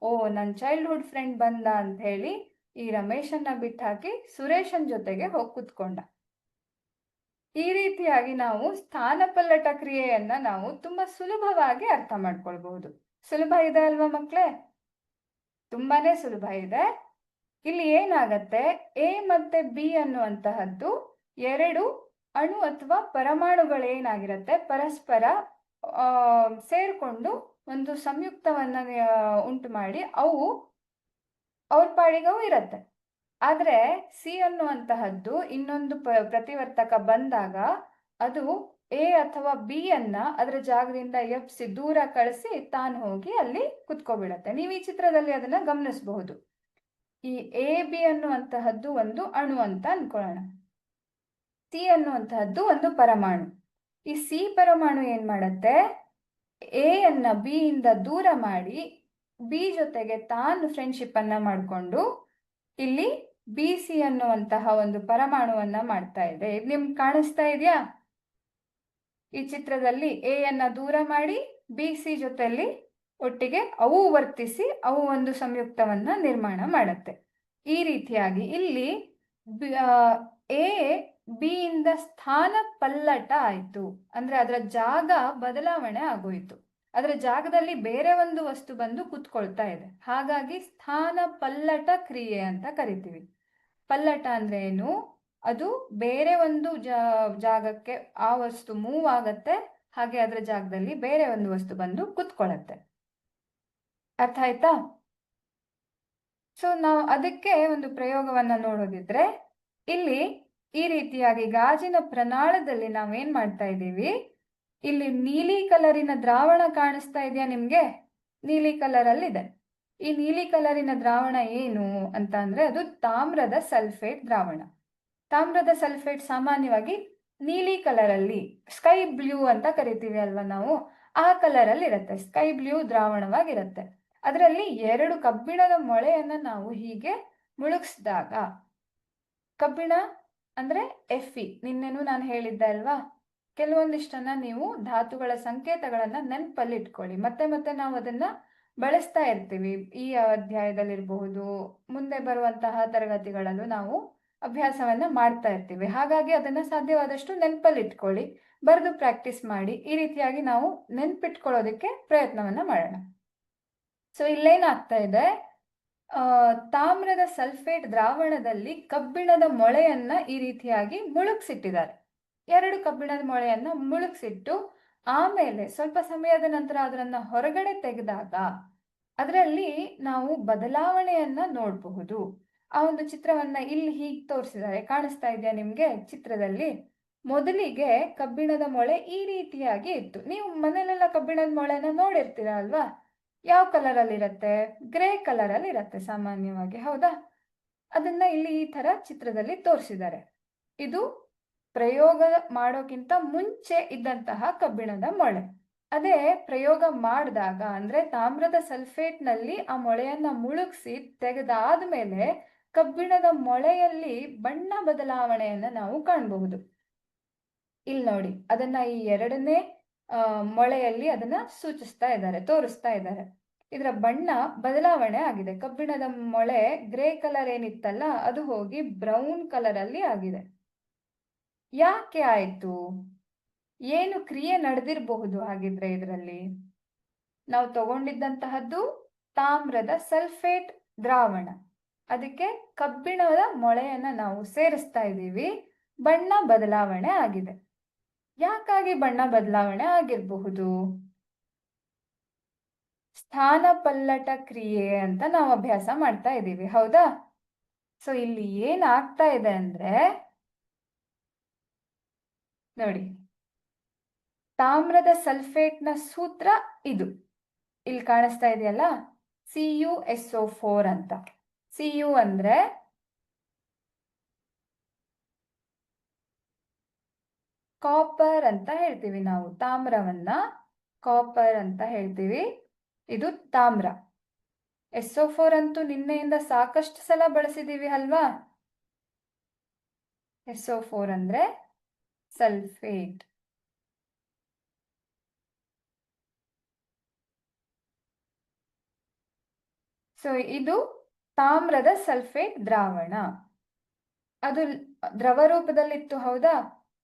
ಓ ನನ್ನ ಚೈಲ್ಡ್ಹುಡ್ ಫ್ರೆಂಡ್ ಬಂದ ಅಂತ ಹೇಳಿ ಈ ರಮೇಶನ್ನ ಬಿಟ್ಟಾಕಿ ಸುರೇಶನ್ ಜೊತೆಗೆ ಹೋಗಿ ಕೂತ್ಕೊಂಡ. ಈ ರೀತಿಯಾಗಿ ನಾವು ಸ್ಥಾನಪಲ್ಲಟ ಕ್ರಿಯೆಯನ್ನ ನಾವು ತುಂಬಾ ಸುಲಭವಾಗಿ ಅರ್ಥ ಮಾಡ್ಕೊಳ್ಬಹುದು. ಸುಲಭ ಇದೆ ಅಲ್ವಾ ಮಕ್ಳೇ? ತುಂಬಾನೇ ಸುಲಭ ಇದೆ. ಇಲ್ಲಿ ಏನಾಗತ್ತೆ, ಎ ಮತ್ತೆ ಬಿ ಅನ್ನುವಂತಹದ್ದು 2 ಅಣು ಅಥವಾ ಪರಮಾಣುಗಳೇನಾಗಿರತ್ತೆ, ಪರಸ್ಪರ ಸೇರ್ಕೊಂಡು ಒಂದು ಸಂಯುಕ್ತವನ್ನ ಉಂಟು ಮಾಡಿ ಅವು ಅವ್ರ ಪಾಡಿಗವು ಇರತ್ತೆ. ಆದ್ರೆ ಸಿ ಅನ್ನುವಂತಹದ್ದು ಇನ್ನೊಂದು ಪ್ರತಿವರ್ತಕ ಬಂದಾಗ ಅದು ಎ ಅಥವಾ ಬಿ ಅನ್ನ ಅದರ ಜಾಗದಿಂದ ಎಪ್ಸಿ ದೂರ ಕಳಿಸಿ ತಾನು ಹೋಗಿ ಅಲ್ಲಿ ಕುತ್ಕೊಬಿಡತ್ತೆ. ನೀವು ಈ ಚಿತ್ರದಲ್ಲಿ ಅದನ್ನ ಗಮನಿಸಬಹುದು. ಈ ಎ ಬಿ ಅನ್ನುವಂತಹದ್ದು ಒಂದು ಅಣು ಅಂತ ಅನ್ಕೊಳ್ಳೋಣ. ಸಿ ಅನ್ನುವಂತಹದ್ದು ಒಂದು ಪರಮಾಣು. ಈ ಸಿ ಪರಮಾಣು ಏನ್ ಮಾಡತ್ತೆ, ಎ ಅನ್ನ ಬಿ ಇಂದ ದೂರ ಮಾಡಿ ಬಿ ಜೊತೆಗೆ ತಾನು ಫ್ರೆಂಡ್ಶಿಪ್ ಅನ್ನ ಮಾಡಿಕೊಂಡು ಇಲ್ಲಿ ಬಿ ಸಿ ಅನ್ನುವಂತಹ ಒಂದು ಪರಮಾಣುವನ್ನ ಮಾಡ್ತಾ ಇದೆ. ಇದು ನಿಮ್ಗೆ ಕಾಣಿಸ್ತಾ ಇದೆಯಾ? ಈ ಚಿತ್ರದಲ್ಲಿ ಎ ಅನ್ನ ದೂರ ಮಾಡಿ ಬಿ ಸಿ ಜೊತೆಯಲ್ಲಿ ಒಟ್ಟಿಗೆ ಅವು ವರ್ತಿಸಿ ಅವು ಒಂದು ಸಂಯುಕ್ತವನ್ನ ನಿರ್ಮಾಣ ಮಾಡುತ್ತೆ. ಈ ರೀತಿಯಾಗಿ ಇಲ್ಲಿ ಎ ಬಿ ಇಂದ ಸ್ಥಾನ ಪಲ್ಲಟ ಆಯ್ತು, ಅಂದ್ರೆ ಅದರ ಜಾಗ ಬದಲಾವಣೆ ಆಗೋಯ್ತು. ಅದರ ಜಾಗದಲ್ಲಿ ಬೇರೆ ಒಂದು ವಸ್ತು ಬಂದು ಕುತ್ಕೊಳ್ತಾ ಇದೆ. ಹಾಗಾಗಿ ಸ್ಥಾನ ಪಲ್ಲಟ ಕ್ರಿಯೆ ಅಂತ ಕರಿತೀವಿ. ಪಲ್ಲಟ ಅಂದ್ರೆ ಏನು? ಅದು ಬೇರೆ ಒಂದು ಜಾಗಕ್ಕೆ ಆ ವಸ್ತು ಮೂವ್ ಆಗತ್ತೆ, ಹಾಗೆ ಅದರ ಜಾಗದಲ್ಲಿ ಬೇರೆ ಒಂದು ವಸ್ತು ಬಂದು ಕುತ್ಕೊಳ್ಳತ್ತೆ. ಅರ್ಥ ಆಯ್ತಾ? ಸೊ ನಾವು ಅದಕ್ಕೆ ಒಂದು ಪ್ರಯೋಗವನ್ನ ನೋಡೋದಿದ್ರೆ, ಇಲ್ಲಿ ಈ ರೀತಿಯಾಗಿ ಗಾಜಿನ ಪ್ರನಾಳದಲ್ಲಿ ನಾವೇನ್ ಮಾಡ್ತಾ ಇದ್ದೀವಿ, ಇಲ್ಲಿ ನೀಲಿ ಕಲರಿನ ದ್ರಾವಣ ಕಾಣಿಸ್ತಾ ಇದೆಯಾ ನಿಮ್ಗೆ? ನೀಲಿ ಕಲರ್ ಅಲ್ಲಿ ಇದೆ. ಈ ನೀಲಿ ಕಲರಿನ ದ್ರಾವಣ ಏನು ಅಂತ ಅಂದ್ರೆ ಅದು ತಾಮ್ರದ ಸಲ್ಫೇಟ್ ದ್ರಾವಣ. ತಾಮ್ರದ ಸಲ್ಫೇಟ್ ಸಾಮಾನ್ಯವಾಗಿ ನೀಲಿ ಕಲರ್ ಅಲ್ಲಿ, ಸ್ಕೈ ಬ್ಲೂ ಅಂತ ಕರಿತೀವಿ ಅಲ್ವಾ ನಾವು, ಆ ಕಲರ್ ಅಲ್ಲಿ ಇರುತ್ತೆ. ಸ್ಕೈ ಬ್ಲೂ ದ್ರಾವಣವಾಗಿರುತ್ತೆ. ಅದರಲ್ಲಿ 2 ಕಬ್ಬಿಣದ ಮೊಳೆಯನ್ನ ನಾವು ಹೀಗೆ ಮುಳುಗಿಸಿದಾಗ, ಕಬ್ಬಿಣ ಅಂದ್ರೆ Fe, ನಿನ್ನೆನೂ ನಾನು ಹೇಳಿದ್ದೆ ಅಲ್ವಾ, ಕೆಲವೊಂದಿಷ್ಟನ್ನ ನೀವು ಧಾತುಗಳ ಸಂಕೇತಗಳನ್ನ ನೆನಪಲ್ಲಿ ಇಟ್ಕೊಳ್ಳಿ. ಮತ್ತೆ ಮತ್ತೆ ನಾವು ಅದನ್ನ ಬಳಸ್ತಾ ಇರ್ತೀವಿ. ಈ ಅಧ್ಯಾಯದಲ್ಲಿರಬಹುದು, ಮುಂದೆ ಬರುವಂತಹ ತರಗತಿಗಳಲ್ಲೂ ನಾವು ಅಭ್ಯಾಸವನ್ನ ಮಾಡ್ತಾ ಇರ್ತೀವಿ. ಹಾಗಾಗಿ ಅದನ್ನ ಸಾಧ್ಯವಾದಷ್ಟು ನೆನಪಲ್ಲಿ ಇಟ್ಕೊಳ್ಳಿ, ಬರೆದು ಪ್ರಾಕ್ಟೀಸ್ ಮಾಡಿ. ಈ ರೀತಿಯಾಗಿ ನಾವು ನೆನ್ಪಿಟ್ಕೊಳ್ಳೋದಕ್ಕೆ ಪ್ರಯತ್ನವನ್ನ ಮಾಡೋಣ. ಸೊ ಇಲ್ಲೇನಾಗ್ತಾ ಇದೆ, ತಾಮ್ರದ ಸಲ್ಫೇಟ್ ದ್ರಾವಣದಲ್ಲಿ ಕಬ್ಬಿಣದ ಮೊಳೆಯನ್ನ ಈ ರೀತಿಯಾಗಿ ಮುಳುಗಿಸಿಟ್ಟಿದ್ದಾರೆ. 2 ಕಬ್ಬಿಣದ ಮೊಳೆಯನ್ನ ಮುಳುಗಿಸಿಟ್ಟು ಆಮೇಲೆ ಸ್ವಲ್ಪ ಸಮಯದ ನಂತರ ಅದನ್ನ ಹೊರಗಡೆ ತೆಗೆದಾಗ ಅದರಲ್ಲಿ ನಾವು ಬದಲಾವಣೆಯನ್ನ ನೋಡಬಹುದು. ಆ ಒಂದು ಚಿತ್ರವನ್ನ ಇಲ್ಲಿ ಹೀಗೆ ತೋರಿಸಿದ್ದಾರೆ, ಕಾಣಿಸ್ತಾ ಇದೆಯಾ ನಿಮ್ಗೆ ಚಿತ್ರದಲ್ಲಿ? ಮೊದಲಿಗೆ ಕಬ್ಬಿಣದ ಮೊಳೆ ಈ ರೀತಿಯಾಗಿ ಇತ್ತು. ನೀವು ಮನೇಲೆಲ್ಲ ಕಬ್ಬಿಣದ ಮೊಳೆನ ನೋಡಿರ್ತೀರ ಅಲ್ವಾ? ಯಾವ ಕಲರ್ ಅಲ್ಲಿ ಇರತ್ತೆ? ಗ್ರೇ ಕಲರ್ ಅಲ್ಲಿ ಇರತ್ತೆ ಸಾಮಾನ್ಯವಾಗಿ, ಹೌದಾ? ಅದನ್ನ ಇಲ್ಲಿ ಈ ತರ ಚಿತ್ರದಲ್ಲಿ ತೋರಿಸಿದ್ದಾರೆ. ಇದು ಪ್ರಯೋಗ ಮಾಡೋಕ್ಕಿಂತ ಮುಂಚೆ ಇದ್ದಂತಹ ಕಬ್ಬಿಣದ ಮೊಳೆ. ಅದೇ ಪ್ರಯೋಗ ಮಾಡಿದಾಗ, ಅಂದ್ರೆ ತಾಮ್ರದ ಸಲ್ಫೇಟ್ ನಲ್ಲಿ ಆ ಮೊಳೆಯನ್ನ ಮುಳುಗಿಸಿ ತೆಗೆದಾದ್ಮೇಲೆ ಕಬ್ಬಿಣದ ಮೊಳೆಯಲ್ಲಿ ಬಣ್ಣ ಬದಲಾವಣೆಯನ್ನ ನಾವು ಕಾಣಬಹುದು. ಇಲ್ಲಿ ನೋಡಿ, ಅದನ್ನ ಈ 2ನೇ ಮೊಳೆಯಲ್ಲಿ ಅದನ್ನ ಸೂಚಿಸ್ತಾ ಇದ್ದಾರೆ, ತೋರಿಸ್ತಾ ಇದ್ದಾರೆ. ಇದರ ಬಣ್ಣ ಬದಲಾವಣೆ ಆಗಿದೆ. ಕಬ್ಬಿಣದ ಮೊಳೆ ಗ್ರೇ ಕಲರ್ ಏನಿತ್ತಲ್ಲ ಅದು ಹೋಗಿ ಬ್ರೌನ್ ಕಲರ್ ಅಲ್ಲಿ ಆಗಿದೆ. ಯಾಕೆ ಆಯ್ತು? ಏನು ಕ್ರಿಯೆ ನಡೆದಿರಬಹುದು ಹಾಗಿದ್ರೆ? ಇದರಲ್ಲಿ ನಾವು ತಗೊಂಡಿದ್ದಂತಹದ್ದು ತಾಮ್ರದ ಸಲ್ಫೇಟ್ ದ್ರಾವಣ, ಅದಕ್ಕೆ ಕಬ್ಬಿಣದ ಮೊಳೆಯನ್ನ ನಾವು ಸೇರಿಸ್ತಾ ಇದ್ದೀವಿ, ಬಣ್ಣ ಬದಲಾವಣೆ ಆಗಿದೆ. ಯಾಕಾಗಿ ಬಣ್ಣ ಬದಲಾವಣೆ ಆಗಿರಬಹುದು? ಸ್ಥಾನ ಪಲ್ಲಟ ಕ್ರಿಯೆ ಅಂತ ನಾವು ಅಭ್ಯಾಸ ಮಾಡ್ತಾ ಇದ್ದೀವಿ, ಹೌದಾ? ಸೊ ಇಲ್ಲಿ ಏನಾಗ್ತಾ ಇದೆ ಅಂದ್ರೆ ನೋಡಿ, ತಾಮ್ರದ ಸಲ್ಫೇಟ್ನ ಸೂತ್ರ ಇದು ಇಲ್ಲಿ ಕಾಣಿಸ್ತಾ ಇದೆಯಲ್ಲ, CuSO4 ಅಂತ. Cu ಅಂದ್ರೆ ಕಾಪರ್ ಅಂತ ಹೇಳ್ತೀವಿ ನಾವು, ತಾಮ್ರವನ್ನ ಕಾಪರ್ ಅಂತ ಹೇಳ್ತೀವಿ. ಇದು ತಾಮ್ರ. SO4 ಅಂತೂ ನಿನ್ನೆಯಿಂದ ಸಾಕಷ್ಟು ಸಲ ಬಳಸಿದೀವಿ ಅಲ್ವಾ? SO4 ಅಂದ್ರೆ ಸಲ್ಫೇಟ್. ಸೊ ಇದು ತಾಮ್ರದ ಸಲ್ಫೇಟ್ ದ್ರಾವಣ. ಅದು ದ್ರವ ರೂಪದಲ್ಲಿತ್ತು, ಹೌದಾ?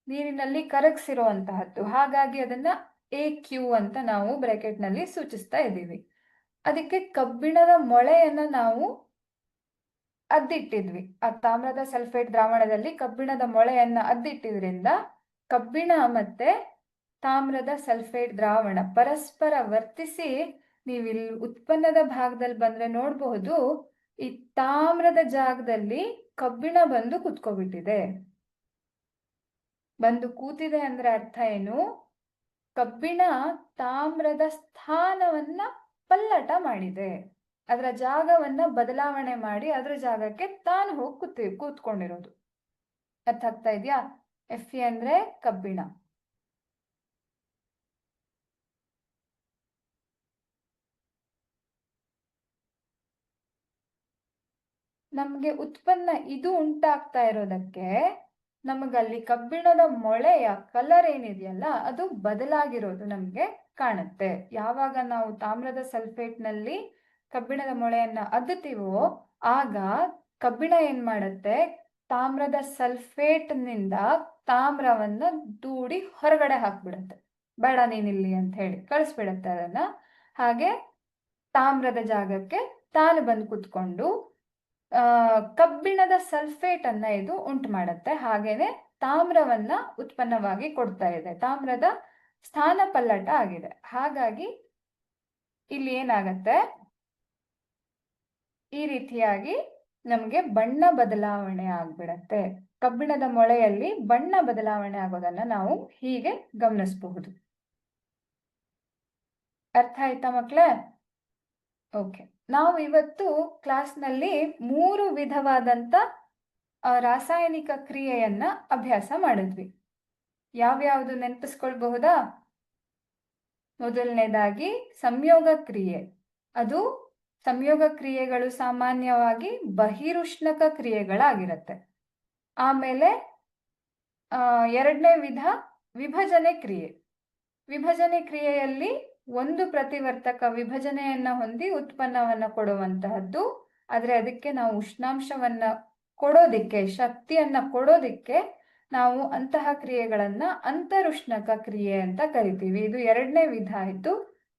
ನೀರಿನಲ್ಲಿ ಕರಗಿಸಿರುವಂತಹದ್ದು. ಹಾಗಾಗಿ ಅದನ್ನ AQ ಅಂತ ನಾವು ಬ್ರಾಕೆಟ್ ನಲ್ಲಿ ಸೂಚಿಸ್ತಾ ಇದ್ದೀವಿ. ಅದಕ್ಕೆ ಕಬ್ಬಿಣದ ಮೊಳೆಯನ್ನ ನಾವು ಅದ್ದಿಟ್ಟಿದ್ವಿ. ಆ ತಾಮ್ರದ ಸಲ್ಫೇಟ್ ದ್ರಾವಣದಲ್ಲಿ ಕಬ್ಬಿಣದ ಮೊಳೆಯನ್ನ ಅದ್ದಿಟ್ಟಿದ್ರಿಂದ ಕಬ್ಬಿಣ ಮತ್ತೆ ತಾಮ್ರದ ಸಲ್ಫೇಟ್ ದ್ರಾವಣ ಪರಸ್ಪರ ವರ್ತಿಸಿ, ನೀವಿಲ್ಲಿ ಉತ್ಪನ್ನದ ಭಾಗದಲ್ಲಿ ಬಂದ್ರೆ ನೋಡಬಹುದು, ಈ ತಾಮ್ರದ ಜಾಗದಲ್ಲಿ ಕಬ್ಬಿಣ ಬಂದು ಕುತ್ಕೊಬಿಟ್ಟಿದೆ. ಬಂದು ಕೂತಿದೆ ಅಂದ್ರೆ ಅರ್ಥ ಏನು? ಕಬ್ಬಿಣ ತಾಮ್ರದ ಸ್ಥಾನವನ್ನ ಪಲ್ಲಟ ಮಾಡಿದೆ, ಅದರ ಜಾಗವನ್ನ ಬದಲಾವಣೆ ಮಾಡಿ ಅದರ ಜಾಗಕ್ಕೆ ತಾನು ಹೋಗಿ ಕೂತ್ಕೊಂಡಿರೋದು. ಅರ್ಥ ಆಗ್ತಾ ಇದೆಯಾ? Fe ಅಂದ್ರೆ ಕಬ್ಬಿಣ. ನಮ್ಗೆ ಉತ್ಪನ್ನ ಇದು ಉಂಟಾಗ್ತಾ ಇರೋದಕ್ಕೆ ನಮಗಲ್ಲಿ ಕಬ್ಬಿಣದ ಮೊಳೆಯ ಕಲರ್ ಏನಿದೆಯಲ್ಲ ಅದು ಬದಲಾಗಿರೋದು ನಮ್ಗೆ ಕಾಣುತ್ತೆ. ಯಾವಾಗ ನಾವು ತಾಮ್ರದ ಸಲ್ಫೇಟ್ನಲ್ಲಿ ಕಬ್ಬಿಣದ ಮೊಳೆಯನ್ನ ಅದ್ದುತ್ತೀವೋ ಆಗ ಕಬ್ಬಿಣ ಏನ್ ಮಾಡುತ್ತೆ, ತಾಮ್ರದ ಸಲ್ಫೇಟ್ನಿಂದ ತಾಮ್ರವನ್ನ ದೂಡಿ ಹೊರಗಡೆ ಹಾಕ್ಬಿಡುತ್ತೆ. ಬೇಡ ನೀನಿಲ್ಲಿ ಅಂತ ಹೇಳಿ ಕಳಿಸ್ಬಿಡತ್ತೆ ಅದನ್ನ. ಹಾಗೆ ತಾಮ್ರದ ಜಾಗಕ್ಕೆ ತಾನು ಬಂದು ಕುತ್ಕೊಂಡು ಕಬ್ಬಿಣದ ಸಲ್ಫೇಟ್ ಅನ್ನ ಇದು ಉಂಟು ಮಾಡುತ್ತೆ. ಹಾಗೇನೆ ತಾಮ್ರವನ್ನ ಉತ್ಪನ್ನವಾಗಿ ಕೊಡ್ತಾ ಇದೆ. ತಾಮ್ರದ ಸ್ಥಾನ ಪಲ್ಲಟ ಆಗಿದೆ. ಹಾಗಾಗಿ ಇಲ್ಲಿ ಏನಾಗತ್ತೆ, ಈ ರೀತಿಯಾಗಿ ನಮಗೆ ಬಣ್ಣ ಬದಲಾವಣೆ ಆಗ್ಬಿಡತ್ತೆ. ಕಬ್ಬಿಣದ ಮೊಳೆಯಲ್ಲಿ ಬಣ್ಣ ಬದಲಾವಣೆ ಆಗೋದನ್ನ ನಾವು ಹೀಗೆ ಗಮನಿಸಬಹುದು. ಅರ್ಥ ಆಯ್ತಾ ಮಕ್ಕಳೇ? ಓಕೆ, ನಾವು ಇವತ್ತು ಕ್ಲಾಸ್ನಲ್ಲಿ 3 ವಿಧವಾದಂತ ರಾಸಾಯನಿಕ ಕ್ರಿಯೆಯನ್ನ ಅಭ್ಯಾಸ ಮಾಡಿದ್ವಿ. ಯಾವ್ಯಾವುದು ನೆನಪಿಸ್ಕೊಳ್ಬಹುದಾ? ಮೊದಲನೇದಾಗಿ ಸಂಯೋಗ ಕ್ರಿಯೆ. ಅದು ಸಂಯೋಗ ಕ್ರಿಯೆಗಳು ಸಾಮಾನ್ಯವಾಗಿ ಬಹಿರುಷ್ಣಕ ಕ್ರಿಯೆಗಳಾಗಿರುತ್ತೆ. ಆಮೇಲೆ ಎರಡನೇ ವಿಧ ವಿಭಜನೆ ಕ್ರಿಯೆ. ವಿಭಜನೆ ಕ್ರಿಯೆಯಲ್ಲಿ ಒಂದು ಪ್ರತಿವರ್ತಕ ವಿಭಜನೆಯನ್ನ ಹೊಂದಿ ಉತ್ಪನ್ನವನ್ನ ಕೊಡುವಂತಹದ್ದು. ಆದ್ರೆ ಅದಕ್ಕೆ ನಾವು ಉಷ್ಣಾಂಶವನ್ನ ಕೊಡೋದಿಕ್ಕೆ, ಶಕ್ತಿಯನ್ನ ಕೊಡೋದಿಕ್ಕೆ ನಾವು ಅಂತಹ ಕ್ರಿಯೆಗಳನ್ನ ಅಂತರುಷ್ಣಕ ಕ್ರಿಯೆ ಅಂತ ಕರಿತೀವಿ. ಇದು ಎರಡನೇ ವಿಧ ಆಯ್ತು.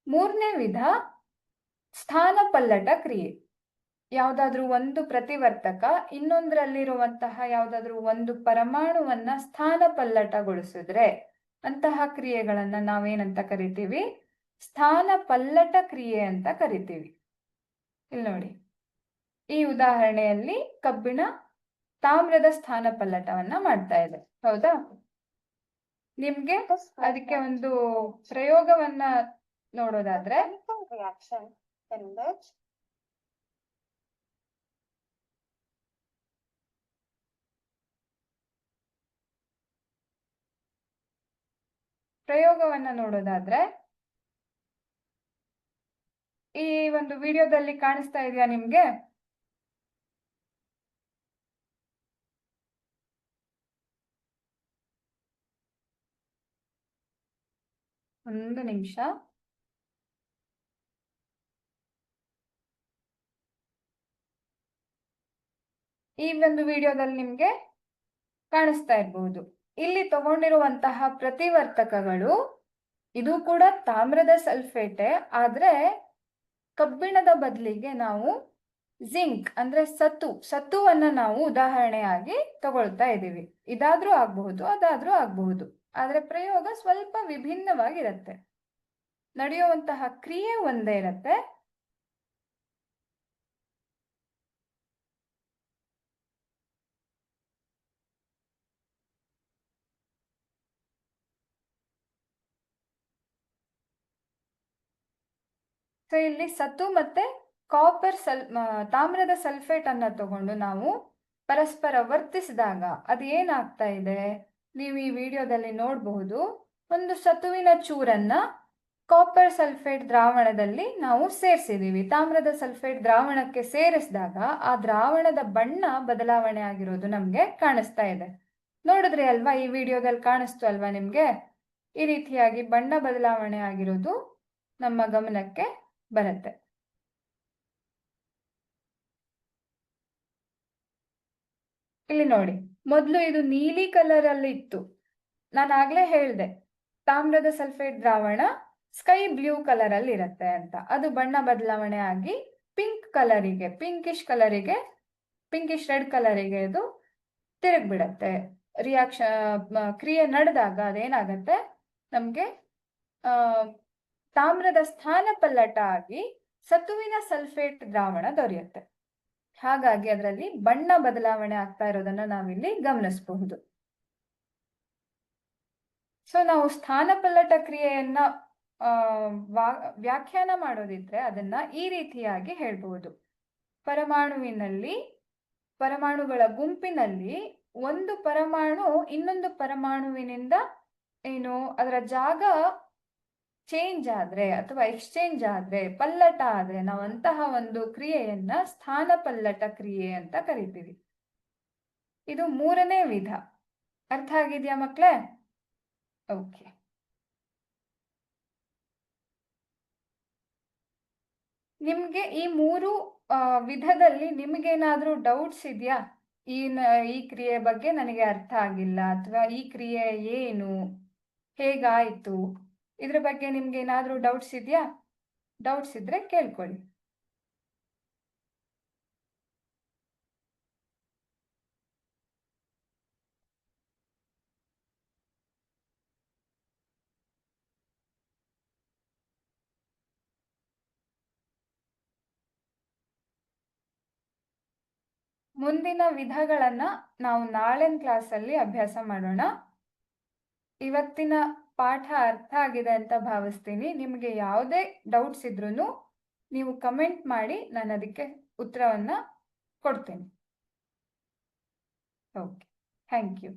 ಮೂರನೇ ವಿಧ ಸ್ಥಾನ ಪಲ್ಲಟ ಕ್ರಿಯೆ. ಯಾವ್ದಾದ್ರೂ ಒಂದು ಪ್ರತಿವರ್ತಕ ಇನ್ನೊಂದರಲ್ಲಿರುವಂತಹ ಯಾವ್ದಾದ್ರೂ ಒಂದು ಪರಮಾಣುವನ್ನ ಸ್ಥಾನ ಪಲ್ಲಟಗೊಳಿಸಿದ್ರೆ ಅಂತಹ ಕ್ರಿಯೆಗಳನ್ನ ನಾವೇನಂತ ಕರಿತೀವಿ? ಸ್ಥಾನ ಪಲ್ಲಟ ಕ್ರಿಯೆ ಅಂತ ಕರಿತೀವಿ. ಇಲ್ಲಿ ನೋಡಿ, ಈ ಉದಾಹರಣೆಯಲ್ಲಿ ಕಬ್ಬಿಣ ತಾಮ್ರದ ಸ್ಥಾನ ಪಲ್ಲಟವನ್ನ ಮಾಡ್ತಾ ಇದೆ, ಹೌದಾ? ನಿಮ್ಗೆ ಅದಕ್ಕೆ ಒಂದು ಪ್ರಯೋಗವನ್ನ ನೋಡೋದಾದ್ರೆ ಈ ಒಂದು ವಿಡಿಯೋದಲ್ಲಿ ಕಾಣಿಸ್ತಾ ಇದೆಯಾ ನಿಮ್ಗೆ? ಒಂದು ನಿಮಿಷ. ಈ ಒಂದು ವಿಡಿಯೋದಲ್ಲಿ ನಿಮ್ಗೆ ಕಾಣಿಸ್ತಾ ಇರಬಹುದು. ಇಲ್ಲಿ ತಗೊಂಡಿರುವಂತಹ ಪ್ರತಿವರ್ತಕಗಳು ಇದು ಕೂಡ ತಾಮ್ರದ ಸಲ್ಫೇಟೆ, ಆದ್ರೆ ಕಬ್ಬಿಣದ ಬದಲಿಗೆ ನಾವು ಜಿಂಕ್ ಅಂದ್ರೆ ಸತುವನ್ನ ನಾವು ಉದಾಹರಣೆಯಾಗಿ ತಗೊಳ್ತಾ ಇದ್ದೀವಿ. ಇದಾದ್ರೂ ಆಗಬಹುದು, ಅದಾದ್ರೂ ಆಗಬಹುದು, ಆದ್ರೆ ಪ್ರಯೋಗ ಸ್ವಲ್ಪ ವಿಭಿನ್ನವಾಗಿರುತ್ತೆ. ನಡೆಯುವಂತಹ ಕ್ರಿಯೆ ಒಂದೇ ಇರುತ್ತೆ. ಸೊ ಇಲ್ಲಿ ಸತು ಮತ್ತೆ ತಾಮ್ರದ ಸಲ್ಫೇಟ್ ಅನ್ನ ತಗೊಂಡು ನಾವು ಪರಸ್ಪರ ವರ್ತಿಸಿದಾಗ ಅದು ಏನಾಗ್ತಾ ಇದೆ ನೀವು ಈ ವಿಡಿಯೋದಲ್ಲಿ ನೋಡಬಹುದು. ಒಂದು ಸತುವಿನ ಚೂರನ್ನ ಕಾಪರ್ ಸಲ್ಫೇಟ್ ದ್ರಾವಣದಲ್ಲಿ ನಾವು ಸೇರಿಸಿದೀವಿ. ತಾಮ್ರದ ಸಲ್ಫೇಟ್ ದ್ರಾವಣಕ್ಕೆ ಸೇರಿಸಿದಾಗ ಆ ದ್ರಾವಣದ ಬಣ್ಣ ಬದಲಾವಣೆ ಆಗಿರೋದು ನಮ್ಗೆ ಕಾಣಿಸ್ತಾ ಇದೆ. ನೋಡಿದ್ರಿ ಅಲ್ವಾ? ಈ ವಿಡಿಯೋದಲ್ಲಿ ಕಾಣಿಸ್ತು ಅಲ್ವಾ ನಿಮ್ಗೆ? ಈ ರೀತಿಯಾಗಿ ಬಣ್ಣ ಬದಲಾವಣೆ ಆಗಿರೋದು ನಮ್ಮ ಗಮನಕ್ಕೆ ಬರುತ್ತೆ. ಇಲ್ಲಿ ನೋಡಿ, ಮೊದಲು ಇದು ನೀಲಿ ಕಲರ್ ಅಲ್ಲಿ ಇತ್ತು. ನಾನು ಆಗ್ಲೇ ಹೇಳ್ದೆ ತಾಮ್ರದ ಸಲ್ಫೇಟ್ ದ್ರಾವಣ ಸ್ಕೈ ಬ್ಲೂ ಕಲರ್ ಅಲ್ಲಿ ಇರುತ್ತೆ ಅಂತ. ಅದು ಬಣ್ಣ ಬದಲಾವಣೆ ಆಗಿ ಪಿಂಕಿಶ್ ರೆಡ್ ಕಲರಿಗೆ ಇದು ತಿರುಗ್ಬಿಡತ್ತೆ. ಕ್ರಿಯೆ ನಡೆದಾಗ ಅದೇನಾಗತ್ತೆ, ನಮ್ಗೆ ತಾಮ್ರದ ಸ್ಥಾನ ಪಲ್ಲಟ ಆಗಿ ಸತುವಿನ ಸಲ್ಫೇಟ್ ದ್ರಾವಣ ದೊರೆಯುತ್ತೆ. ಹಾಗಾಗಿ ಅದರಲ್ಲಿ ಬಣ್ಣ ಬದಲಾವಣೆ ಆಗ್ತಾ ಇರೋದನ್ನ ನಾವಿಲ್ಲಿ ಗಮನಿಸಬಹುದು. ಸೊ ನಾವು ಸ್ಥಾನಪಲ್ಲಟ ಕ್ರಿಯೆಯನ್ನ ವ್ಯಾಖ್ಯಾನ ಮಾಡೋದಿದ್ರೆ ಅದನ್ನ ಈ ರೀತಿಯಾಗಿ ಹೇಳ್ಬೋದು. ಪರಮಾಣುಗಳ ಗುಂಪಿನಲ್ಲಿ ಒಂದು ಪರಮಾಣು ಇನ್ನೊಂದು ಪರಮಾಣುವಿನಿಂದ ಏನು ಅದರ ಜಾಗ ಚೇಂಜ್ ಆದ್ರೆ ಅಥವಾ ಎಕ್ಸ್ಚೇಂಜ್ ಆದ್ರೆ, ಪಲ್ಲಟ ಆದ್ರೆ ನಾವು ಅಂತಹ ಒಂದು ಕ್ರಿಯೆಯನ್ನ ಸ್ಥಾನಪಲ್ಲಟ ಕ್ರಿಯೆ ಅಂತ ಕರಿತೀವಿ. ಇದು 3ನೇ ವಿಧ. ಅರ್ಥ ಆಗಿದ್ಯಾ ಮಕ್ಕಳೇ? ಓಕೆ. ನಿಮ್ಗೆ ಈ 3 ವಿಧದಲ್ಲಿ ನಿಮಗೇನಾದ್ರೂ ಡೌಟ್ಸ್ ಇದೆಯಾ? ಈ ಕ್ರಿಯೆ ಬಗ್ಗೆ ನನಗೆ ಅರ್ಥ ಆಗಿಲ್ಲ, ಅಥವಾ ಈ ಕ್ರಿಯೆ ಏನು, ಹೇಗಾಯ್ತು, ಇದ್ರ ಬಗ್ಗೆ ನಿಮ್ಗೆ ಏನಾದ್ರೂ ಡೌಟ್ಸ್ ಇದೆಯಾ? ಡೌಟ್ಸ್ ಇದ್ರೆ ಕೇಳ್ಕೊಳ್ಳಿ. ಮುಂದಿನ ವಿಧಗಳನ್ನ ನಾವು ನಾಳಿನ ಕ್ಲಾಸಲ್ಲಿ ಅಭ್ಯಾಸ ಮಾಡೋಣ. ಇವತ್ತಿನ ಪಾಠ ಅರ್ಥ ಆಗಿದೆ ಅಂತ ಭಾವಿಸ್ತೀನಿ. ನಿಮಗೆ ಯಾವುದೇ ಡೌಟ್ಸ್ ಇದ್ರೂ ನೀವು ಕಮೆಂಟ್ ಮಾಡಿ, ನಾನು ಅದಕ್ಕೆ ಉತ್ತರವನ್ನ ಕೊಡ್ತೇನೆ. Okay, thank you.